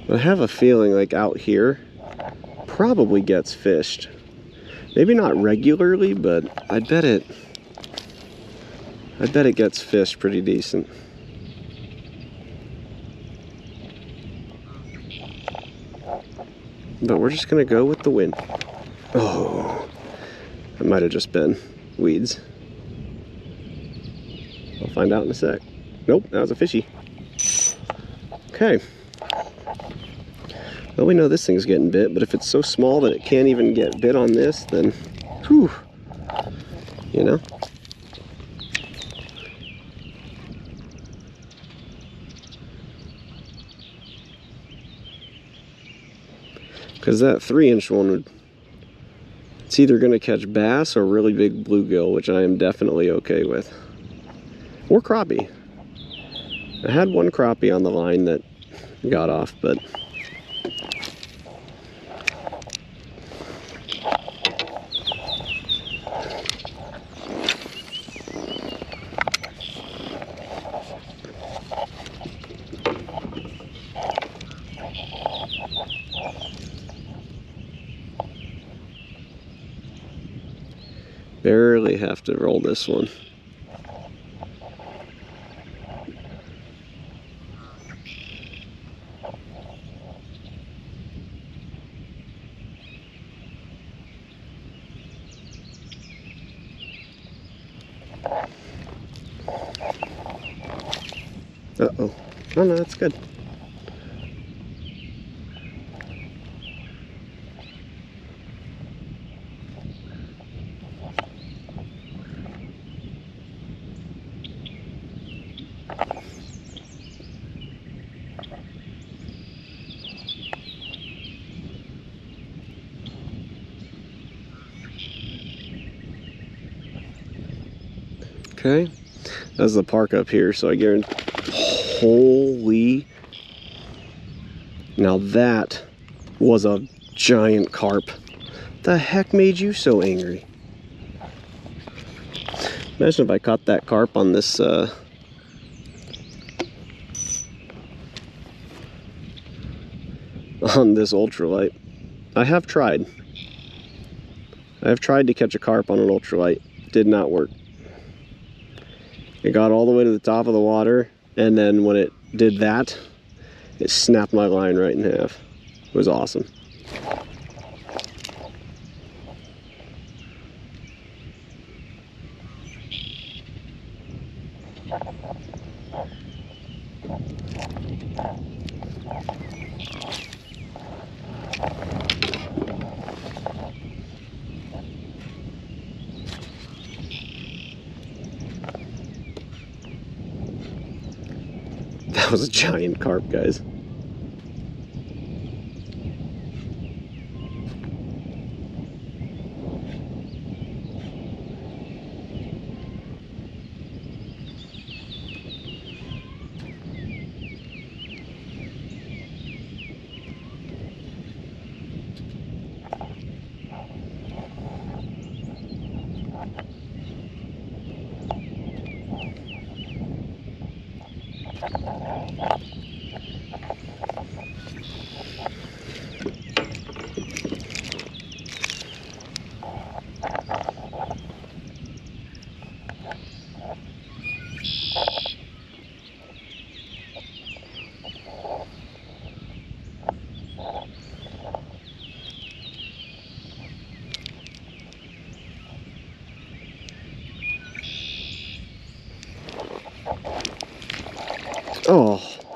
I have a feeling like out here probably gets fished. Maybe not regularly, but I bet it gets fished pretty decent. But we're just gonna go with the wind. Oh, it might have just been weeds. I'll find out in a sec. Nope, that was a fishy. Okay. Well, we know this thing's getting bit, but if it's so small that it can't even get bit on this, then, whew, you know? Because that 3-inch one would, it's either going to catch bass or really big bluegill, which I am definitely okay with. Or crappie. I had one crappie on the line that got off, but barely have to roll this one. Uh-oh. Oh no, that's good. Okay, that's the park up here, so I guarantee. Holy! Now that was a giant carp. The heck made you so angry? Imagine if I caught that carp on this on this ultralight. I have tried to catch a carp on an ultralight. Did not work. It got all the way to the top of the water, and then when it did that, it snapped my line right in half. It was awesome. That was a giant carp, guys.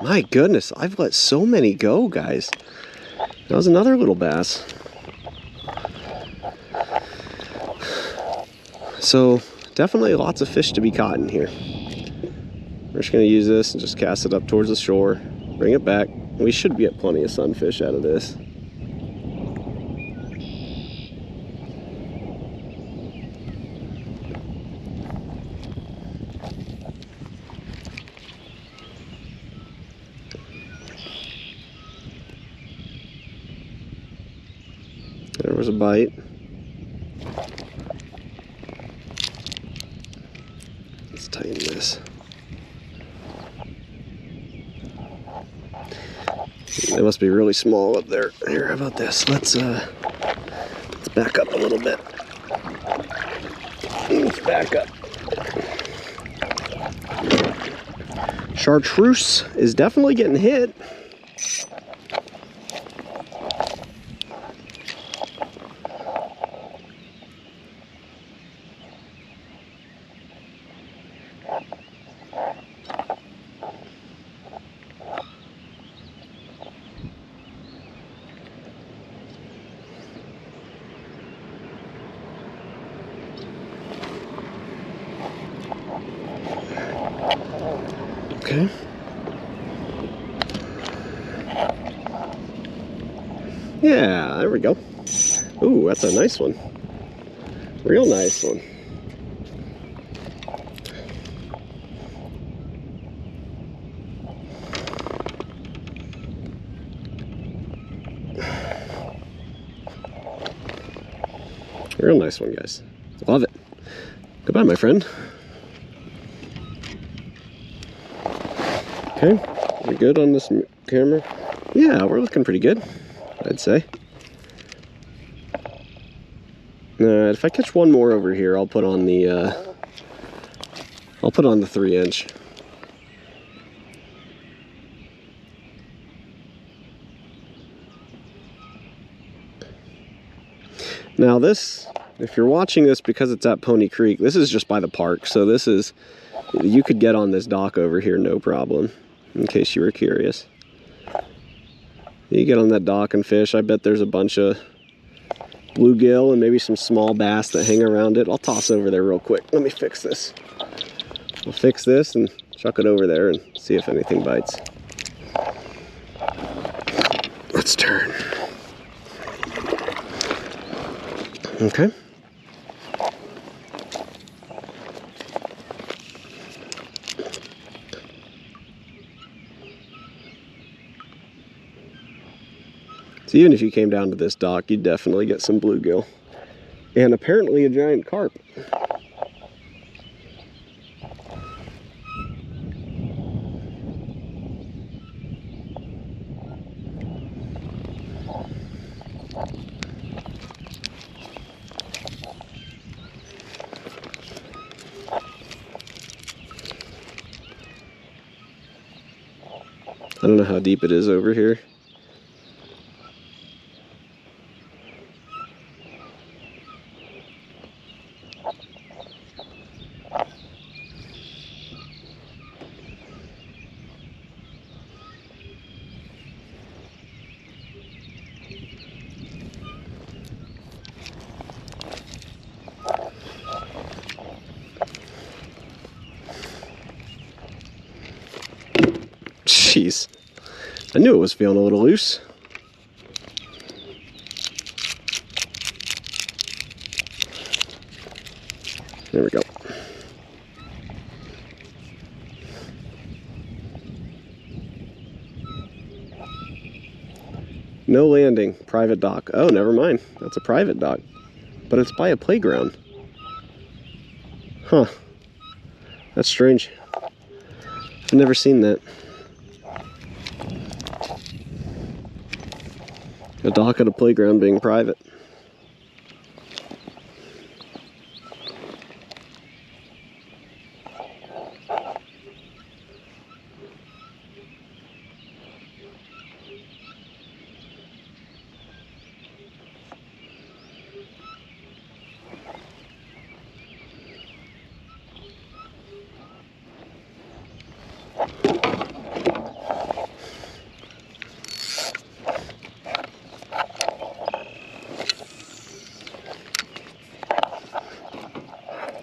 My goodness, I've let so many go, guys. That was another little bass. So, definitely lots of fish to be caught in here. We're just going to use this and just cast it up towards the shore, bring it back. We should get plenty of sunfish out of this. There was a bite. Let's tighten this. They must be really small up there. Here, how about this? Let's back up a little bit. Let's back up. Chartreuse is definitely getting hit. Okay. Yeah, there we go. Ooh, that's a nice one. Real nice one. Real nice one, guys. Love it. Goodbye, my friend. Okay, we good on this camera? Yeah, we're looking pretty good, I'd say. If I catch one more over here, I'll put on the 3-inch. Now this, if you're watching this because it's at Pony Creek, this is just by the park, so this is, you could get on this dock over here no problem, in case you were curious. You get on that dock and fish. I bet there's a bunch of bluegill and maybe some small bass that hang around it. I'll toss over there real quick. Let me fix this. I'll fix this and chuck it over there and see if anything bites. Let's turn. Okay. So even if you came down to this dock, you'd definitely get some bluegill. And apparently a giant carp. I don't know how deep it is over here. Jeez, I knew it was feeling a little loose. There we go. No landing, private dock. Oh, never mind. That's a private dock, but it's by a playground. Huh. That's strange. I've never seen that. A dock at a playground being private.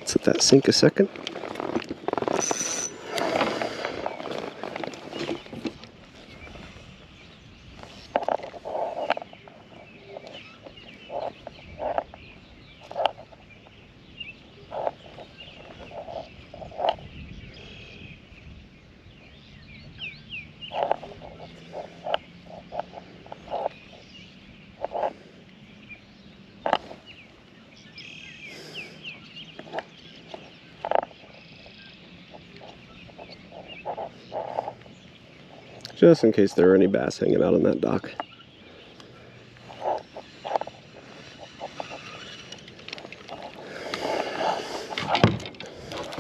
Let's let that sink a second. Just in case there are any bass hanging out on that dock.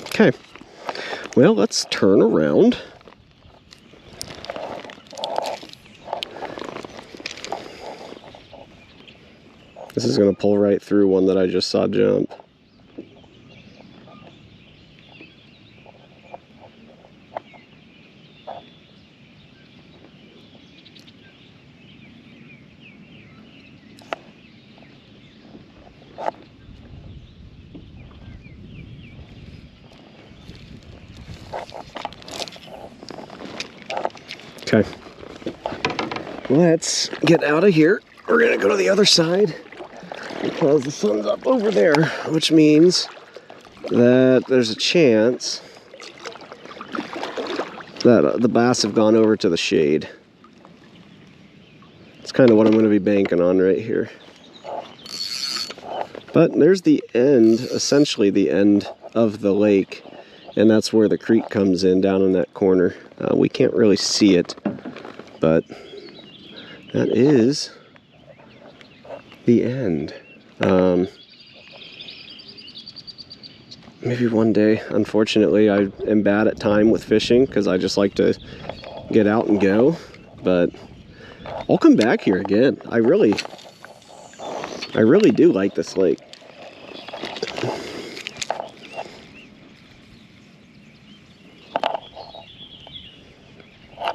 Okay, well, let's turn around. This is going to pull right through one that I just saw jump. Okay, let's get out of here. We're gonna go to the other side because the sun's up over there, which means that there's a chance that the bass have gone over to the shade. It's kind of what I'm going to be banking on right here. But there's the end, essentially the end of the lake, and that's where the creek comes in down in that corner. We can't really see it, but that is the end. Maybe one day. Unfortunately, I am bad at time with fishing because I just like to get out and go, but I'll come back here again. I really do like this lake.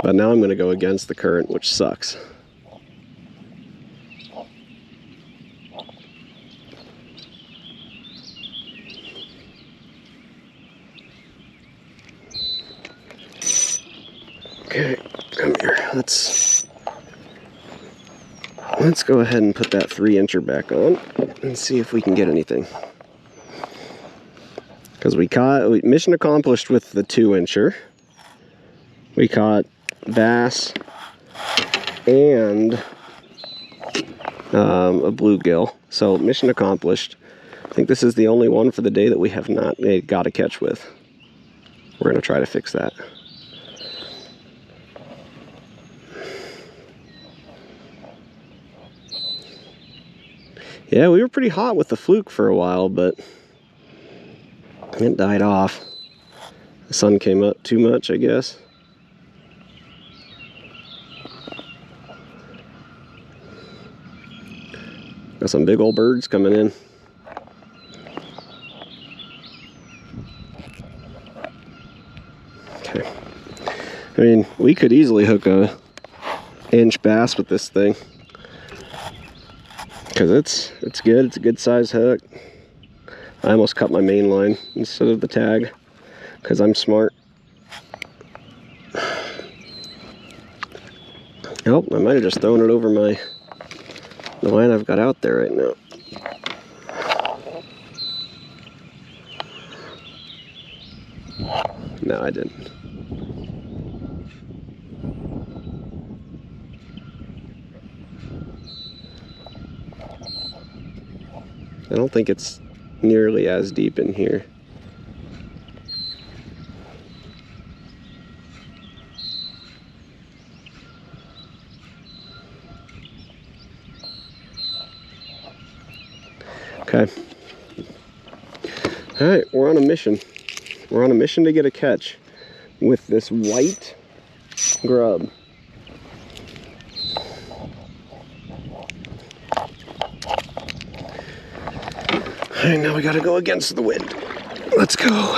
But now I'm going to go against the current, which sucks. Okay, come here. Let's go ahead and put that 3-incher back on and see if we can get anything. Because mission accomplished with the 2-incher. We caught bass and a bluegill. So mission accomplished. I think this is the only one for the day that we have not got a catch with. We're going to try to fix that. Yeah, we were pretty hot with the fluke for a while, but it died off. The sun came up too much, I guess. Got some big old birds coming in. Okay. I mean, we could easily hook a inch bass with this thing. Because it's good. It's a good size hook. I almost cut my main line instead of the tag because I'm smart. Oh, I might have just thrown it over the line I've got out there right now. No, I didn't. I don't think it's nearly as deep in here. Okay. All right, we're on a mission. We're on a mission to get a catch with this white grub. All right, now we gotta go against the wind. Let's go.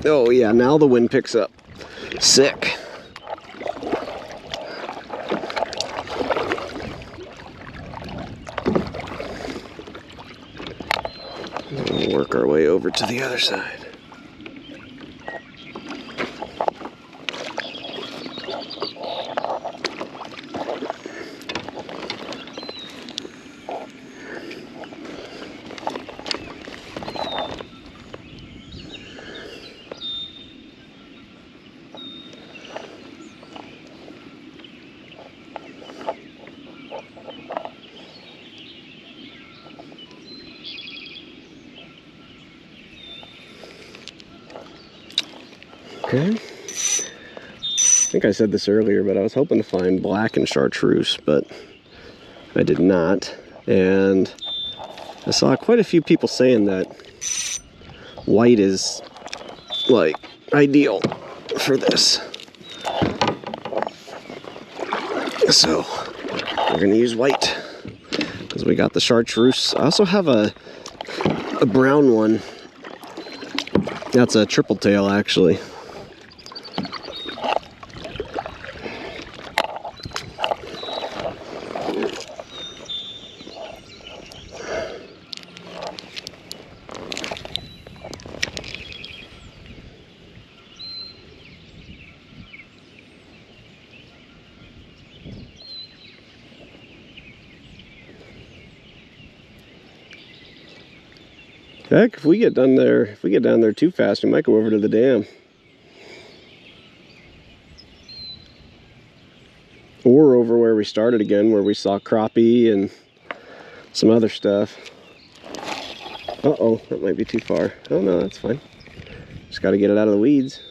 Oh yeah, now the wind picks up. Sick. We'll work our way over to the other side. Okay. I think I said this earlier, but I was hoping to find black and chartreuse, but I did not. And I saw quite a few people saying that white is like ideal for this. So we're gonna use white because we got the chartreuse. I also have a brown one. That's a triple tail actually. Heck, if we get down there too fast, we might go over to the dam. Or over where we started again, where we saw crappie and some other stuff. Uh-oh, that might be too far. Oh no, that's fine. Just got to get it out of the weeds.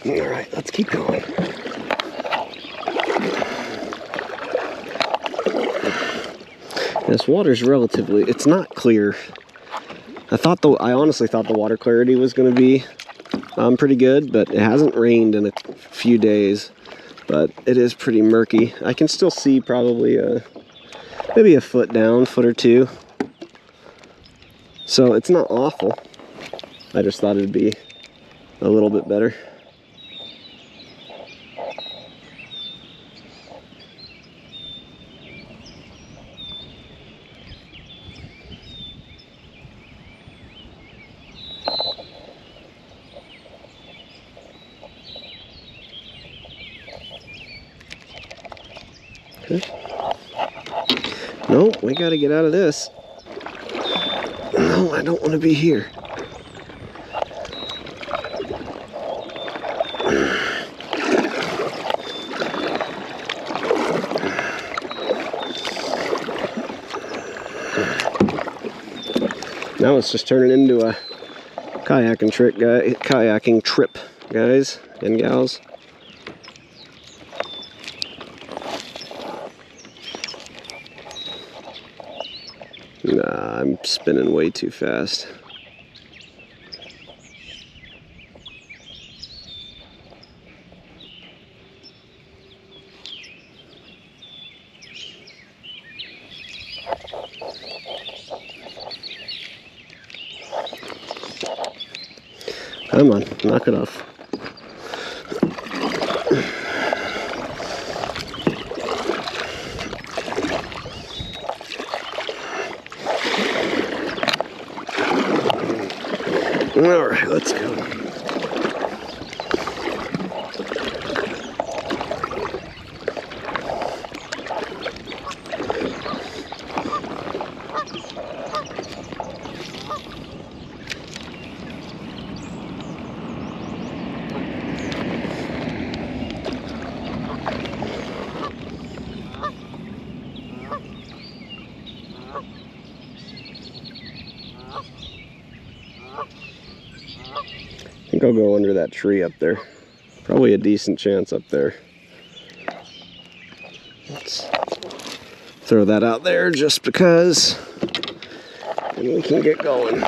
All right, let's keep going. This water's relatively, it's not clear. I honestly thought the water clarity was going to be pretty good, but it hasn't rained in a few days, but it is pretty murky. I can still see probably maybe a foot down, foot or two. So it's not awful. I just thought it'd be a little bit better. Okay. No, we gotta get out of this. No, I don't want to be here. Now it's just turning into a kayaking trip, guys and gals. Nah, I'm spinning way too fast. Come on, knock it off. All right, let's go. I think I'll go under that tree up there. Probably a decent chance up there. Let's throw that out there just because, and we can get going.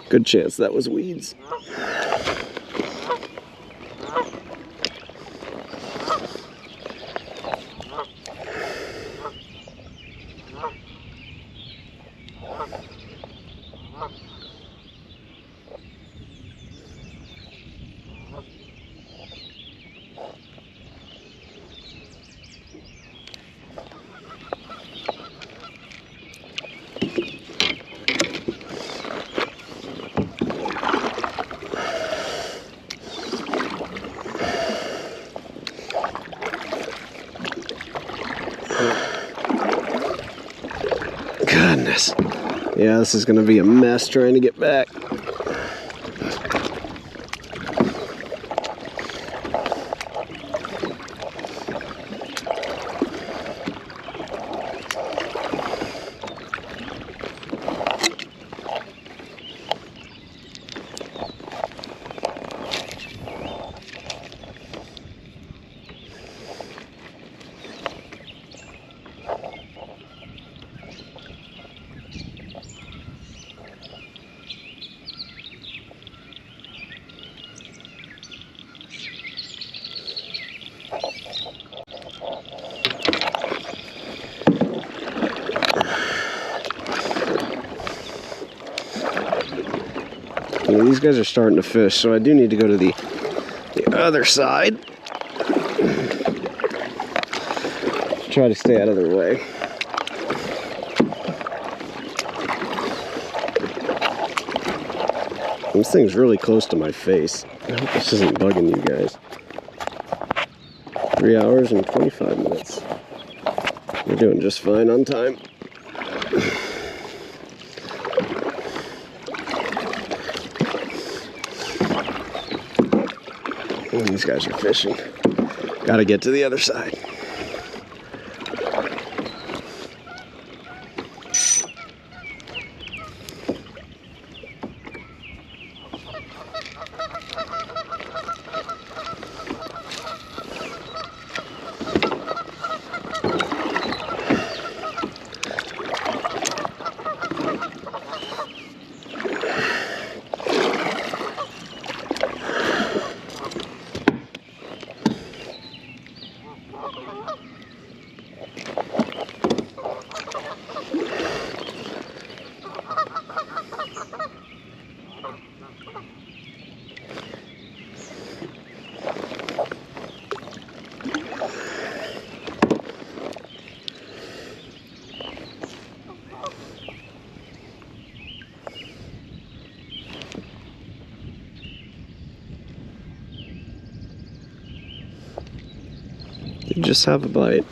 Good chance that was weeds. Goodness. Yeah, this is going to be a mess trying to get back. These guys are starting to fish, so I do need to go to the other side. Try to stay out of their way. This thing's really close to my face. I hope this isn't bugging you guys. 3 hours and 25 minutes. We're doing just fine on time. These guys are fishing. Gotta get to the other side. You just have a bite.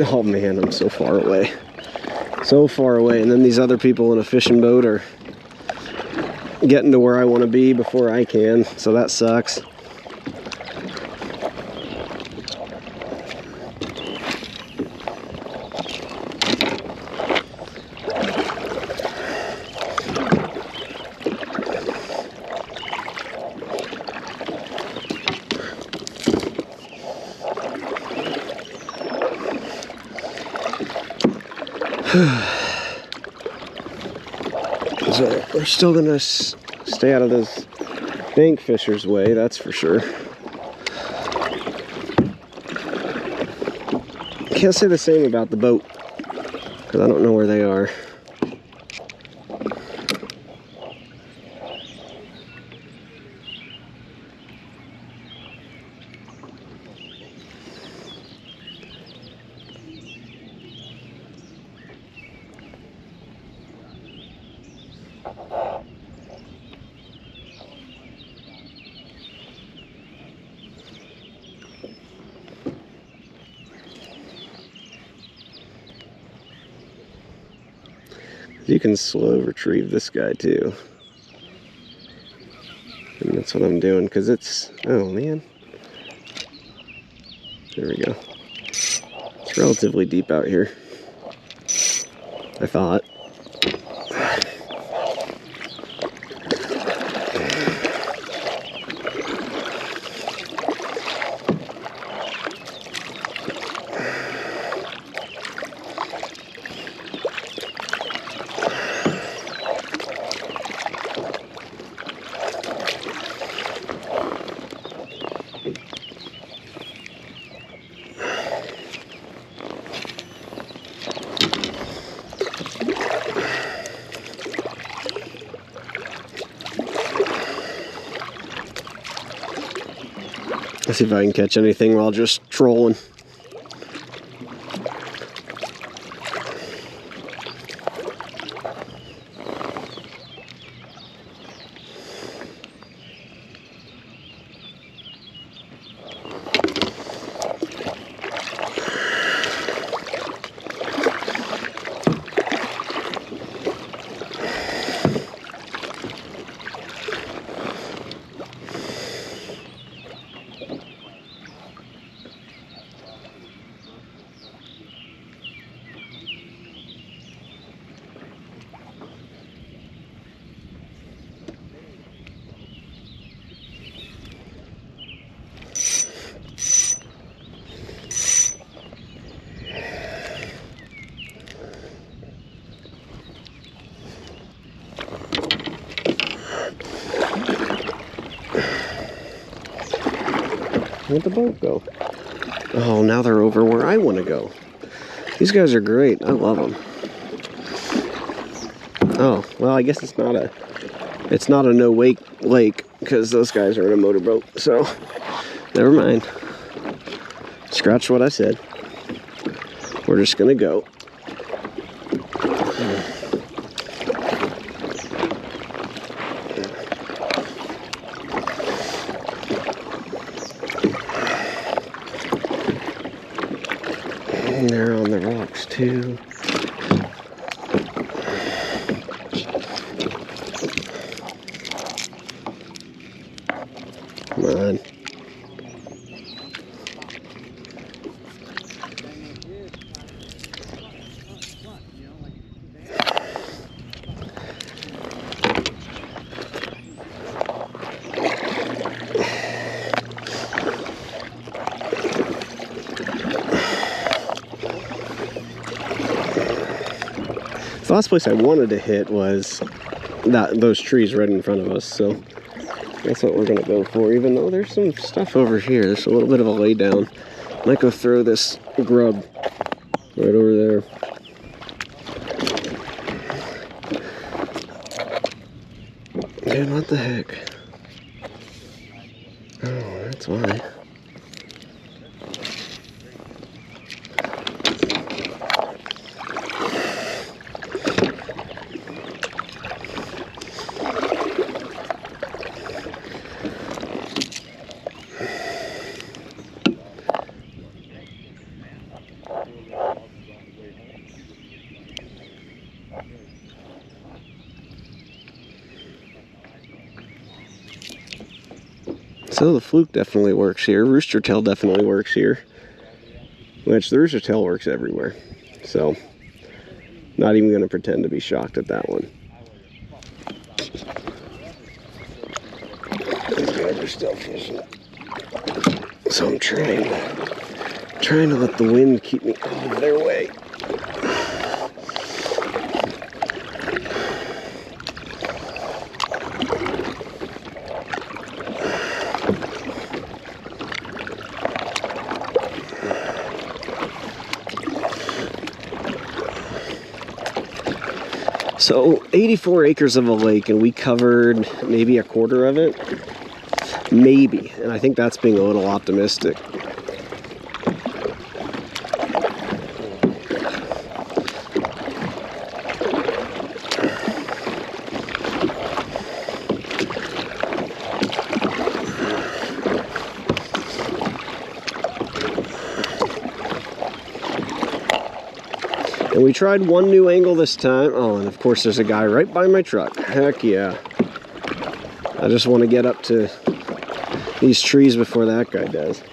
Oh man, I'm so far away. So far away. And then these other people in a fishing boat are getting to where I want to be before I can. So that sucks. So we're still gonna stay out of this bank fisher's way, that's for sure. Can't say the same about the boat because I don't know where they are. You can slow retrieve this guy too. And that's what I'm doing because it's, oh man. There we go. It's relatively deep out here, I thought. Let's see if I can catch anything while just trolling. Where'd the boat go? Oh, now they're over where I want to go. These guys are great. I love them. Oh, well, I guess it's not a no-wake lake because those guys are in a motorboat. So, never mind. Scratch what I said. We're just gonna go. And they're on the rocks too. Come on. The last place I wanted to hit was those trees right in front of us, so that's what we're gonna go for, even though there's some stuff over here. There's a little bit of a lay down. Might go throw this grub right over there. Dude, what the heck? Oh, that's why. So the fluke definitely works here. Rooster tail definitely works here. Which the rooster tail works everywhere. So, not even going to pretend to be shocked at that one. These guys are still fishing. So I'm trying to let the wind keep me out of their way. So 84 acres of a lake, and we covered maybe a quarter of it. Maybe, and I think that's being a little optimistic. And we tried one new angle this time. Oh, and of course there's a guy right by my truck. Heck yeah. I just want to get up to these trees before that guy does.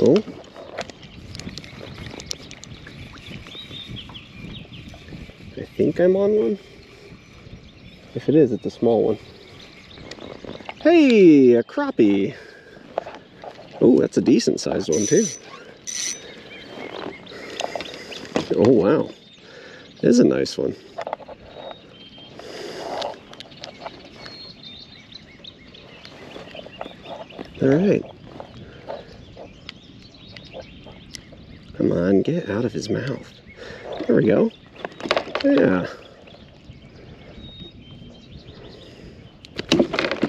Oh. I think I'm on one. If it is, it's a small one. Hey, a crappie. Oh, that's a decent sized one too. Oh wow, it is a nice one. All right. Come on, get out of his mouth. There we go. Yeah.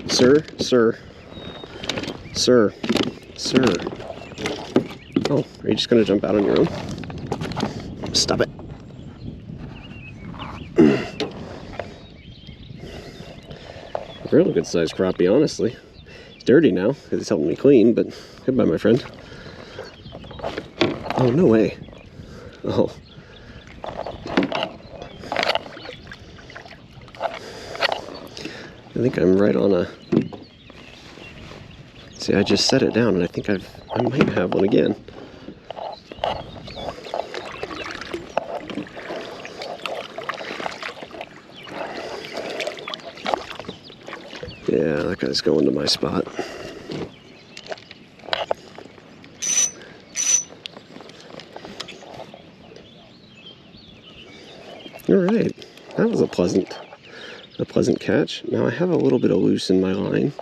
Sir, sir, sir, sir. Oh, are you just gonna jump out on your own? Stop it. Really good sized crappie, honestly. It's dirty now because it's helping me clean, but goodbye, my friend. Oh, no way. Oh. I think I'm right on a... See, I just set it down and I think I might have one again. Yeah, that guy's going to my spot. All right, that was a pleasant catch. Now I have a little bit of loose in my line,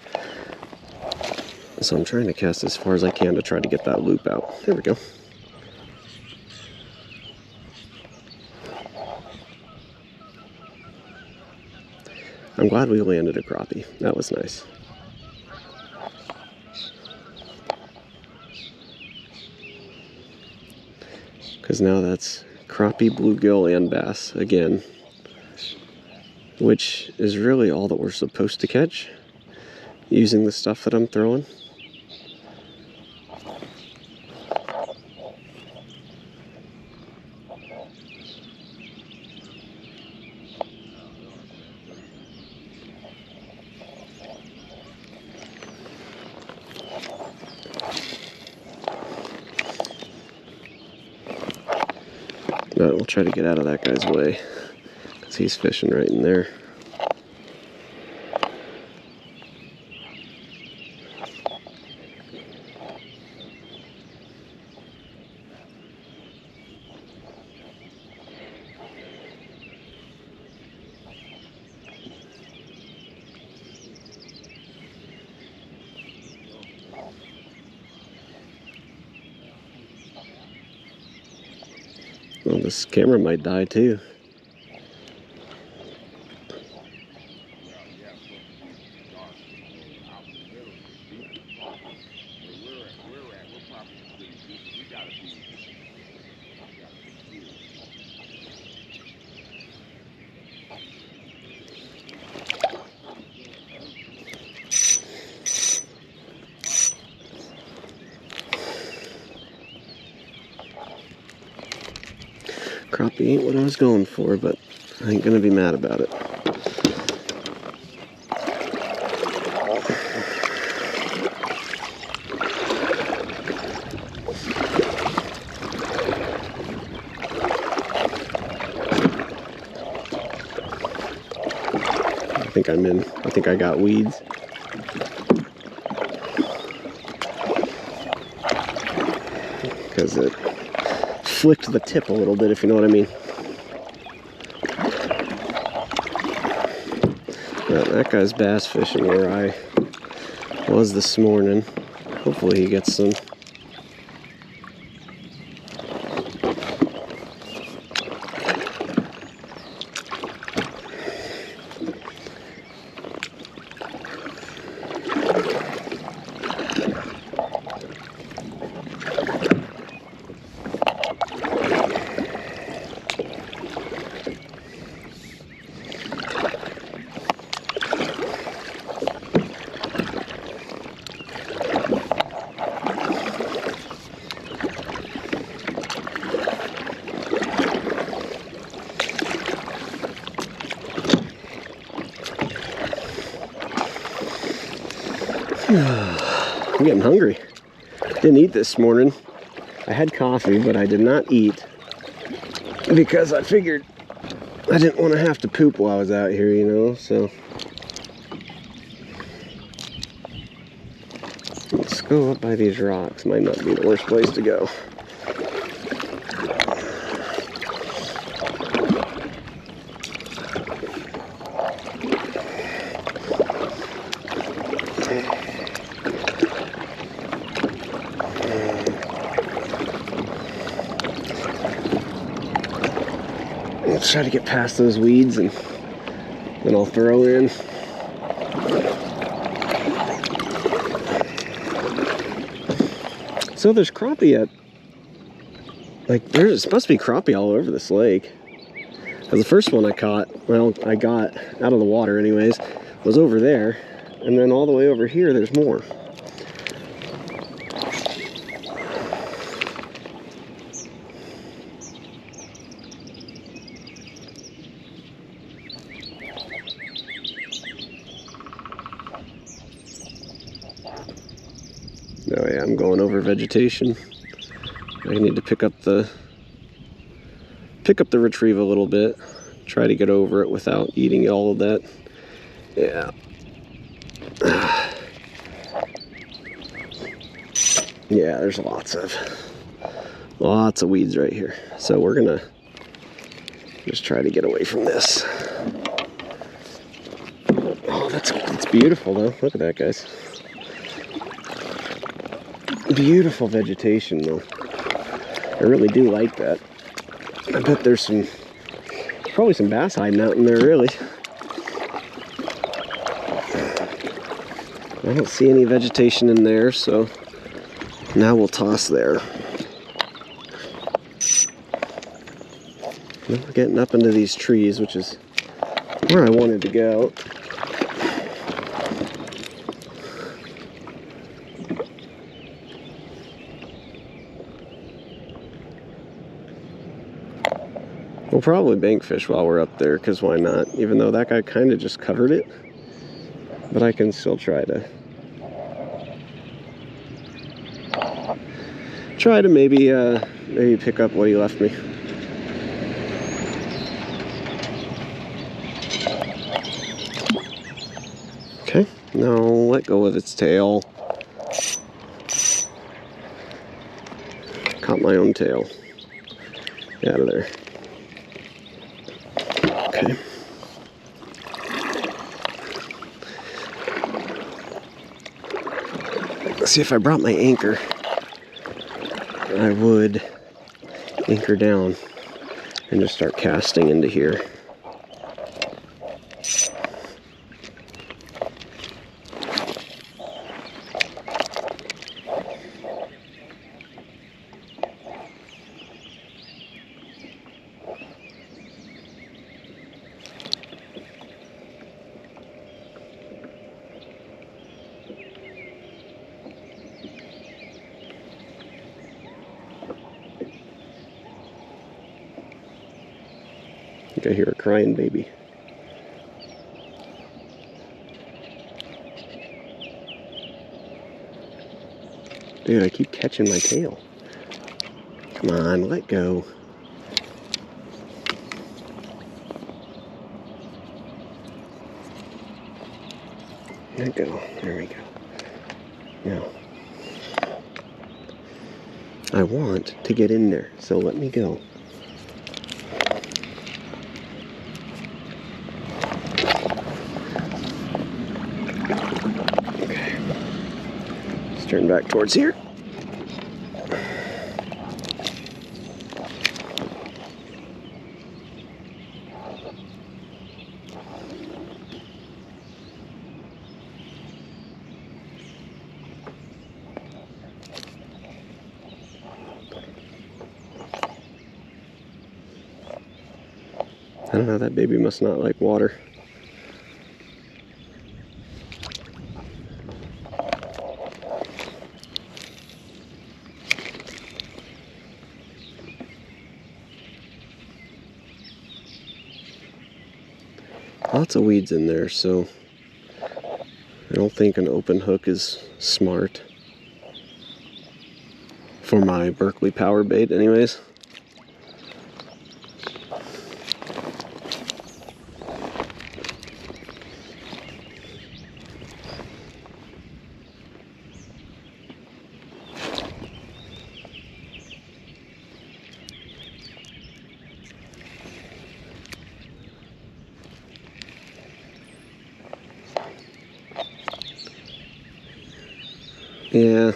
so I'm trying to cast as far as I can to try to get that loop out. There we go. I'm glad we landed a crappie. That was nice. Because now that's crappie, bluegill, and bass again, which is really all that we're supposed to catch using the stuff that I'm throwing. But we'll try to get out of that guy's way because he's fishing right in there. Well, this camera might die too. Crappie ain't what I was going for, but I ain't gonna be mad about it. I think I got weeds. Because it flicked the tip a little bit, if you know what I mean. But that guy's bass fishing where I was this morning. Hopefully he gets some. I'm getting hungry. Didn't eat this morning. I had coffee, but I did not eat because I figured I didn't want to have to poop while I was out here, you know, so. Let's go up by these rocks. Might not be the worst place to go. Let's try to get past those weeds and then I'll throw in. So there's crappie at, like, there's supposed to be crappie all over this lake. Because the first one I caught, well, I got out of the water anyways, was over there. And then all the way over here, there's more. Oh yeah, I'm going over vegetation. I need to pick up the retrieve a little bit. Try to get over it without eating all of that. Yeah. Yeah, there's lots of weeds right here. So we're gonna just try to get away from this. Oh, that's beautiful though. Look at that, guys. Beautiful vegetation though. I really do like that. I bet there's probably some bass hiding out in there, really. I don't see any vegetation in there, so now we'll toss there. Now we're getting up into these trees, which is where I wanted to go. We'll probably bank fish while we're up there, because why not? Even though that guy kind of just covered it. But I can still try to maybe pick up what he left me. Okay, now let go of its tail. Caught my own tail. Get out of there. Okay. Let's see, if I brought my anchor, I would anchor down. and just start casting into here. I think I hear a crying baby. Dude, I keep catching my tail. Come on, let go. Let go. There we go. Now, I want to get in there, so let me go. Okay. Let's turn back towards here. I don't know, that baby must not like water. Lots of weeds in there, so I don't think an open hook is smart. For my Berkeley power bait anyways. Yeah,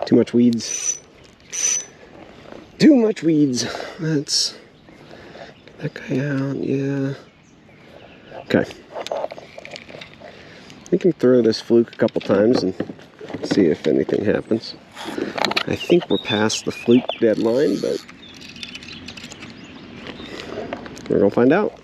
too much weeds. Too much weeds. Let's get that guy out, yeah. Okay. We can throw this fluke a couple times and see if anything happens. I think we're past the fluke deadline, but we're gonna find out.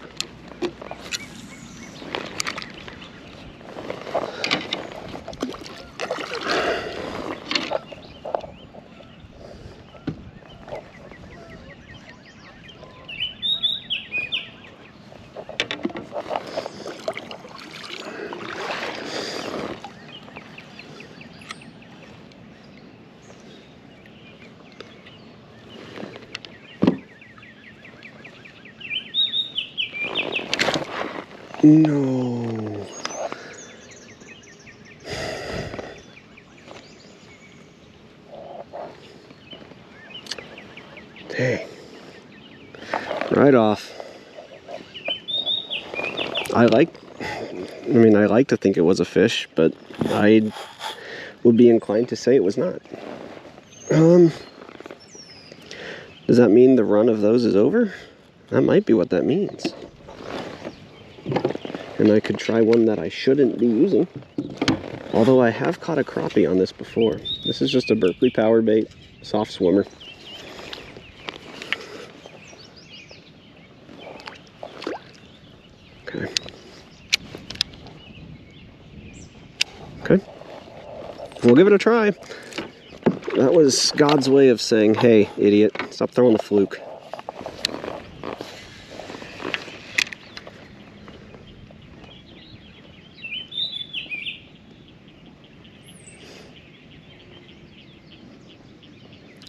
No. Dang. Right off. I like to think it was a fish, but I would be inclined to say it was not. Does that mean the run of those is over? That might be what that means. And I could try one that I shouldn't be using. Although I have caught a crappie on this before. This is just a Berkeley power bait, soft swimmer. Okay. Okay. We'll give it a try. That was God's way of saying, hey, idiot, stop throwing the fluke.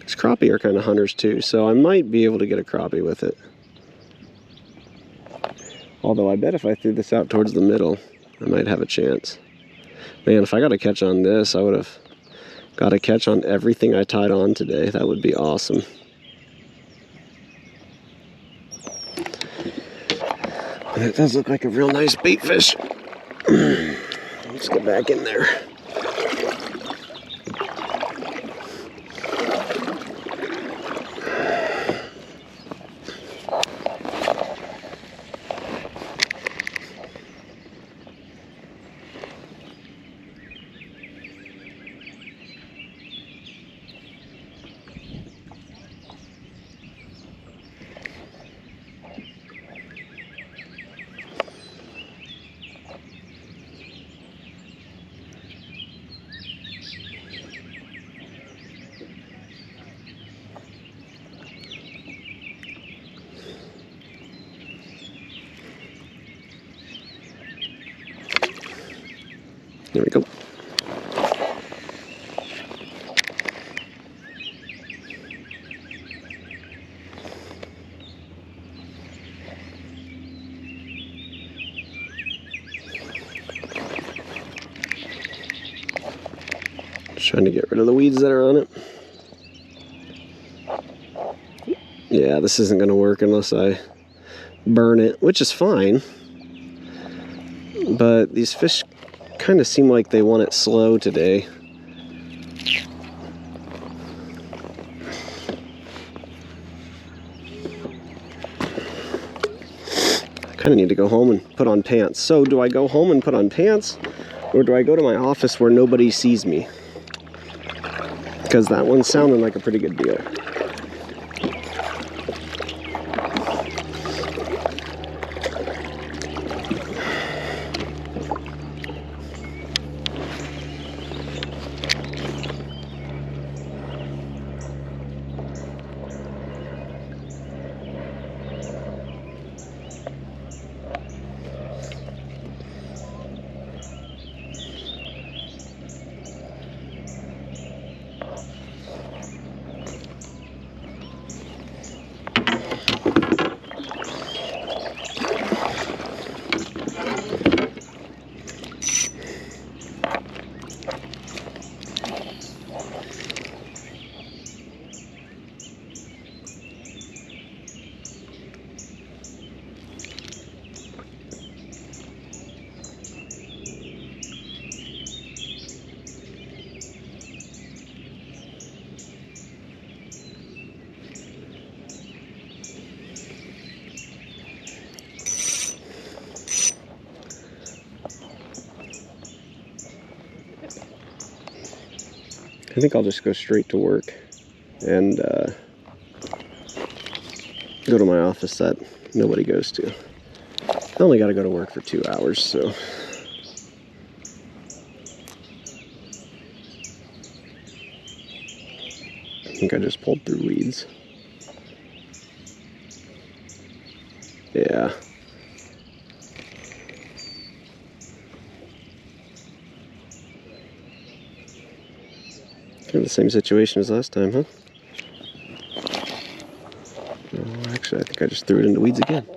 These crappie are kind of hunters too, so I might be able to get a crappie with it. Although I bet if I threw this out towards the middle, I might have a chance. Man, if I got a catch on this, I would have got a catch on everything I tied on today. That would be awesome. And it does look like a real nice bait fish. Let's get back in there. There we go. Just trying to get rid of the weeds that are on it. Yeah, this isn't going to work unless I burn it, which is fine. But these fish kind of seem like they want it slow today. I kind of need to go home and put on pants. So do I go home and put on pants, or do I go to my office where nobody sees me? Because that one's sounding like a pretty good deal. I think I'll just go straight to work and go to my office that nobody goes to. I only got to go to work for 2 hours, so. I think I just pulled through weeds. Yeah. Kind of the same situation as last time, huh? Oh, actually, I think I just threw it into weeds again.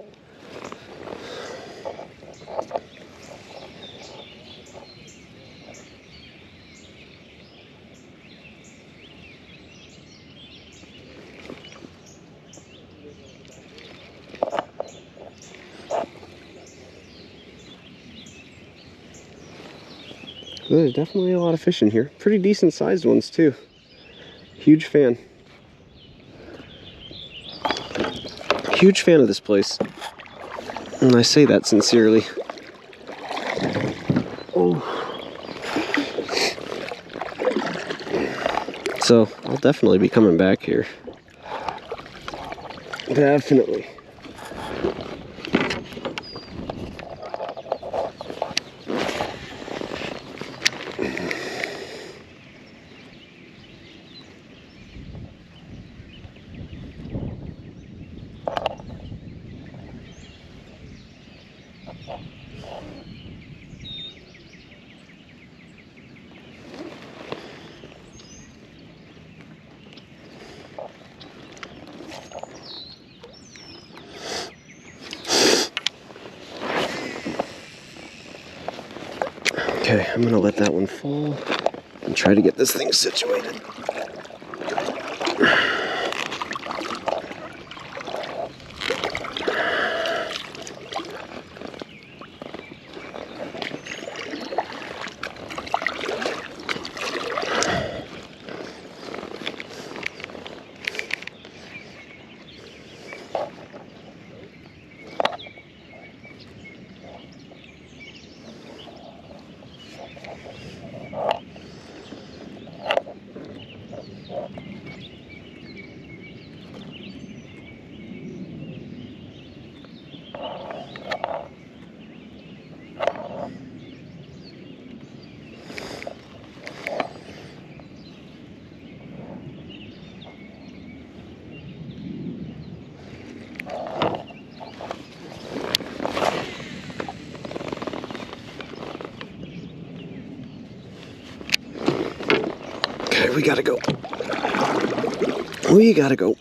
There's definitely a lot of fish in here. Pretty decent sized ones too. Huge fan. Huge fan of this place. And I say that sincerely. Oh. So I'll definitely be coming back here. Definitely. Okay, I'm gonna let that one fall and try to get this thing situated. Okay, we gotta go. We gotta go.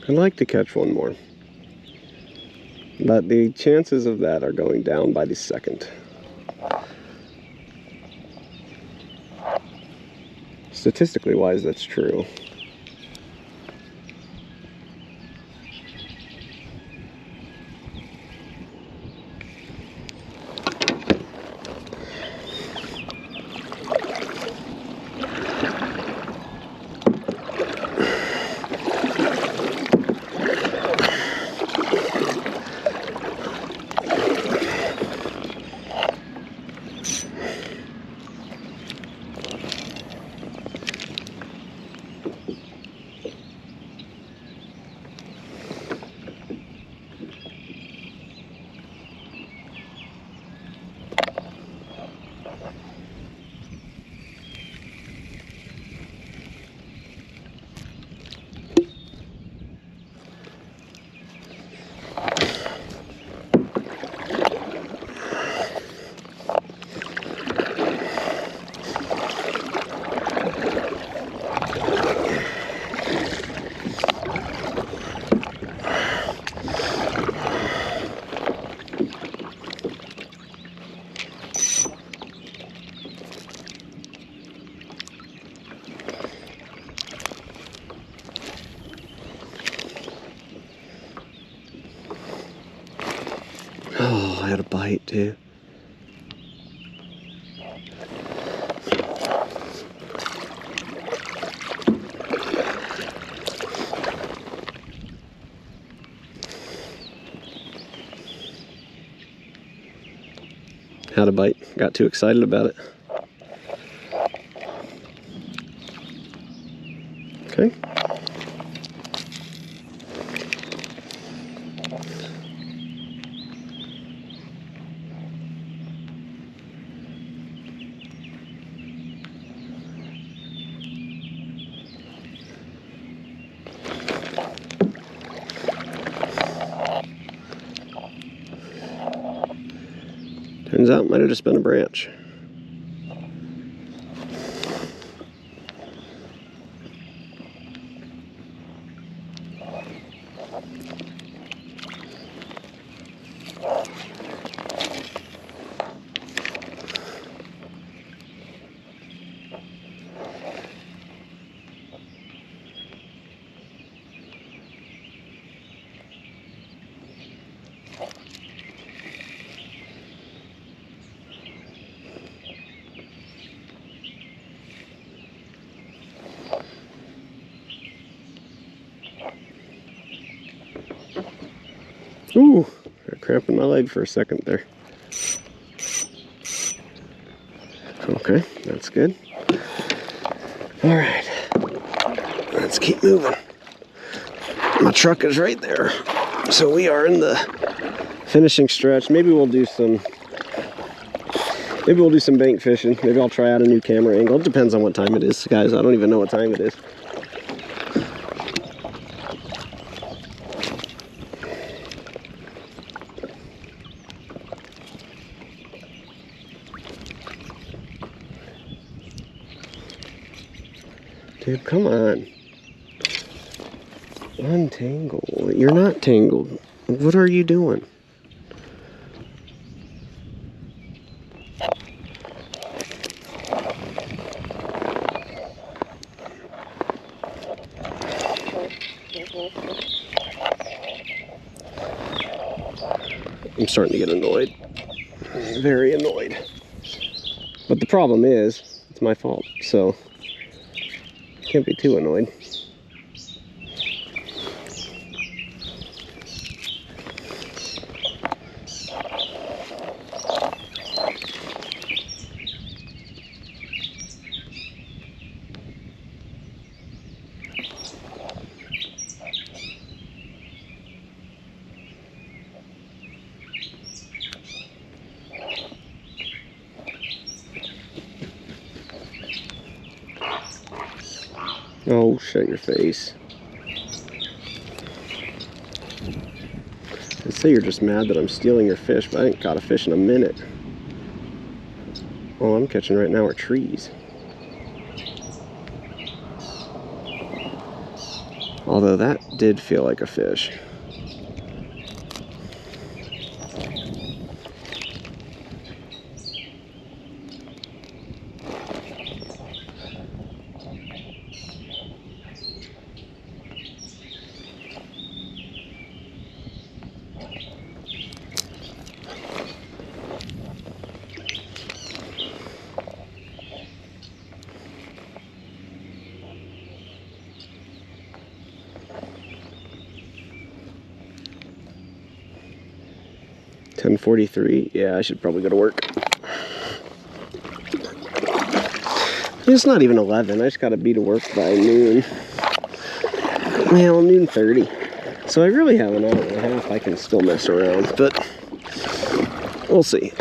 I'd like to catch one more, but the chances of that are going down by the second. Statistically wise, that's true. Oh, I had a bite too. Had a bite. Got too excited about it. Okay. Turns out it might have just been a branch. Ooh, got cramp in my leg for a second there. Okay, that's good. All right, let's keep moving. My truck is right there. So we are in the finishing stretch. Maybe we'll do some bank fishing. Maybe I'll try out a new camera angle. It depends on what time it is, guys. I don't even know what time it is. Dude, come on. Untangle. You're not tangled. What are you doing? I'm starting to get annoyed. Very annoyed. But the problem is, it's my fault, so can't be too annoyed. Oh, shut your face. I'd say you're just mad that I'm stealing your fish, but I ain't caught a fish in a minute. All I'm catching right now are trees. Although that did feel like a fish. $10:43. Yeah, I should probably go to work. It's not even 11. I just gotta be to work by noon. Well, noon 30. So I really have an hour and a half. I can still mess around, but we'll see.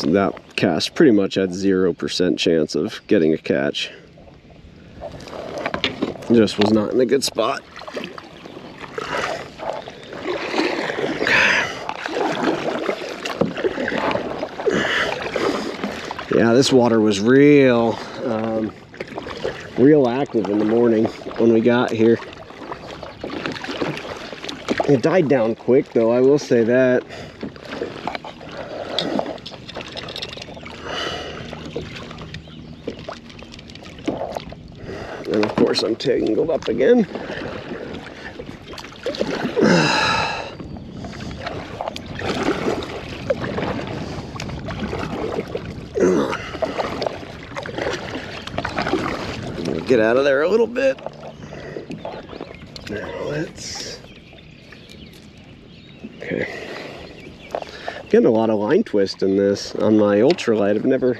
That cast pretty much had 0% chance of getting a catch. Just was not in a good spot. Yeah, this water was real active in the morning when we got here. It died down quick though, I will say that. And of course I'm tangled up again. Come on. I'm gonna get out of there a little bit. Now let's... Okay. Getting a lot of line twist in this on my ultralight. I've never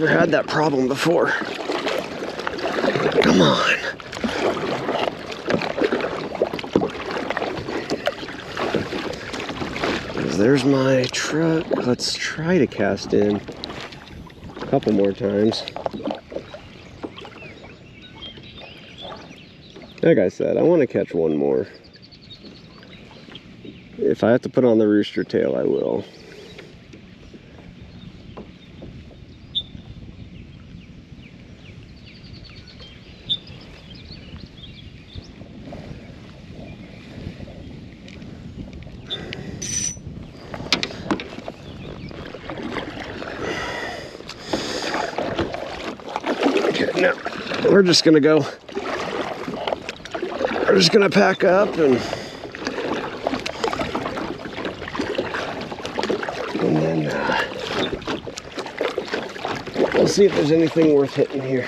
had that problem before. Come on. There's my truck. Let's try to cast in a couple more times. Like I said, I want to catch one more. If I have to put on the rooster tail, I will. No. we're just gonna go. We're just gonna pack up and then we'll see if there's anything worth hitting here.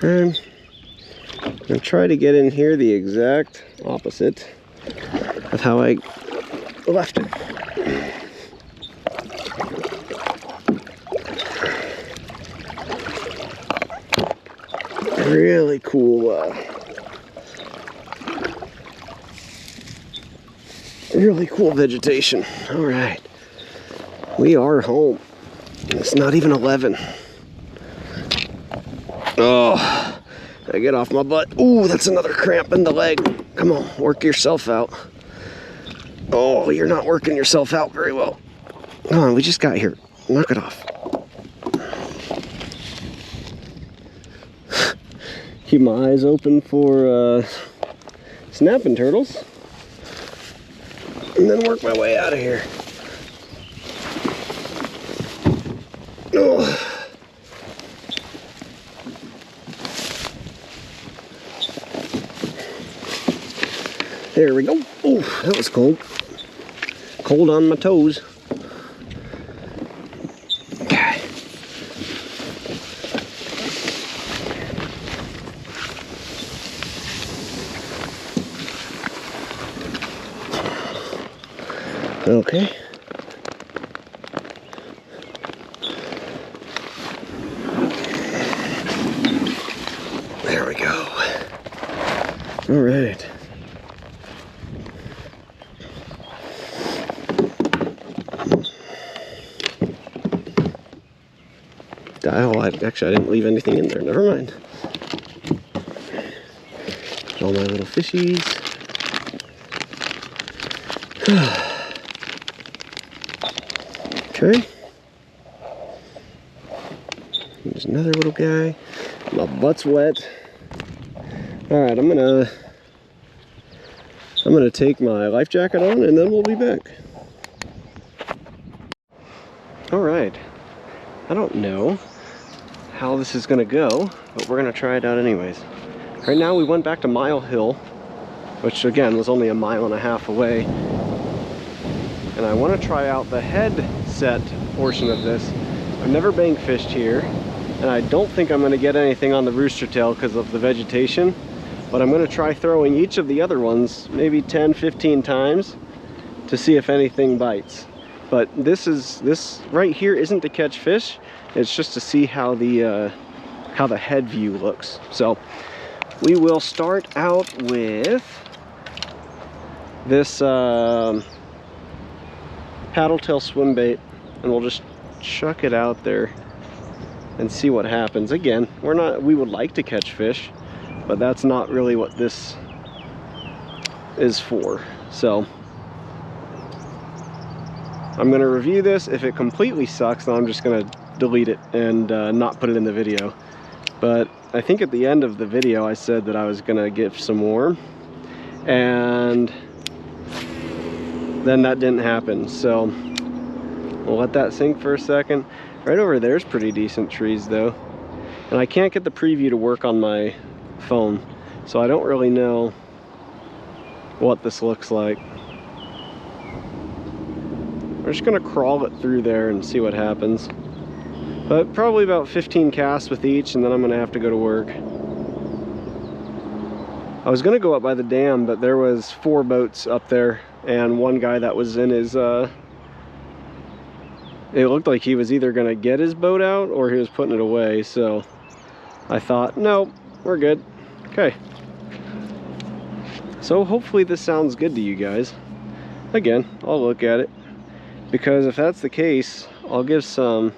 Okay, I'm gonna try to get in here the exact opposite of how I left it. Really cool, really cool vegetation. All right, we are home. It's not even 11. Oh, I get off my butt. Ooh, that's another cramp in the leg. Come on, work yourself out. Oh, you're not working yourself out very well. Come on, we just got here. Knock it off. Keep my eyes open for snapping turtles. And then work my way out of here. Oh. There we go. Oh, that was cold. Cold on my toes. Okay. Okay. There we go. All right. Oh, actually, I didn't leave anything in there. Never mind. All my little fishies. Okay. There's another little guy. My butt's wet. All right, I'm gonna take my life jacket on, and then we'll be back. All right. I don't know how this is gonna go, but we're gonna try it out anyways. Right now we went back to Mile Hill, which again was only 1.5 miles away, and I want to try out the headset portion of this. I've never bank fished here, and I don't think I'm going to get anything on the rooster tail because of the vegetation, but I'm going to try throwing each of the other ones maybe 10-15 times to see if anything bites. But this right here isn't to catch fish. It's just to see how the head view looks. So we will start out with this paddle tail swim bait, and we'll just chuck it out there and see what happens. Again, we would like to catch fish, but that's not really what this is for. So I'm going to review this. If it completely sucks, then I'm just going to delete it and not put it in the video. But I think at the end of the video I said that I was going to give some more, and then that didn't happen. So we'll let that sink for a second. Right over there's pretty decent trees though, and I can't get the preview to work on my phone, so I don't really know what this looks like. We're just gonna crawl it through there and see what happens. But probably about 15 casts with each, and then I'm gonna have to go to work. I was gonna go up by the dam, but there was 4 boats up there, and one guy that was in his, it looked like he was either gonna get his boat out or he was putting it away, so I thought, no, we're good. Okay. So hopefully this sounds good to you guys. Again, I'll look at it, because if that's the case, I'll give some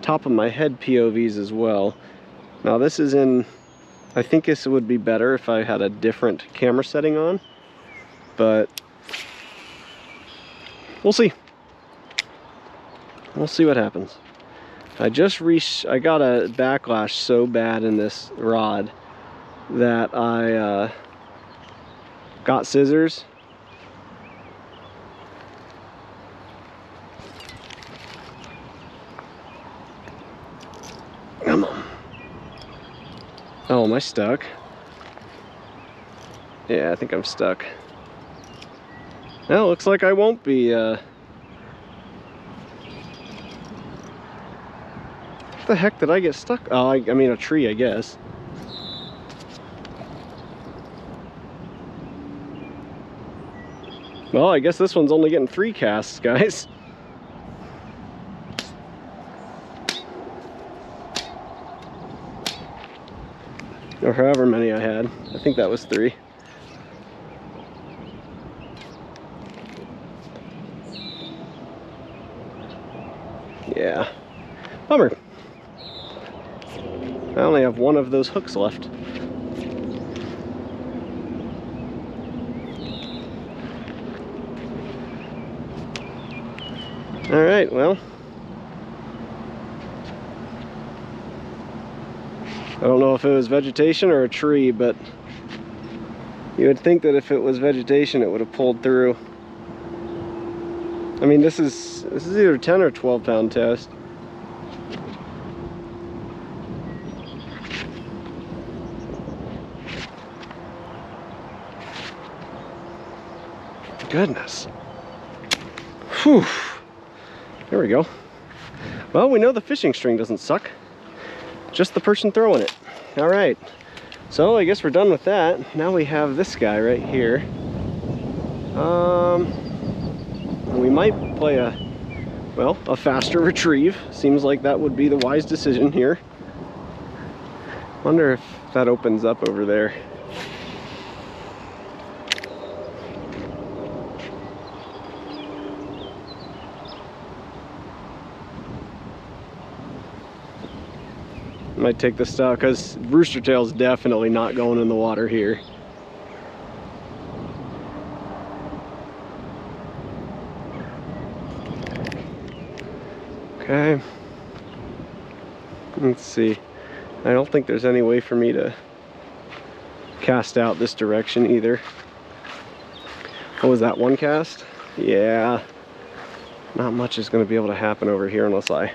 top of my head POVs as well. Now this is in, I think this would be better if I had a different camera setting on, but we'll see. We'll see what happens. I got a backlash so bad in this rod that I got scissors. Come on. Oh, am I stuck? Yeah, I think I'm stuck. Well, looks like I won't be. What the heck did I get stuck? Oh, I mean a tree, I guess. Well, I guess this one's only getting 3 casts, guys. Or however many I had. I think that was 3. Yeah. Bummer. I only have 1 of those hooks left. Alright, well. I don't know if it was vegetation or a tree, but you would think that if it was vegetation it would have pulled through. I mean, this is either 10 or 12 pound test. Goodness. Whew. There we go. Well, we know the fishing string doesn't suck. Just the person throwing it. All right. So I guess we're done with that. Now we have this guy right here. We might play a faster retrieve. Seems like that would be the wise decision here. Wonder if that opens up over there. Might take this style because rooster tail's definitely not going in the water here. Okay, let's see. I don't think there's any way for me to cast out this direction either. What was that, 1 cast? Yeah, not much is going to be able to happen over here unless I...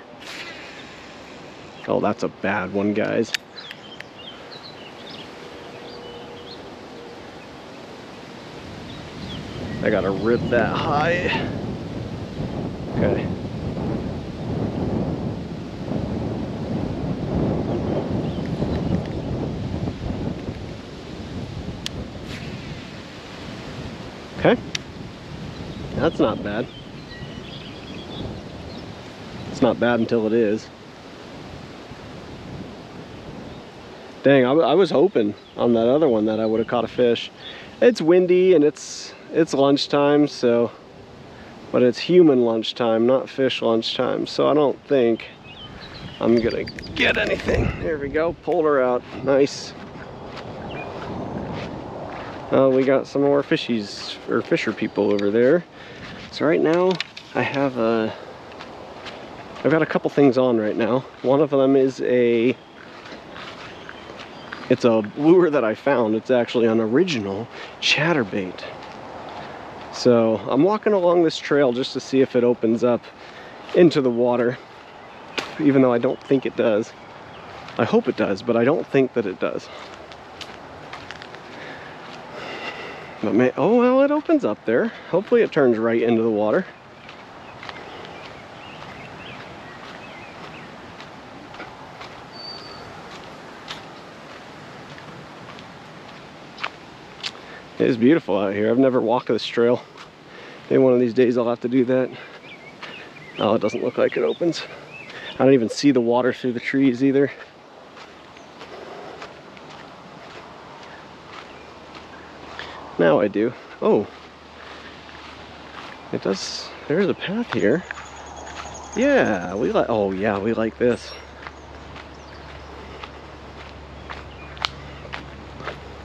Oh, that's a bad one, guys. I gotta rip that high. Okay. Okay. That's not bad. It's not bad until it is. Dang, I was hoping on that other one that I would have caught a fish. It's windy and it's lunchtime, so, but it's human lunchtime, not fish lunchtime, so I don't think I'm gonna get anything. There we go, pulled her out, nice. We got some more fishies, or fisher people over there. So right now, I've got a couple things on right now. One of them is it's a lure that I found. It's actually an original chatterbait. So I'm walking along this trail just to see if it opens up into the water, even though I don't think it does. I hope it does, but I don't think that it does. But oh well, it opens up there. Hopefully it turns right into the water. It is beautiful out here. I've never walked this trail. Maybe one of these days I'll have to do that. Oh, it doesn't look like it opens. I don't even see the water through the trees either. Now I do. Oh, it does. There's a path here. Yeah, we like. Oh yeah, we like this.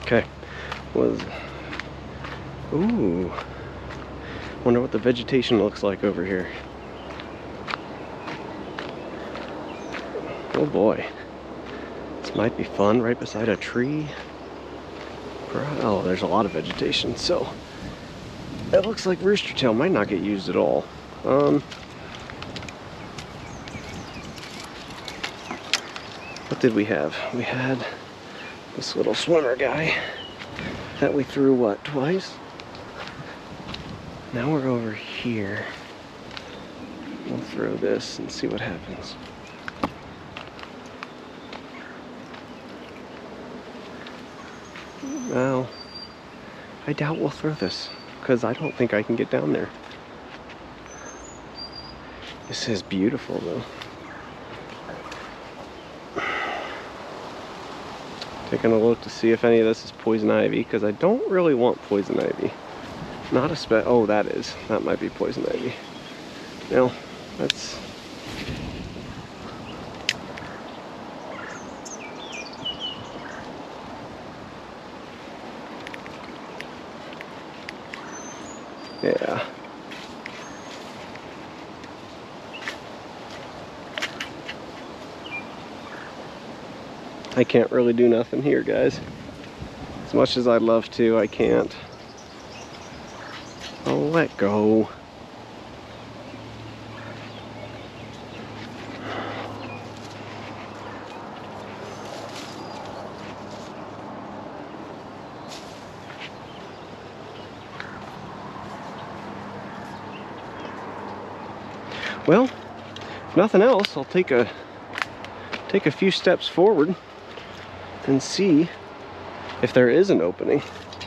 Okay. Ooh. Wonder what the vegetation looks like over here. Oh boy. This might be fun right beside a tree. Oh, there's a lot of vegetation, so it looks like rooster tail might not get used at all. What did we have? We had this little swimmer guy that we threw, what, twice? Now we're over here. We'll throw this and see what happens. Well, I doubt we'll throw this, because I don't think I can get down there. This is beautiful, though. Taking a look to see if any of this is poison ivy, because I don't really want poison ivy. Not a oh, that is. That might be poison ivy. No, that's... yeah. I can't really do nothing here, guys. As much as I'd love to, I can't. Oh, let go. Well, if nothing else, I'll take a few steps forward and see if there is an opening.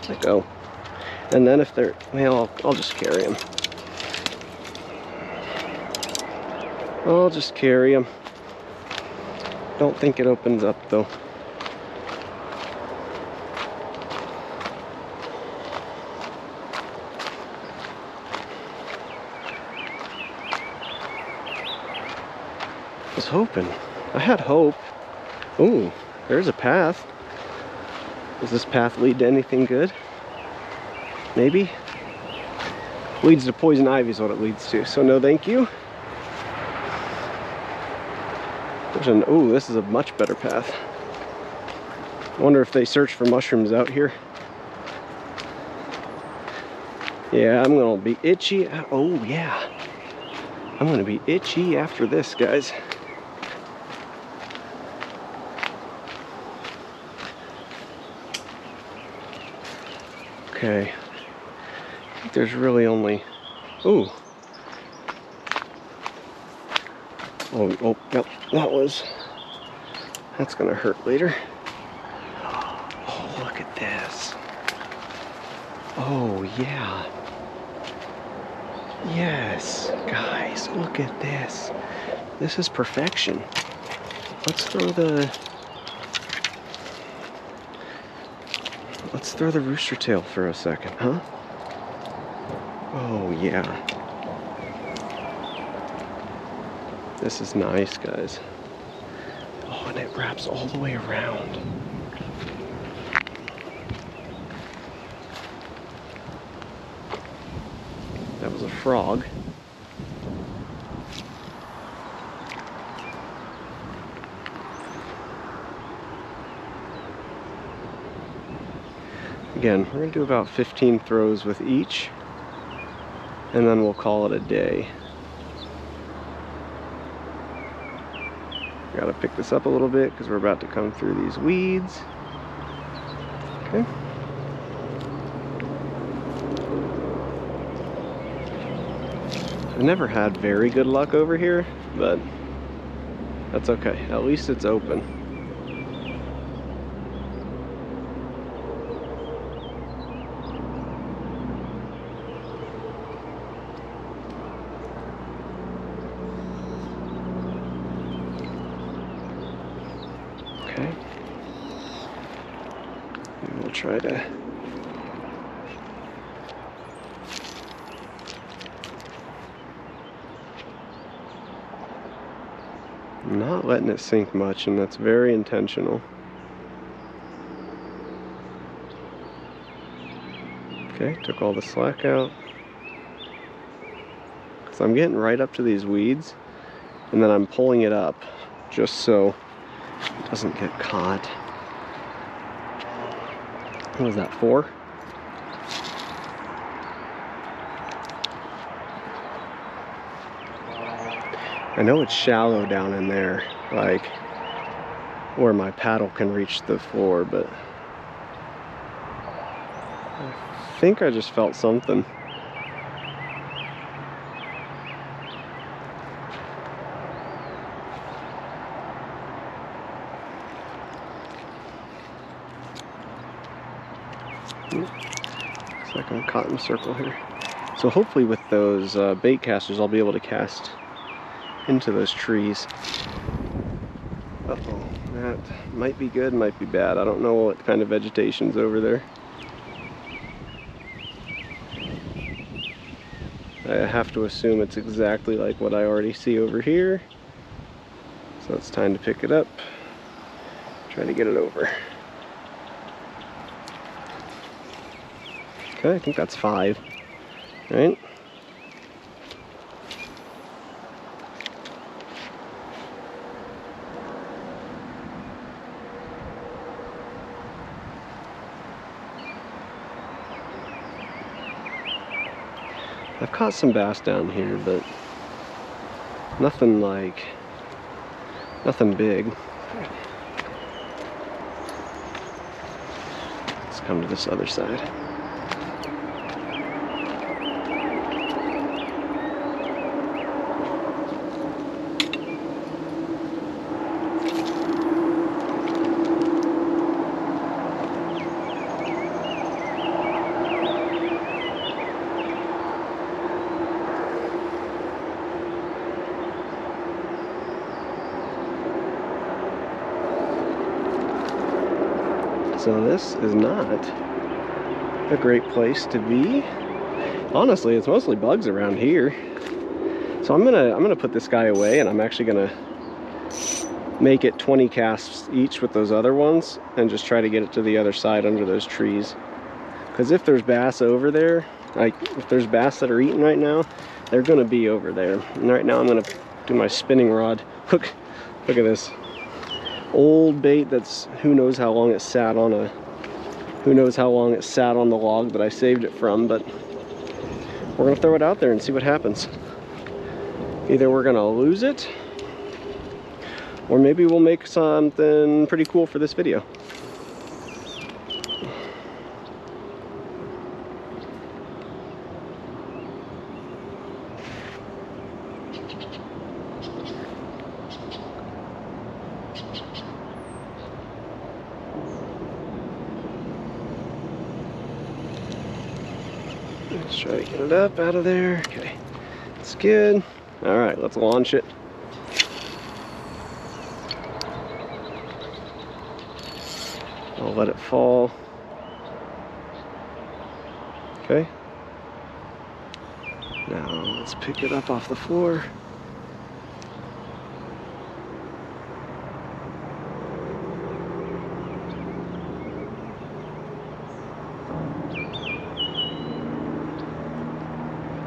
Let go. And then if there, well, I'll just carry him. I'll just carry him. Don't think it opens up though. I was hoping. I had hope. Ooh, there's a path. Does this path lead to anything good? Maybe. Leads to poison ivy is what it leads to. So no thank you. There's an, ooh, this is a much better path. I wonder if they search for mushrooms out here. Yeah, I'm gonna be itchy. Oh yeah. I'm gonna be itchy after this, guys. Okay. I think there's really only, ooh. Oh, yep, that's gonna hurt later. Oh, look at this. Oh, yeah. Yes, guys, look at this. This is perfection. Let's throw the rooster tail for a second, huh? Oh, yeah. This is nice, guys. Oh, and it wraps all the way around. That was a frog. Again, we're gonna do about 15 throws with each, and then we'll call it a day. Gotta pick this up a little bit because we're about to come through these weeds. Okay. I've never had very good luck over here, but that's okay. At least it's open. Okay. And we'll try to I'm not letting it sink much, and that's very intentional. Okay, took all the slack out. So I'm getting right up to these weeds, and then I'm pulling it up just so it doesn't get caught. What was that, 4? I know it's shallow down in there, like where my paddle can reach the floor, but I think I just felt something. Looks like I'm caught in a circle here. So hopefully with those bait casters, I'll be able to cast into those trees. Uh-oh, that might be good, might be bad. I don't know what kind of vegetation's over there. I have to assume it's exactly like what I already see over here. So it's time to pick it up. Try to get it over. Okay, I think that's 5, right? I've caught some bass down here, but nothing big. Let's come to this other side. So this is not a great place to be. Honestly, it's mostly bugs around here. So I'm gonna put this guy away, and I'm actually gonna make it 20 casts each with those other ones, and just try to get it to the other side under those trees. Because if there's bass over there, like if there's bass that are eating right now, they're gonna be over there. And right now I'm gonna do my spinning rod. Look at this. Old bait that's who knows how long it sat on the log that I saved it from, but we're gonna throw it out there and see what happens. Either we're gonna lose it, or maybe we'll make something pretty cool for this video. Let's try to get it up out of there. Okay, it's good. All right, let's launch it. I'll let it fall. Okay. Now let's pick it up off the floor.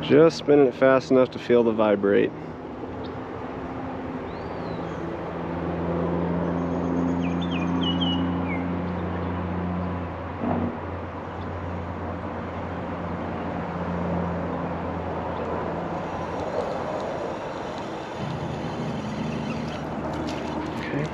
Just spinning it fast enough to feel the vibrate. Okay.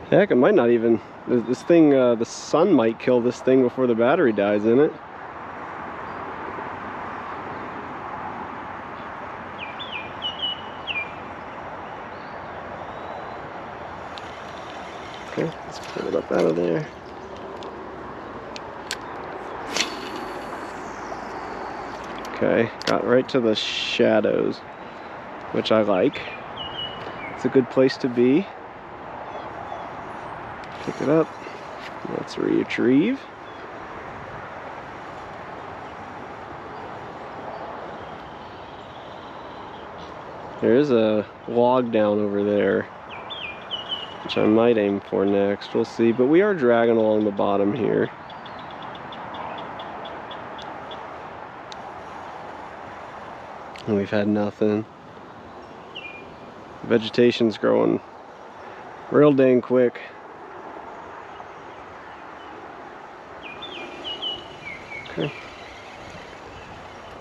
Heck, it might not even, this thing, the sun might kill this thing before the battery dies in it. Okay, let's pull it up out of there. Okay, got right to the shadows, which I like. It's a good place to be. Pick it up. Let's retrieve. There is a log down over there, which I might aim for next. We'll see. But we are dragging along the bottom here. And we've had nothing. Vegetation's growing real dang quick. Okay.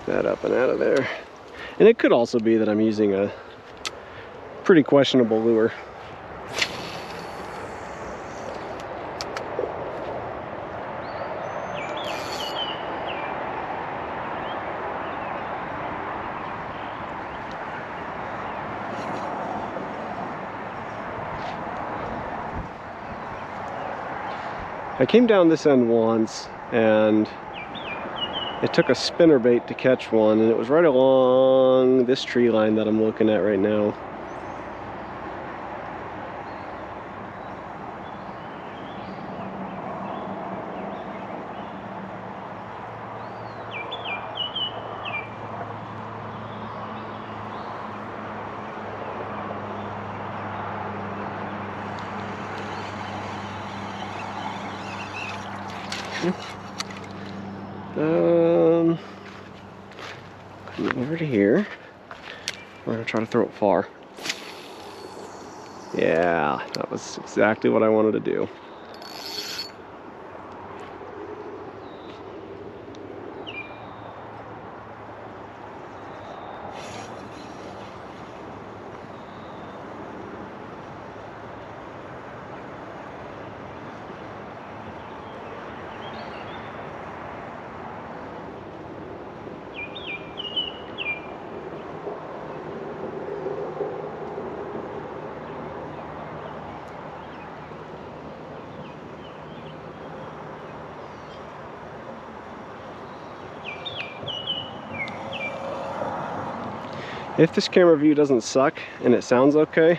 That up and out of there. And it could also be that I'm using a pretty questionable lure. I came down this end once and it took a spinnerbait to catch one, and it was right along this tree line that I'm looking at right now. Come over to here. We're gonna try to throw it far. Yeah, that was exactly what I wanted to do. If this camera view doesn't suck and it sounds okay,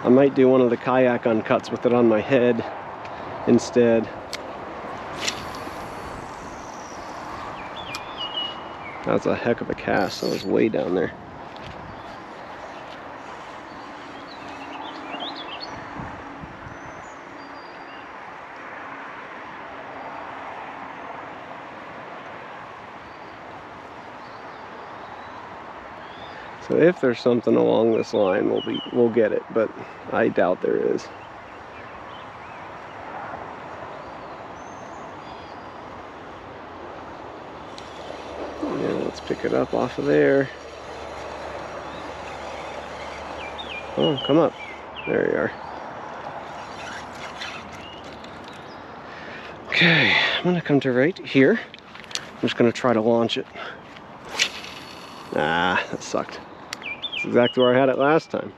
I might do one of the Kayak Uncuts with it on my head instead. That's a heck of a cast. That was way down there. So if there's something along this line, we'll get it, but I doubt there is. Yeah, let's pick it up off of there. Oh, come up. There you are. Okay, I'm gonna come to right here. I'm just gonna try to launch it. Ah, that sucked. That's exactly where I had it last time.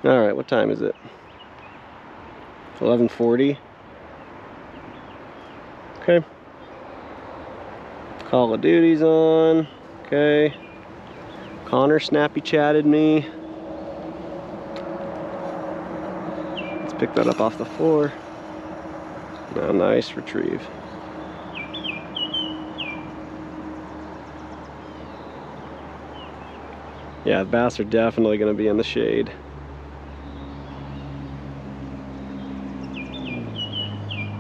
All right, what time is it? 11:40. Okay. Call of Duty's on. Okay. Connor snappy chatted me. Let's pick that up off the floor. Now, nice retrieve. Yeah, the bass are definitely going to be in the shade.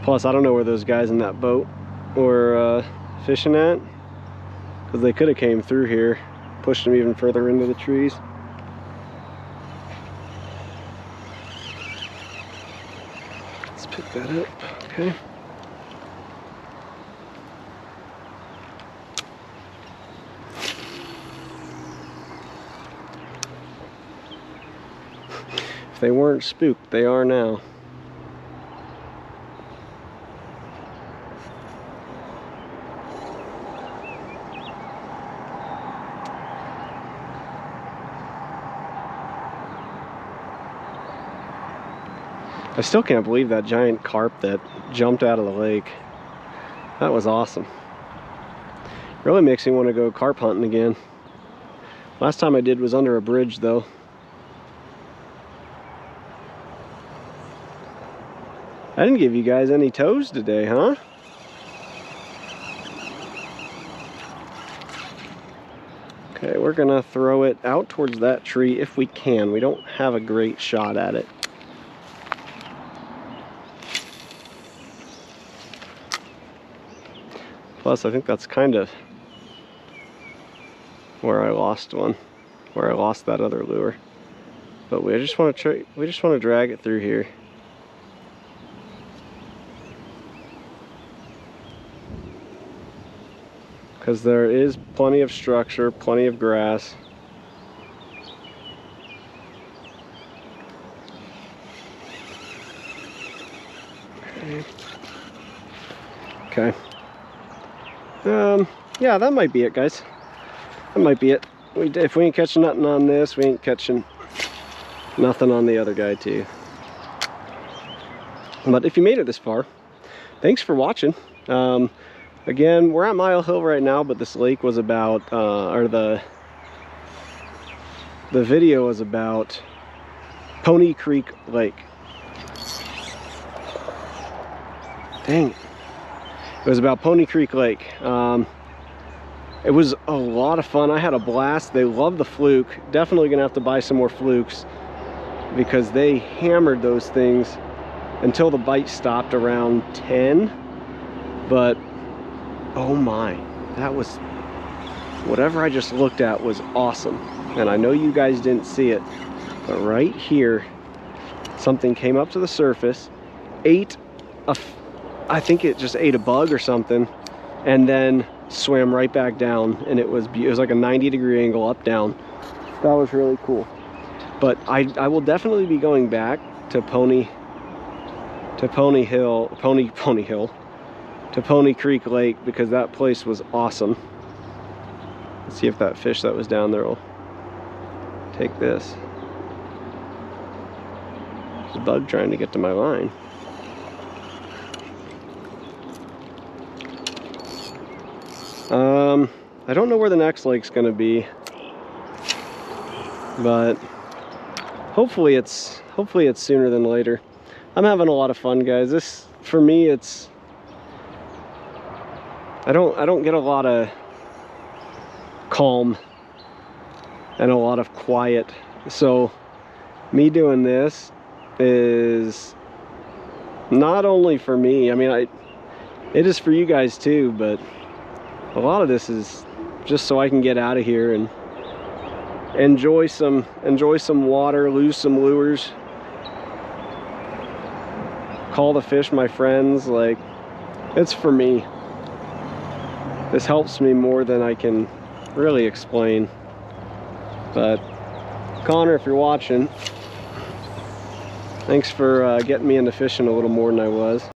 Plus, I don't know where those guys in that boat were fishing at, because they could have came through here, pushed them even further into the trees. Let's pick that up. Okay. If they weren't spooked, they are now. I still can't believe that giant carp that jumped out of the lake. That was awesome. Really makes me want to go carp hunting again. Last time I did was under a bridge though. I didn't give you guys any toes today, huh? Okay, we're gonna throw it out towards that tree if we can. We don't have a great shot at it. Plus, I think that's kind of where I lost one, where I lost that other lure. But we just want to drag it through here. Because there is plenty of structure, plenty of grass. Okay. Yeah, that might be it, guys. That might be it. If we ain't catching nothing on this, we ain't catching nothing on the other guy too. But if you made it this far, thanks for watching. Again, we're at Mile Hill right now, but this lake was about, or the video was about Pony Creek Lake. Dang it. It was about Pony Creek Lake. It was a lot of fun. I had a blast. They love the fluke. Definitely gonna have to buy some more flukes because they hammered those things until the bite stopped around 10. But oh my, that was, whatever I just looked at was awesome. And I know you guys didn't see it, but right here, something came up to the surface, I think it just ate a bug or something, and then swam right back down. And it was like a 90-degree angle up down. That was really cool. But I will definitely be going back to Pony Creek Lake because that place was awesome. Let's see if that fish that was down there will take this. There's a bug trying to get to my line. I don't know where the next lake's gonna be, but hopefully it's sooner than later. I'm having a lot of fun, guys. This, for me, it's, I don't get a lot of calm and a lot of quiet. So me doing this is not only for me, I mean, it is for you guys too, but a lot of this is just so I can get out of here and enjoy some water, lose some lures, call the fish my friends. Like, it's for me. This helps me more than I can really explain. But Connor, if you're watching, thanks for getting me into fishing a little more than I was.